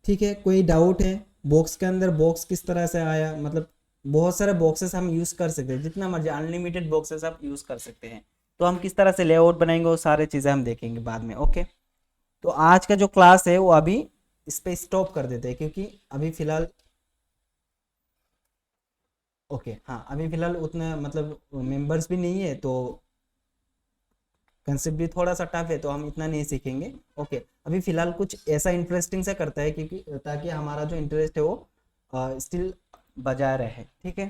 ठीक है, कोई डाउट है? बॉक्स के अंदर बॉक्स किस तरह से आया, मतलब बहुत सारे बॉक्सेस हम यूज कर सकते हैं, जितना मर्जी अनलिमिटेड बॉक्सेस आप यूज कर सकते हैं। तो हम किस तरह से लेआउट बनाएंगे वो सारे चीजें हम देखेंगे बाद में। ओके, तो आज का जो क्लास है वो अभी इस पे स्टॉप कर देते हैं, क्योंकि अभी फिलहाल ओके हाँ, अभी फिलहाल उतना मतलब मेंबर्स भी नहीं है, तो कंसेप्ट भी थोड़ा सा टफ है, तो हम इतना नहीं सीखेंगे। ओके, अभी फिलहाल कुछ ऐसा इंटरेस्टिंग सा करता है, क्योंकि ताकि हमारा जो इंटरेस्ट है वो स्टिल बजाय रहे। ठीक है,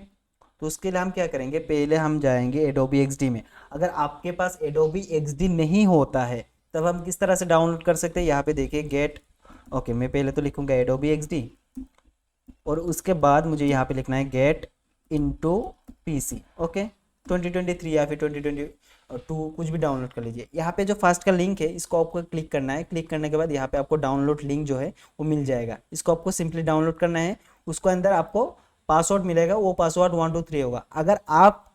तो उसके लिए हम क्या करेंगे, पहले हम जाएंगे एडोबी एक्सडी में। अगर आपके पास एडोबी एक्सडी नहीं होता है तब हम किस तरह से डाउनलोड कर सकते हैं, यहाँ पे देखिए गेट। ओके, मैं पहले तो लिखूंगा एडोबी एक्सडी और उसके बाद मुझे यहाँ पे लिखना है गेट इनटू पीसी। ओके, 2023 या फिर 2022 कुछ भी डाउनलोड कर लीजिए। यहाँ पे जो फर्स्ट का लिंक है इसको आपको क्लिक करना है। क्लिक करने के बाद यहाँ पे आपको डाउनलोड लिंक जो है वो मिल जाएगा। इसको आपको सिंपली डाउनलोड करना है। उसको अंदर आपको पासवर्ड मिलेगा, वो पासवर्ड 123 होगा। अगर आप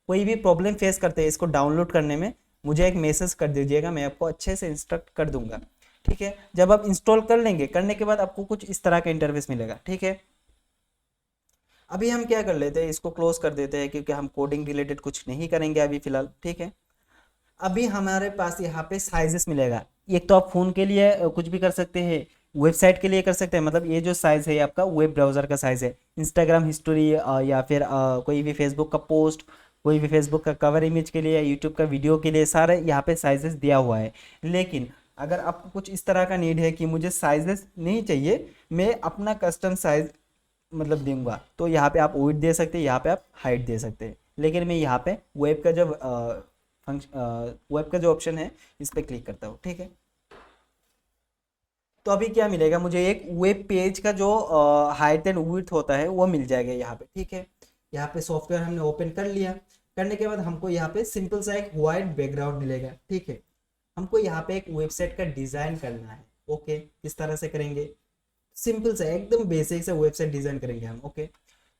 कोई भी प्रॉब्लम फेस करते हैं इसको डाउनलोड करने में, मुझे एक मैसेज कर दीजिएगा, मैं आपको अच्छे से इंस्ट्रक्ट कर दूंगा। ठीक है, जब आप इंस्टॉल कर लेंगे, करने के बाद आपको कुछ इस तरह का इंटरफेस मिलेगा। ठीक है, अभी हम क्या कर लेते हैं, इसको क्लोज कर देते हैं, क्योंकि हम कोडिंग रिलेटेड कुछ नहीं करेंगे अभी फिलहाल। ठीक है, अभी हमारे पास यहाँ पे साइजेस मिलेगा। एक तो आप फोन के लिए कुछ भी कर सकते हैं, वेबसाइट के लिए कर सकते हैं। मतलब ये जो साइज है आपका वेब ब्राउजर का साइज है, इंस्टाग्राम हिस्ट्री या फिर कोई भी फेसबुक का पोस्ट, कोई भी फेसबुक का कवर इमेज के लिए, यूट्यूब का वीडियो के लिए, सारे यहाँ पे साइजेस दिया हुआ है। लेकिन अगर आपको कुछ इस तरह का नीड है कि मुझे साइजेस नहीं चाहिए, मैं अपना कस्टम साइज मतलब दूंगा, तो यहाँ पे आप विड्थ दे सकते हैं, यहाँ पे आप हाइट दे सकते हैं। लेकिन मैं यहाँ पे वेब का जो वेब का जो ऑप्शन है इस पर क्लिक करता हूँ। ठीक है, तो अभी क्या मिलेगा मुझे, एक वेब पेज का जो हाइट एंड विड्थ होता है वो मिल जाएगा यहाँ पे। ठीक है, यहाँ पे सॉफ्टवेयर हमने ओपन कर लिया। करने के बाद हमको यहाँ पे सिंपल सा एक वाइट बैकग्राउंड मिलेगा। ठीक है, हमको यहाँ पे एक वेबसाइट का डिजाइन करना है। ओके, किस तरह से करेंगे, सिंपल सा एकदम बेसिक से वेबसाइट डिजाइन करेंगे हम। ओके,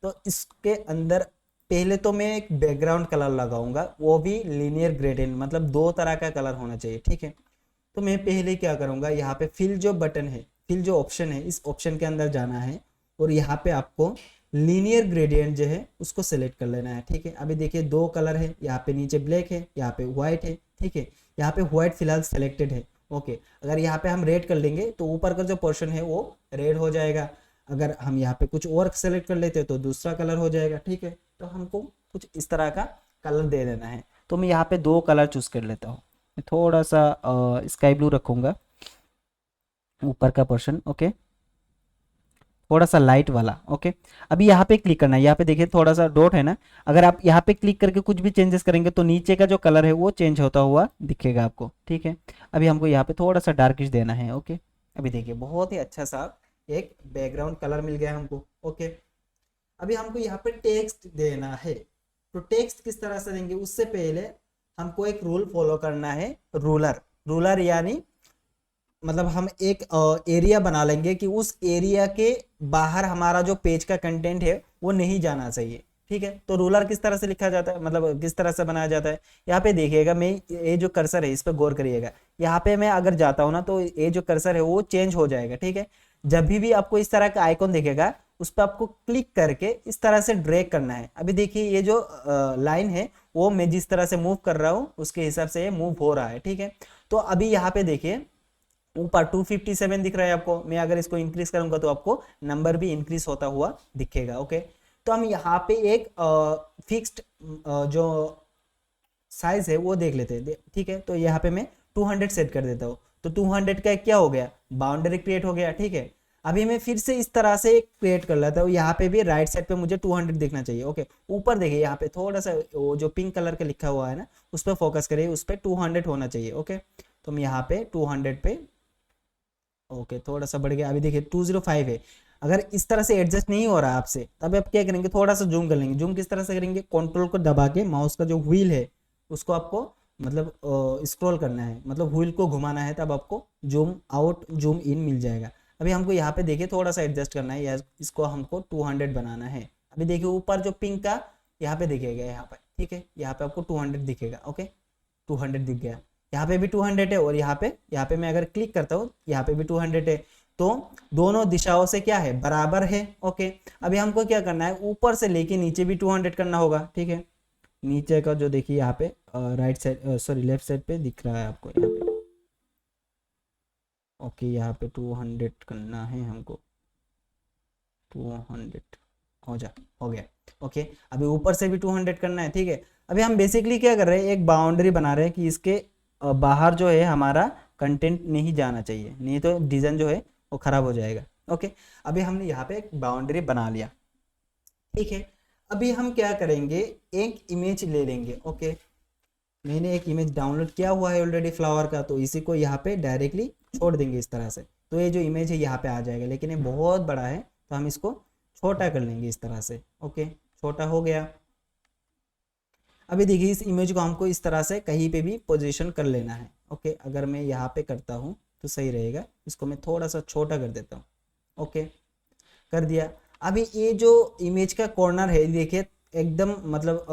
तो इसके अंदर पहले तो मैं एक बैकग्राउंड कलर लगाऊंगा, वो भी लीनियर ग्रेडियंट, मतलब दो तरह का कलर होना चाहिए। ठीक है, तो मैं पहले क्या करूंगा, यहाँ पे फिल जो बटन है, फिल जो ऑप्शन है, इस ऑप्शन के अंदर जाना है और यहाँ पे आपको लीनियर ग्रेडियंट जो है उसको सेलेक्ट कर लेना है। ठीक है, अभी देखिए दो कलर है, यहाँ पे नीचे ब्लैक है, यहाँ पे व्हाइट है। ठीक है, यहाँ पे व्हाइट फिलहाल सेलेक्टेड है। ओके, अगर यहाँ पे हम रेड कर लेंगे तो ऊपर का जो पोर्शन है वो रेड हो जाएगा। अगर हम यहाँ पे कुछ और सेलेक्ट कर लेते हैं तो दूसरा कलर हो जाएगा। ठीक है, तो हमको कुछ इस तरह का कलर दे देना है। तो मैं यहाँ पे दो कलर चूज कर लेता हूँ। मैं थोड़ा सा स्काई ब्लू रखूंगा ऊपर का पोर्शन। ओके, थोड़ा सा लाइट वाला। ओके, अभी यहाँ पे क्लिक करना है। यहाँ पे देखिए थोड़ा सा डॉट है ना, अगर आप यहाँ पे क्लिक करके कुछ भी चेंजेस करेंगे तो नीचे का जो कलर है वो चेंज होता हुआ दिखेगा आपको। ठीक है, अभी हमको यहाँ पे थोड़ा सा डार्किश देना है। ओके, अभी देखिए बहुत ही अच्छा सा एक बैकग्राउंड कलर मिल गया हमको। ओके, अभी हमको यहाँ पे टेक्स्ट देना है। तो टेक्स्ट किस तरह से देंगे, उससे पहले हमको एक रूल फॉलो करना है, रूलर यानी मतलब हम एक एरिया बना लेंगे कि उस एरिया के बाहर हमारा जो पेज का कंटेंट है वो नहीं जाना चाहिए। ठीक है, तो रूलर किस तरह से लिखा जाता है, मतलब किस तरह से बनाया जाता है, यहाँ पे देखिएगा, मैं ये जो कर्सर है इस पर गौर करिएगा। यहाँ पे मैं अगर जाता हूँ ना तो ये जो कर्सर है वो चेंज हो जाएगा। ठीक है, जब भी आपको इस तरह का आइकॉन दिखेगा उस पर आपको क्लिक करके इस तरह से ड्रैग करना है। अभी देखिए ये जो लाइन है वो मैं जिस तरह से मूव कर रहा हूँ उसके हिसाब से ये मूव हो रहा है। ठीक है, तो अभी यहाँ पे देखिए ऊपर 257 दिख रहा है आपको। मैं अगर इसको इंक्रीज करूंगा तो आपको नंबर भी इंक्रीज होता हुआ दिखेगा। ओके, तो हम यहाँ पे एक फिक्स्ड जो साइज है वो देख लेते हैं। ठीक है, तो यहाँ पे मैं 200 सेट कर देता हूँ। तो 200 का क्या हो गया, बाउंड्री क्रिएट हो गया। ठीक है, अभी मैं फिर से इस तरह से क्रिएट कर लेता हूँ। यहाँ पे भी राइट साइड पे मुझे 200 दिखना चाहिए। ओके, ऊपर देखिए यहाँ पे थोड़ा सा वो जो पिंक कलर का लिखा हुआ है ना उस पर फोकस करिए, उस पर 200 होना चाहिए। ओके, तो हम यहाँ पे 200 पे ओके थोड़ा सा बढ़ गया। अभी देखिए 205 है। अगर इस तरह से एडजस्ट नहीं हो रहा है आपसे तब आप क्या करेंगे, थोड़ा सा जूम कर लेंगे। जूम किस तरह से करेंगे, कंट्रोल को दबा के माउस का जो व्हील है उसको आपको मतलब स्क्रॉल करना है, मतलब व्हील को घुमाना है, तब आपको जूम आउट जूम इन मिल जाएगा। अभी हमको यहाँ पे देखिए थोड़ा सा एडजस्ट करना है, या इसको हमको 200 बनाना है। अभी देखिए ऊपर जो पिंक का यहाँ पे दिखेगा, यहाँ पे ठीक है, यहाँ पे आपको 200 दिखेगा। ओके 200 दिख गया, यहाँ पे भी 200 है, और यहाँ पे मैं अगर क्लिक करता हूँ यहाँ पे भी 200 है, तो दोनों दिशाओं से क्या है, बराबर है। ओके अभी हमको क्या करना है, ऊपर से लेके नीचे भी 200 करना होगा। ठीक है नीचे का जो देखिए यहाँ पे right side sorry left side पे दिख रहा है आपको यहाँ पे। ओके यहाँ पे 200 करना है हमको, 200 हो गया। ओके अभी ऊपर से भी 200 करना है। ठीक है अभी हम बेसिकली क्या कर रहे हैं, एक बाउंड्री बना रहे हैं कि इसके बाहर जो है हमारा कंटेंट नहीं जाना चाहिए, नहीं तो डिज़ाइन जो है वो खराब हो जाएगा। ओके अभी हमने यहाँ पे एक बाउंड्री बना लिया। ठीक है अभी हम क्या करेंगे, एक इमेज ले लेंगे। ओके मैंने एक इमेज डाउनलोड किया हुआ है ऑलरेडी फ्लावर का, तो इसी को यहाँ पे डायरेक्टली छोड़ देंगे इस तरह से, तो ये जो इमेज है यहाँ पे आ जाएगा, लेकिन ये बहुत बड़ा है तो हम इसको छोटा कर लेंगे इस तरह से। ओके छोटा हो गया। अभी देखिए इस इमेज को हमको इस तरह से कहीं पे भी पोजीशन कर लेना है। ओके अगर मैं यहाँ पे करता हूँ तो सही रहेगा, इसको मैं थोड़ा सा छोटा कर देता हूँ। ओके कर दिया। अभी ये जो इमेज का कॉर्नर है देखिए एकदम मतलब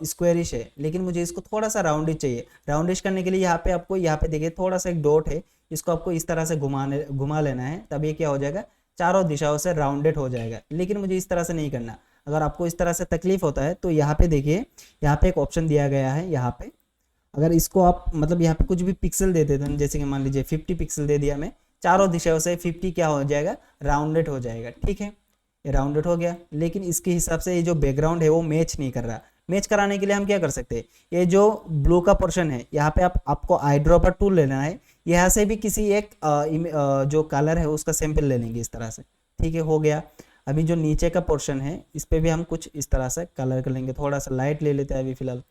स्क्वायरिश है, लेकिन मुझे इसको थोड़ा सा राउंडिश चाहिए। राउंडिश करने के लिए यहाँ पे आपको यहाँ पे देखिए थोड़ा सा एक डॉट है, इसको आपको इस तरह से घुमा लेना है, तब ये क्या हो जाएगा, चारों दिशाओं से राउंडेड हो जाएगा। लेकिन मुझे इस तरह से नहीं करना। अगर आपको इस तरह से तकलीफ होता है तो यहाँ पे देखिए, यहाँ पे एक ऑप्शन दिया गया है, यहाँ पे अगर इसको आप मतलब यहाँ पे कुछ भी पिक्सल दे देते हैं, जैसे कि मान लीजिए 50 पिक्सल दे दिया मैं, चारों दिशाओं से 50 क्या हो जाएगा, राउंडेड हो जाएगा। ठीक है ये राउंडेड हो गया, लेकिन इसके हिसाब से ये जो बैकग्राउंड है वो मैच नहीं कर रहा। मैच कराने के लिए हम क्या कर सकते हैं, ये जो ब्लू का पोर्शन है यहाँ पे आपको आई ड्रॉपर टूल लेना है, यहाँ से भी किसी एक जो कलर है उसका सैंपल ले लेंगे इस तरह से। ठीक है हो गया। अभी जो नीचे का पोर्शन है इस पे भी हम कुछ इस तरह से कलर कर लेंगे, थोड़ा सा लाइट ले लेते हैं अभी फिलहाल।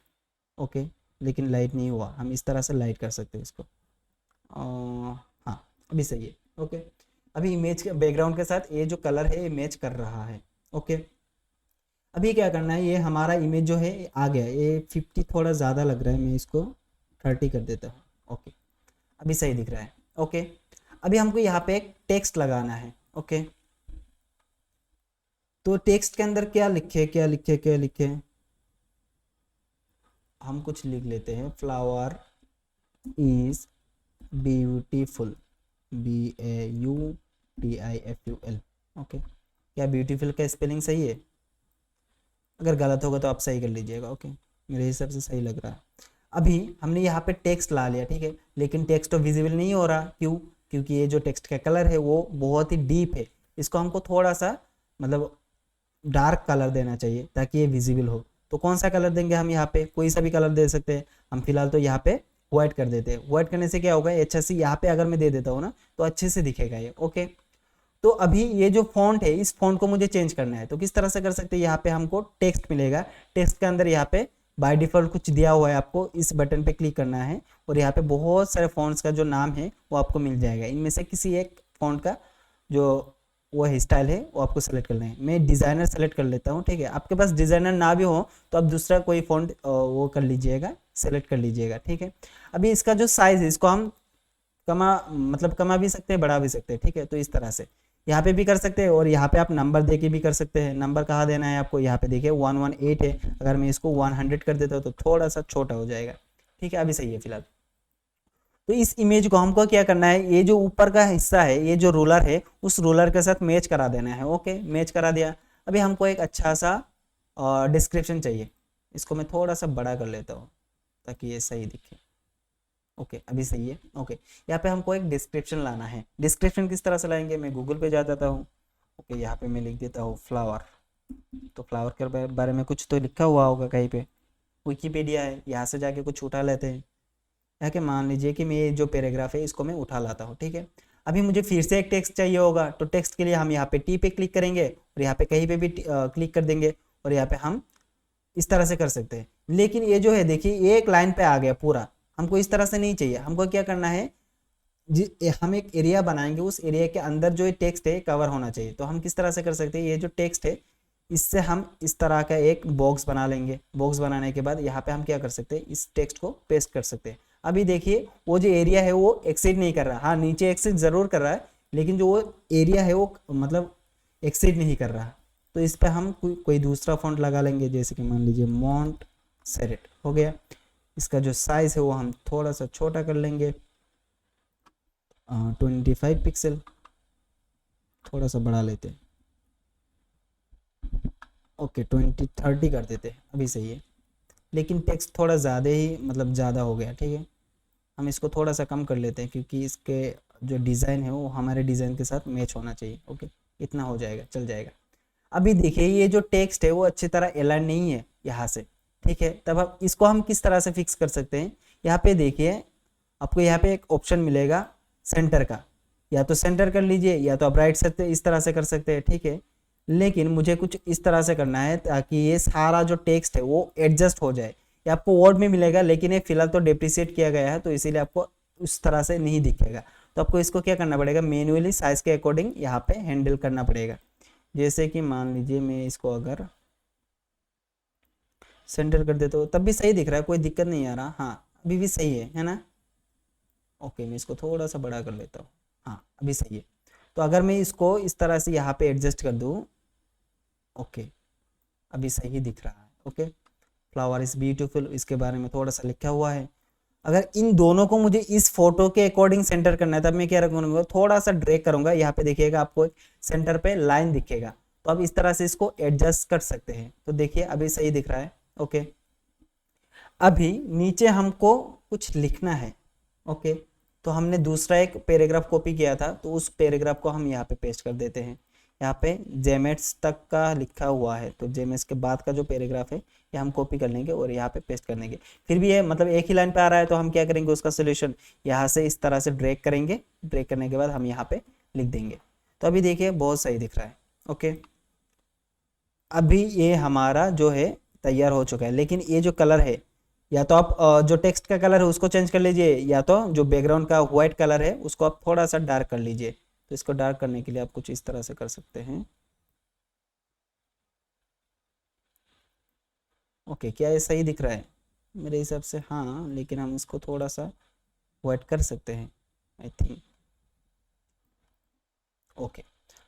ओके लेकिन लाइट नहीं हुआ, हम इस तरह से लाइट कर सकते हैं इसको। हाँ अभी सही है। ओके अभी इमेज के बैकग्राउंड के साथ ये जो कलर है ये मैच कर रहा है। ओके अभी क्या करना है, ये हमारा इमेज जो है आ गया, ये 50 थोड़ा ज़्यादा लग रहा है, मैं इसको 30 कर देता हूँ। ओके अभी सही दिख रहा है। ओके अभी हमको यहाँ पे एक टेक्स्ट लगाना है। ओके तो टेक्स्ट के अंदर क्या लिखे, हम कुछ लिख लेते हैं, flower is beautiful, BAUTIFUL। Okay क्या ब्यूटीफुल का स्पेलिंग सही है? अगर गलत होगा तो आप सही कर लीजिएगा। ओके मेरे हिसाब से सही लग रहा है। अभी हमने यहाँ पे टेक्स्ट ला लिया। ठीक है लेकिन टेक्स्ट तो विजिबल नहीं हो रहा, क्यों? क्योंकि ये जो टेक्स्ट का कलर है वो बहुत ही डीप है, इसको हमको थोड़ा सा मतलब डार्क कलर देना चाहिए ताकि ये विजिबल हो। तो कौन सा कलर देंगे हम? यहाँ पे कोई सा भी कलर दे सकते हैं हम, फिलहाल तो यहाँ पे व्हाइट कर देते हैं। व्हाइट करने से क्या होगा, अच्छा से यहाँ पे अगर मैं दे देता हूँ ना तो अच्छे से दिखेगा ये। ओके तो अभी ये जो फॉन्ट है इस फॉन्ट को मुझे चेंज करना है, तो किस तरह से कर सकते हैं, यहाँ पे हमको टेक्स्ट मिलेगा, टेक्स्ट के अंदर यहाँ पे बाय डिफॉल्ट कुछ दिया हुआ है, आपको इस बटन पे क्लिक करना है और यहाँ पे बहुत सारे फॉन्ट्स का जो नाम है वो आपको मिल जाएगा। इनमें से किसी एक फॉन्ट का जो वो है स्टाइल है वो आपको सेलेक्ट करना है। मैं डिज़ाइनर सेलेक्ट कर लेता हूँ। ठीक है आपके पास डिज़ाइनर ना भी हो तो आप दूसरा कोई फॉन्ट वो कर लीजिएगा, सेलेक्ट कर लीजिएगा। ठीक है अभी इसका जो साइज़ है इसको हम कमा भी सकते हैं, बढ़ा भी सकते हैं। ठीक है तो इस तरह से यहाँ पे भी कर सकते हैं और यहाँ पे आप नंबर दे के भी कर सकते हैं। नंबर कहाँ देना है आपको, यहाँ पे देखिए 118 है, अगर मैं इसको 100 कर देता हूँ तो थोड़ा सा छोटा हो जाएगा। ठीक है अभी सही है फिलहाल। तो इस इमेज को हमको क्या करना है, ये जो ऊपर का हिस्सा है ये जो रूलर है उस रूलर के साथ मैच करा देना है। ओके मैच करा दिया। अभी हमको एक अच्छा सा डिस्क्रिप्शन चाहिए, इसको मैं थोड़ा सा बड़ा कर लेता हूँ ताकि ये सही दिखे। ओके अभी सही है। ओके यहाँ पे हमको एक डिस्क्रिप्शन लाना है। डिस्क्रिप्शन किस तरह से लाएंगे, मैं गूगल पे जा जाता हूँ। ओके यहाँ पे मैं लिख देता हूँ फ्लावर, तो फ्लावर के बारे में कुछ तो लिखा हुआ होगा कहीं पे, विकीपीडिया है, यहाँ से जाके कुछ उठा लेते हैं। यहाँ के मान लीजिए कि मैं जो पैराग्राफ है इसको मैं उठा लाता हूँ। ठीक है अभी मुझे फिर से एक टेक्स्ट चाहिए होगा, तो टेक्स्ट के लिए हम यहाँ पे टी पे क्लिक करेंगे और यहाँ पे कहीं पे भी क्लिक कर देंगे और यहाँ पे हम इस तरह से कर सकते हैं। लेकिन ये जो है देखिए एक लाइन पे आ गया पूरा, हमको इस तरह से नहीं चाहिए। हमको क्या करना है, हम एक एरिया बनाएंगे, उस एरिया के अंदर जो टेक्स्ट है कवर होना चाहिए। तो हम किस तरह से कर सकते हैं, ये जो टेक्स्ट है इससे हम इस तरह का एक बॉक्स बना लेंगे। बॉक्स बनाने के बाद यहाँ पे हम क्या कर सकते हैं, इस टेक्स्ट को पेस्ट कर सकते हैं। अभी देखिए वो जो एरिया है वो एक्सीड नहीं कर रहा, हाँ नीचे एक्सीड ज़रूर कर रहा है, लेकिन जो वो एरिया है वो मतलब एक्सीड नहीं कर रहा। तो इस पर हम कोई दूसरा फॉन्ट लगा लेंगे, जैसे कि मान लीजिए मॉन्ट सेरेट हो गया। इसका जो साइज़ है वो हम थोड़ा सा छोटा कर लेंगे, 25 पिक्सल, थोड़ा सा बढ़ा लेते हैं, ओके 30 कर देते हैं, अभी सही है। लेकिन टेक्स्ट थोड़ा ज़्यादा ही मतलब ज़्यादा हो गया, ठीक है, हम इसको थोड़ा सा कम कर लेते हैं, क्योंकि इसके जो डिज़ाइन है वो हमारे डिज़ाइन के साथ मैच होना चाहिए। ओके, इतना हो जाएगा, चल जाएगा। अभी देखिए ये जो टेक्स्ट है वो अच्छी तरह अलाइन नहीं है यहाँ से, ठीक है। तब अब इसको हम किस तरह से फिक्स कर सकते हैं, यहाँ पे देखिए आपको यहाँ पे एक ऑप्शन मिलेगा सेंटर का, या तो सेंटर कर लीजिए या तो आप राइट से इस तरह से कर सकते हैं, ठीक है। लेकिन मुझे कुछ इस तरह से करना है ताकि ये सारा जो टेक्स्ट है वो एडजस्ट हो जाए। ये आपको वर्ड में मिलेगा, लेकिन ये फिलहाल तो डिप्रिशिएट किया गया है, तो इसीलिए आपको उस तरह से नहीं दिखेगा। तो आपको इसको क्या करना पड़ेगा, मैन्युअली साइज के अकॉर्डिंग यहाँ पे हैंडल करना पड़ेगा। जैसे कि मान लीजिए मैं इसको अगर सेंटर कर देता हूँ तब भी सही दिख रहा है, कोई दिक्कत नहीं आ रहा, हाँ अभी भी सही है ना। ओके, मैं इसको थोड़ा सा बड़ा कर लेता हूँ, हाँ अभी सही है। तो अगर मैं इसको इस तरह से यहाँ पे एडजस्ट कर दूँ, ओके अभी सही दिख रहा है। ओके, फ्लावर इज ब्यूटीफुल, इसके बारे में थोड़ा सा लिखा हुआ है। अगर इन दोनों को मुझे इस फोटो के अकॉर्डिंग सेंटर करना है तब मैं क्या करूँगा, थोड़ा सा ड्रैग करूंगा, यहाँ पे देखिएगा आपको सेंटर पे लाइन दिखेगा, तो अब इस तरह से इसको एडजस्ट कर सकते हैं। तो देखिए अभी सही दिख रहा है। ओके, अभी नीचे हमको कुछ लिखना है। ओके, तो हमने दूसरा एक पैराग्राफ कॉपी किया था, तो उस पैराग्राफ को हम यहाँ पे पेस्ट कर देते हैं। यहाँ पे जेमेट्स तक का लिखा हुआ है, तो जेमेट्स के बाद का जो पैराग्राफ है ये हम कॉपी कर लेंगे और यहाँ पे पेस्ट कर देंगे। फिर भी ये मतलब एक ही लाइन पे आ रहा है, तो हम क्या करेंगे, उसका सोल्यूशन यहाँ से इस तरह से ड्रैग करेंगे। ड्रैग करने के बाद हम यहाँ पे लिख देंगे। तो अभी देखिए बहुत सही दिख रहा है। ओके, अभी ये हमारा जो है तैयार हो चुका है। लेकिन ये जो कलर है, या तो आप जो टेक्स्ट का कलर है उसको चेंज कर लीजिए, या तो जो बैकग्राउंड का व्हाइट कलर है उसको आप थोड़ा सा डार्क कर लीजिए। तो इसको डार्क करने के लिए आप कुछ इस तरह से कर सकते हैं। ओके, क्या ये सही दिख रहा है मेरे हिसाब से? हाँ, लेकिन हम इसको थोड़ा सा व्हाइट कर सकते हैं आई थिंक। ओके,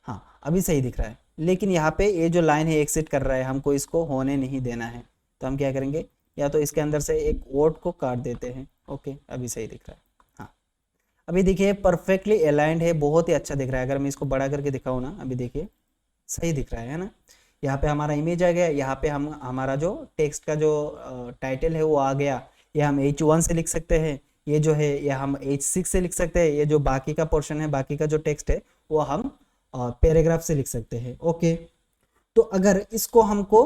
हाँ अभी सही दिख रहा है। लेकिन यहाँ पे ये जो लाइन है एक्सिट कर रहा है, हमको इसको होने नहीं देना है। तो हम क्या करेंगे, या तो इसके अंदर से एक वर्ड को काट देते हैं। ओके, अभी सही दिख रहा है। हाँ, अभी देखिए परफेक्टली अलाइंड है, बहुत ही अच्छा दिख रहा है। अगर मैं इसको बड़ा करके दिखाऊँ ना, अभी देखिए सही दिख रहा है ना। यहाँ पे हमारा इमेज आ गया, यहाँ पे हम हमारा जो टेक्स्ट का जो टाइटल है वो आ गया। ये हम H1 से लिख सकते हैं, ये जो है ये हम H6 से लिख सकते हैं। ये जो बाकी का पोर्शन है, बाकी का जो टेक्स्ट है वो हम पैराग्राफ से लिख सकते हैं। ओके, तो अगर इसको हमको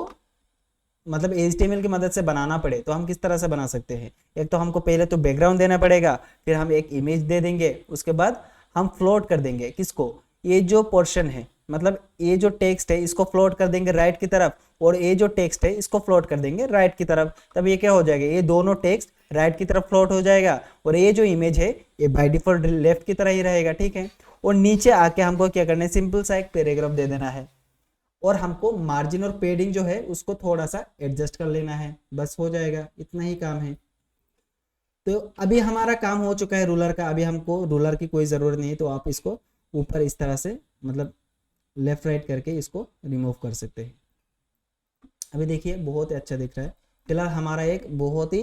मतलब HTML की मदद से बनाना पड़े तो हम किस तरह से बना सकते हैं। एक तो हमको पहले तो बैकग्राउंड देना पड़ेगा, फिर हम एक इमेज दे देंगे, उसके बाद हम फ्लोट कर देंगे किसको, ये जो पोर्शन है, मतलब ये जो टेक्स्ट है इसको फ्लोट कर देंगे राइट की तरफ, और ये जो टेक्स्ट है इसको फ्लोट कर देंगे राइट की तरफ। तब ये क्या हो जाएगा, ये दोनों टेक्स्ट राइट की तरफ फ्लोट हो जाएगा, और ये जो इमेज है ये बाय डिफॉल्ट लेफ्ट की तरह ही रहेगा, ठीक है। और नीचे आके हमको क्या करना है, सिंपल सा एक पैराग्राफ दे देना है, और हमको मार्जिन और पेडिंग जो है उसको थोड़ा सा एडजस्ट कर लेना है, बस हो जाएगा, इतना ही काम है। तो अभी हमारा काम हो चुका है रूलर का। अभी हमको रूलर की कोई ज़रूरत नहीं है, तो आप इसको ऊपर इस तरह से मतलब लेफ्ट राइट करके इसको रिमूव कर सकते हैं। अभी देखिए बहुत ही अच्छा दिख रहा है। फिलहाल हमारा एक बहुत ही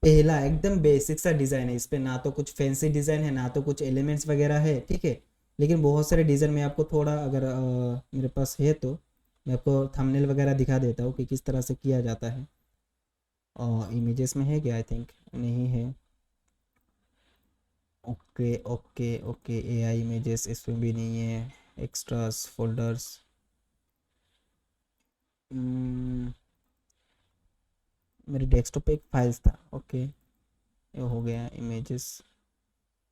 पहला एकदम बेसिक सा डिज़ाइन है, इस पर ना तो कुछ फैंसी डिज़ाइन है ना तो कुछ एलिमेंट्स वगैरह है, ठीक है। लेकिन बहुत सारे डिज़ाइन में आपको थोड़ा अगर मेरे पास है तो मैं आपको थंबनेल वगैरह दिखा देता हूँ कि किस तरह से किया जाता है। इमेजेस में है क्या, आई थिंक नहीं है। Okay okay okay, AI images इसमें भी नहीं है। एक्स्ट्रास फोल्डर्स, मेरे डेस्कटॉप पे एक फाइल्स था। ओके, ये हो गया इमेजेस,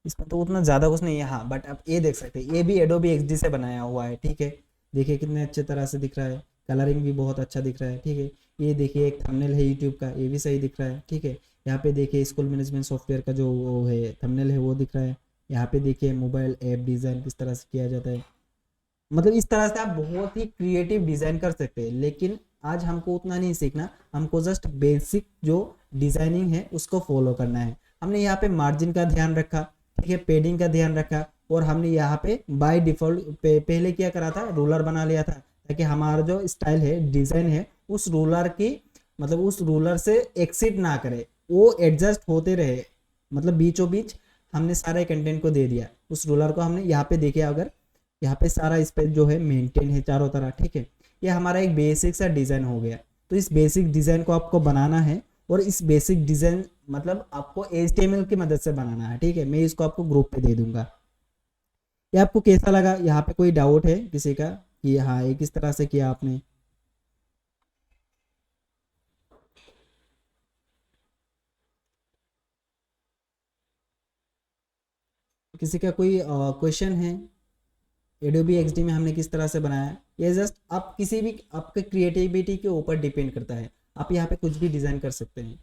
इसमें तो उतना ज़्यादा कुछ नहीं है। हाँ, बट आप ये देख सकते हैं ये भी एडोबी XD से बनाया हुआ है, ठीक है। देखिए कितने अच्छे तरह से दिख रहा है, कलरिंग भी बहुत अच्छा दिख रहा है, ठीक है। ये देखिए एक थंबनेल है यूट्यूब का, ये भी सही दिख रहा है, ठीक है। यहाँ पे देखिए स्कूल मैनेजमेंट सॉफ्टवेयर का जो वो है थंबनेल है वो दिख रहा है। यहाँ पे देखिए मोबाइल ऐप डिज़ाइन किस तरह से किया जाता है। मतलब इस तरह से आप बहुत ही क्रिएटिव डिज़ाइन कर सकते हैं, लेकिन आज हमको उतना नहीं सीखना, हमको जस्ट बेसिक जो डिज़ाइनिंग है उसको फॉलो करना है। हमने यहाँ पे मार्जिन का ध्यान रखा, ठीक है, पेडिंग का ध्यान रखा, और हमने यहाँ पे बाय डिफ़ॉल्ट पहले क्या करा था, रूलर बना लिया था, ताकि हमारा जो स्टाइल है, डिज़ाइन है, उस रूलर की मतलब उस रूलर से एक्सिड ना करे, वो एडजस्ट होते रहे, मतलब बीचों बीच हमने सारे कंटेंट को दे दिया। उस रूलर को हमने यहाँ पे देखिए, अगर यहाँ पे सारा स्पेस जो है मेंटेन है चारों तरह, ठीक है। ये हमारा एक बेसिक सा डिज़ाइन हो गया। तो इस बेसिक डिज़ाइन को आपको बनाना है, और इस बेसिक डिज़ाइन मतलब आपको HTML की मदद से बनाना है, ठीक है। मैं इसको आपको ग्रुप पे दे दूंगा। ये आपको कैसा लगा? यहाँ पे कोई डाउट है किसी का कि हाँ ये किस तरह से किया आपने? किसी का कोई क्वेश्चन है? एडोबी XD में हमने किस तरह से बनाया? ये जस्ट आप किसी भी आपके क्रिएटिविटी के ऊपर डिपेंड करता है, आप यहाँ पे कुछ भी डिज़ाइन कर सकते हैं,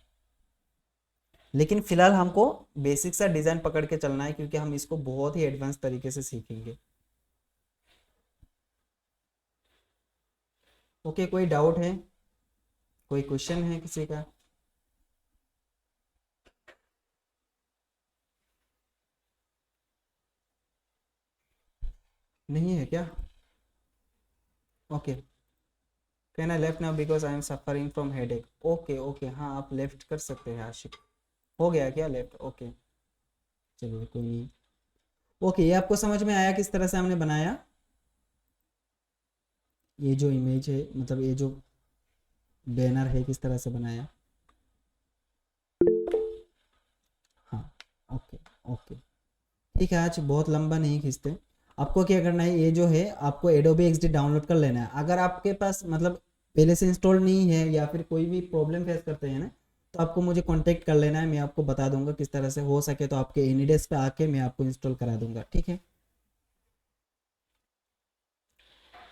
लेकिन फिलहाल हमको बेसिक सा डिज़ाइन पकड़ के चलना है, क्योंकि हम इसको बहुत ही एडवांस तरीके से सीखेंगे। ओके, कोई डाउट है, कोई क्वेश्चन है किसी का? नहीं है क्या? Okay, can I left now because I am suffering from headache? Okay okay, हाँ आप लेफ्ट कर सकते हैं आशिक। हो गया क्या लेफ्ट? ओके, चलिए कोई नहीं। ओके, ये आपको समझ में आया किस तरह से हमने बनाया? ये जो इमेज है, मतलब ये जो बैनर है, किस तरह से बनाया? हाँ, ओके ओके, ठीक है। आज बहुत लंबा नहीं खींचते। आपको क्या करना है, ये जो है आपको एडोबी XD डाउनलोड कर लेना है। अगर आपके पास मतलब पहले से इंस्टॉल नहीं है, या फिर कोई भी प्रॉब्लम फेस करते हैं ना, तो आपको मुझे कांटेक्ट कर लेना है, मैं आपको बता दूंगा किस तरह से। हो सके तो आपके एनीडेस्क पे आके मैं आपको इंस्टॉल करा दूंगा, ठीक है।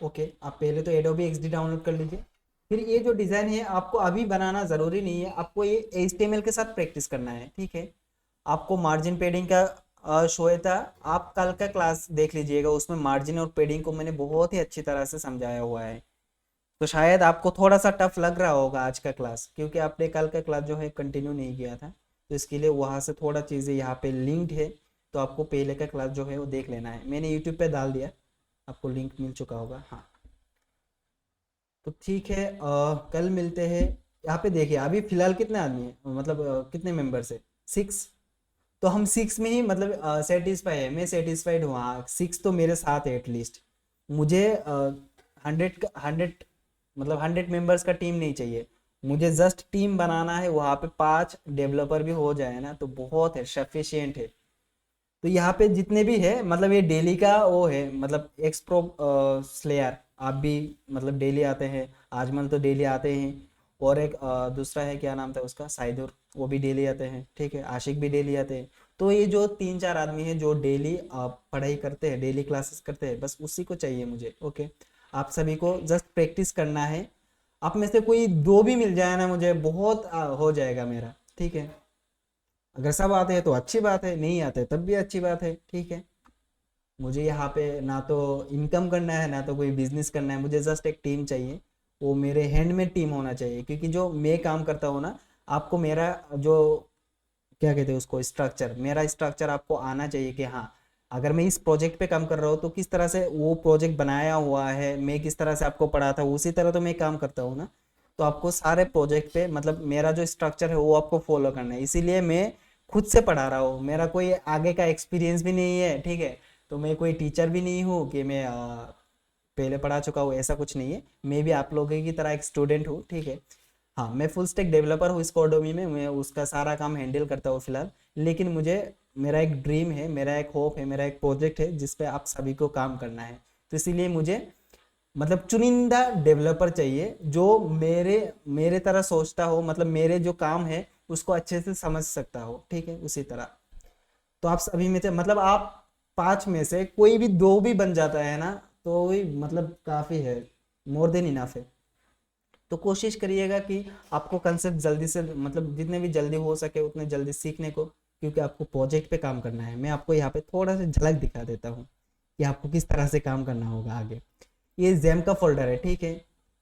ओके, आप पहले तो एडोबी XD डाउनलोड कर लीजिए। फिर ये जो डिज़ाइन है आपको अभी बनाना ज़रूरी नहीं है, आपको ये HTML के साथ प्रैक्टिस करना है, ठीक है। आपको मार्जिन पेडिंग का शो था, आप कल का क्लास देख लीजिएगा, उसमें मार्जिन और पेडिंग को मैंने बहुत ही अच्छी तरह से समझाया हुआ है। तो शायद आपको थोड़ा सा टफ लग रहा होगा आज का क्लास, क्योंकि आपने कल का क्लास जो है कंटिन्यू नहीं किया था, तो इसके लिए वहाँ से थोड़ा चीज़ें यहाँ पे लिंक्ड है, तो आपको पहले का क्लास जो है वो देख लेना है। मैंने यूट्यूब पे डाल दिया, आपको लिंक मिल चुका होगा। हाँ, तो ठीक है, कल मिलते हैं। यहाँ पे देखिए अभी फिलहाल कितने आदमी हैं, मतलब कितने मेंबर्स है? 6। तो हम 6 में ही मतलब सेटिस्फाई है, मैं सेटिस्फाइड हूँ। हाँ, 6 तो मेरे साथ है एटलीस्ट। मुझे 100 मतलब 100 मेंबर्स का टीम नहीं चाहिए, मुझे जस्ट टीम बनाना है। वहाँ पे 5 डेवलपर भी हो जाए ना तो बहुत है, सफिशियंट है। तो यहाँ पे जितने भी है, मतलब ये डेली का वो है, मतलब एक्सप्रो स्लेयर आप भी मतलब डेली आते हैं, आजमल तो डेली आते हैं, और एक दूसरा है, क्या नाम था उसका, साइदुर, वो भी डेली आते हैं, ठीक है, आशिक भी डेली आते हैं। तो ये जो 3-4 आदमी हैं जो डेली पढ़ाई करते हैं, डेली क्लासेस करते हैं, बस उसी को चाहिए मुझे। ओके, आप सभी को जस्ट प्रैक्टिस करना है। आप में से कोई 2 भी मिल जाए ना मुझे, बहुत हो जाएगा मेरा, ठीक है। अगर सब आते हैं तो अच्छी बात है, नहीं आते तब भी अच्छी बात है, ठीक है। मुझे यहाँ पे ना तो इनकम करना है, ना तो कोई बिजनेस करना है, मुझे जस्ट एक टीम चाहिए। वो मेरे हैंड में टीम होना चाहिए, क्योंकि जो मैं काम करता हूँ ना, आपको मेरा जो क्या कहते हैं उसको, स्ट्रक्चर, मेरा स्ट्रक्चर आपको आना चाहिए कि हाँ, अगर मैं इस प्रोजेक्ट पे काम कर रहा हूँ तो किस तरह से वो प्रोजेक्ट बनाया हुआ है, मैं किस तरह से आपको पढ़ा था, उसी तरह तो मैं काम करता हूँ ना। तो आपको सारे प्रोजेक्ट पे मतलब मेरा जो स्ट्रक्चर है वो आपको फॉलो करना है, इसीलिए मैं खुद से पढ़ा रहा हूँ, मेरा कोई आगे का एक्सपीरियंस भी नहीं है, ठीक है। तो मैं कोई टीचर भी नहीं हूँ कि मैं पहले पढ़ा चुका हूँ, ऐसा कुछ नहीं है। मैं भी आप लोगों की तरह एक स्टूडेंट हूँ, ठीक है। हाँ, मैं फुल स्टैक डेवलपर हूँ स्कॉडोमी में, मैं उसका सारा काम हैंडल करता हूँ फिलहाल। लेकिन मुझे, मेरा एक ड्रीम है, मेरा एक होप है, मेरा एक प्रोजेक्ट है जिस पे आप सभी को काम करना है। तो इसीलिए मुझे मतलब चुनिंदा डेवलपर चाहिए जो मेरे मेरे तरह सोचता हो, मतलब मेरे जो काम है उसको अच्छे से समझ सकता हो, ठीक है, उसी तरह। तो आप सभी में से मतलब आप 5 में से कोई भी 2 भी बन जाता है ना, तो वही मतलब काफ़ी है, मोर देन इनफ है। तो कोशिश करिएगा कि आपको कंसेप्ट जल्दी से मतलब जितने भी जल्दी हो सके उतने जल्दी सीखने को, क्योंकि आपको प्रोजेक्ट पे काम करना है। मैं आपको यहाँ पे थोड़ा सा झलक दिखा देता हूँ। कि आपको किस तरह से काम करना होगा आगे। ये जेम का फोल्डर है, ठीक है,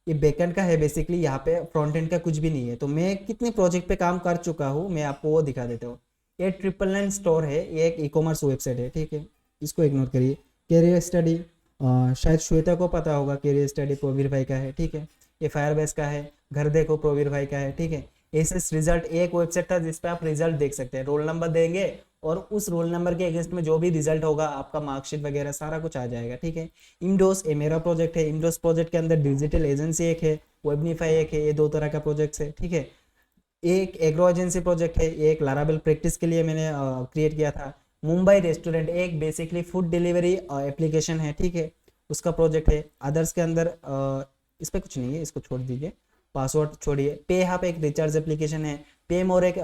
ये बैकएंड का है बेसिकली, यहाँ पे फ्रंट एंड का कुछ भी नहीं है। तो मैं कितने प्रोजेक्ट पे काम कर चुका हूँ मैं आपको वो दिखा देता हूँ। ये 999 स्टोर है, ये एक ई कॉमर्स वेबसाइट है, ठीक है, इसको इग्नोर करिए। कैरियर स्टडी, शायद श्वेता को पता होगा, कैरियर स्टडी प्रवीर भाई का है, ठीक है। ये फायरबेस का है, घर देखो प्रवीर भाई का है, ठीक है। एसएस रिजल्ट एक वेबसाइट था जिसपे आप रिजल्ट देख सकते हैं, रोल नंबर देंगे और उस रोल नंबर के अगेंस्ट में जो भी रिजल्ट होगा आपका मार्कशीट वगैरह सारा कुछ आ जाएगा, ठीक है। इमडोस, ये मेरा प्रोजेक्ट है। इमडोस प्रोजेक्ट के अंदर डिजिटल एजेंसी एक है, वेबनीफाई एक है, ये 2 तरह का प्रोजेक्ट है, ठीक है। एक एग्रो एजेंसी प्रोजेक्ट है, एक लाराबेल प्रैक्टिस के लिए मैंने क्रिएट किया था। मुंबई रेस्टोरेंट एक बेसिकली फूड डिलीवरी एप्लीकेशन है, ठीक है, उसका प्रोजेक्ट है। अदर्स के अंदर इस पर कुछ नहीं है, इसको छोड़ दीजिए, पासवर्ड छोड़िए। पे यहाँ पे एक रिचार्ज एप्लीकेशन है, पे मोर एक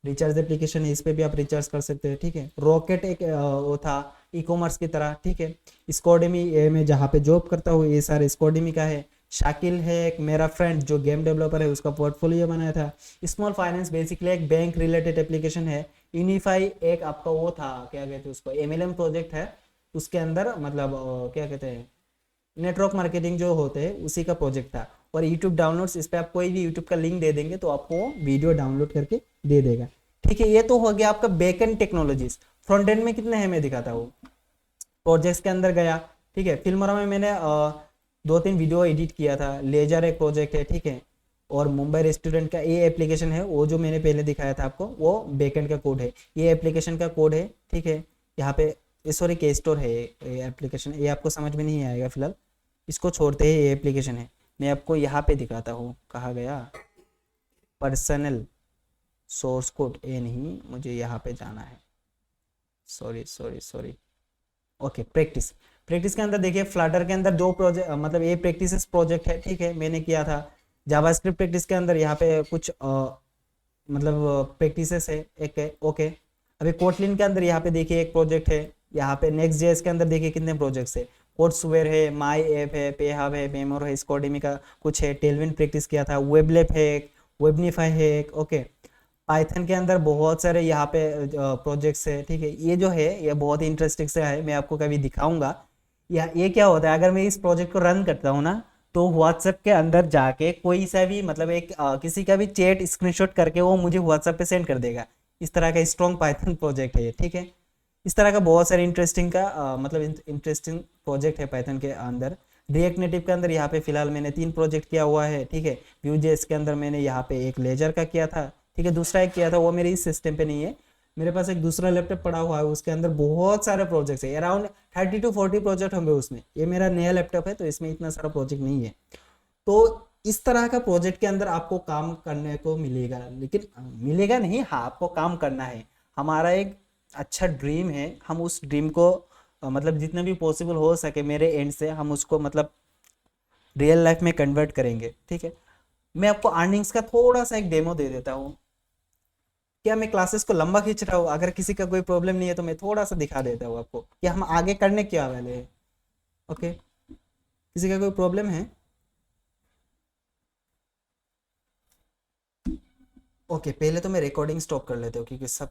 रिचार्ज एप्लीकेशन है, इस पे भी आप रिचार्ज कर सकते हैं, ठीक है। रॉकेट एक वो था ई कॉमर्स की तरह, ठीक है। स्कोडेमी में जहाँ पे जॉब करता हूँ ये सारे स्कोडेमी का है। शाकिल है एक मेरा फ्रेंड जो गेम डेवलपर है, उसका पोर्टफोलियो बनाया था। स्मॉल फाइनेंस बेसिकली एक बैंक रिलेटेड एप्लीकेशन है। यूनिफाई एक आपका वो था, क्या कहते हैं उसको, एमएलएम प्रोजेक्ट है, उसके अंदर मतलब क्या कहते हैं नेटवर्क मार्केटिंग जो होते हैं उसी का प्रोजेक्ट था। और यूट्यूब डाउनलोड्स, इस पर आप कोई भी यूट्यूब का लिंक दे देंगे तो आपको वीडियो डाउनलोड करके दे देगा, ठीक है। ये तो हो गया आपका बैकएंड टेक्नोलॉजीज। फ्रंट एंड में कितने हैं मैं दिखाता हूँ। प्रोजेक्ट्स के अंदर गया, ठीक है, फिल्मोरा में मैंने 2-3 वीडियो एडिट किया था। लेजर एक प्रोजेक्ट है, ठीक है। और मुंबई रेस्टोरेंट का ये एप्लीकेशन है, वो जो मैंने पहले दिखाया था आपको, वो बैकएंड का कोड है, ये एप्लीकेशन का कोड है, ठीक है। यहाँ पे सॉरी के स्टोर है ये एप्लीकेशन, ये आपको समझ में नहीं आएगा फिलहाल, इसको छोड़ते हैं, ये एप्लीकेशन है। मैं आपको यहाँ पे दिखाता हूँ, कहाँ गया पर्सनल सोर्स कोड, ये नहीं, मुझे यहाँ पे जाना है, सॉरी। Okay, practice. प्रैक्टिस के अंदर देखिए फ्लटर के अंदर जो प्रोजेक्ट मतलब ये प्रैक्टिस प्रोजेक्ट है, ठीक है, मैंने किया था। जावास्क्रिप्ट प्रैक्टिस के अंदर यहाँ पे कुछ मतलब प्रैक्टिसेस है एक है, ओके। अभी कोटलिन के अंदर यहाँ पे देखिए एक प्रोजेक्ट है। यहाँ पे नेक्स्ट जेएस के अंदर देखिए कितने प्रोजेक्ट्स है। कोड्सवेयर है, माई ऐप है, पेहब है, पेमोर है, स्कोडेमी का कुछ है, टेलविन प्रैक्टिस किया था, वेबलेप है एक, वेबनीफाई है एक, ओके। पाइथन के अंदर बहुत सारे यहाँ पे प्रोजेक्ट्स है, ठीक है। ये जो है ये बहुत ही इंटरेस्टिंग से है, मैं आपको कभी दिखाऊंगा। ये क्या होता है, अगर मैं इस प्रोजेक्ट को रन करता हूँ ना, तो व्हाट्सएप के अंदर जाके कोई सा भी मतलब एक किसी का भी चैट स्क्रीनशॉट करके वो मुझे व्हाट्सएप पे सेंड कर देगा। इस तरह का स्ट्रॉन्ग पाइथन प्रोजेक्ट है ये, ठीक है। इस तरह का बहुत सारे इंटरेस्टिंग का मतलब इंटरेस्टिंग प्रोजेक्ट है पाइथन के अंदर। रिएक्ट नेटिव के अंदर यहाँ पे फिलहाल मैंने 3 प्रोजेक्ट किया हुआ है, ठीक है। Vue.js के अंदर मैंने यहाँ पे एक लेजर का किया था, ठीक है। दूसरा एक किया था, वो मेरे इस सिस्टम पे नहीं है, मेरे पास एक दूसरा लैपटॉप पड़ा हुआ है, उसके अंदर बहुत सारे प्रोजेक्ट्स है, अराउंड 30 to 40 प्रोजेक्ट होंगे उसमें। ये मेरा नया लैपटॉप है तो इसमें इतना सारा प्रोजेक्ट नहीं है। तो इस तरह का प्रोजेक्ट के अंदर आपको काम करने को मिलेगा, लेकिन मिलेगा नहीं, हाँ आपको काम करना है। हमारा एक अच्छा ड्रीम है, हम उस ड्रीम को मतलब जितना भी पॉसिबल हो सके मेरे एंड से हम उसको मतलब रियल लाइफ में कन्वर्ट करेंगे, ठीक है। मैं आपको अर्निंग्स का थोड़ा सा एक डेमो दे देता हूँ। क्या मैं क्लासेस को लंबा खींच रहा हूँ, अगर किसी का कोई प्रॉब्लम नहीं है तो मैं थोड़ा सा दिखा देता हूँ आपको कि हम आगे करने क्या वाले हैं, ओके। किसी का कोई प्रॉब्लम है? ओके, पहले तो मैं रिकॉर्डिंग स्टॉप कर लेता हूँ क्योंकि सब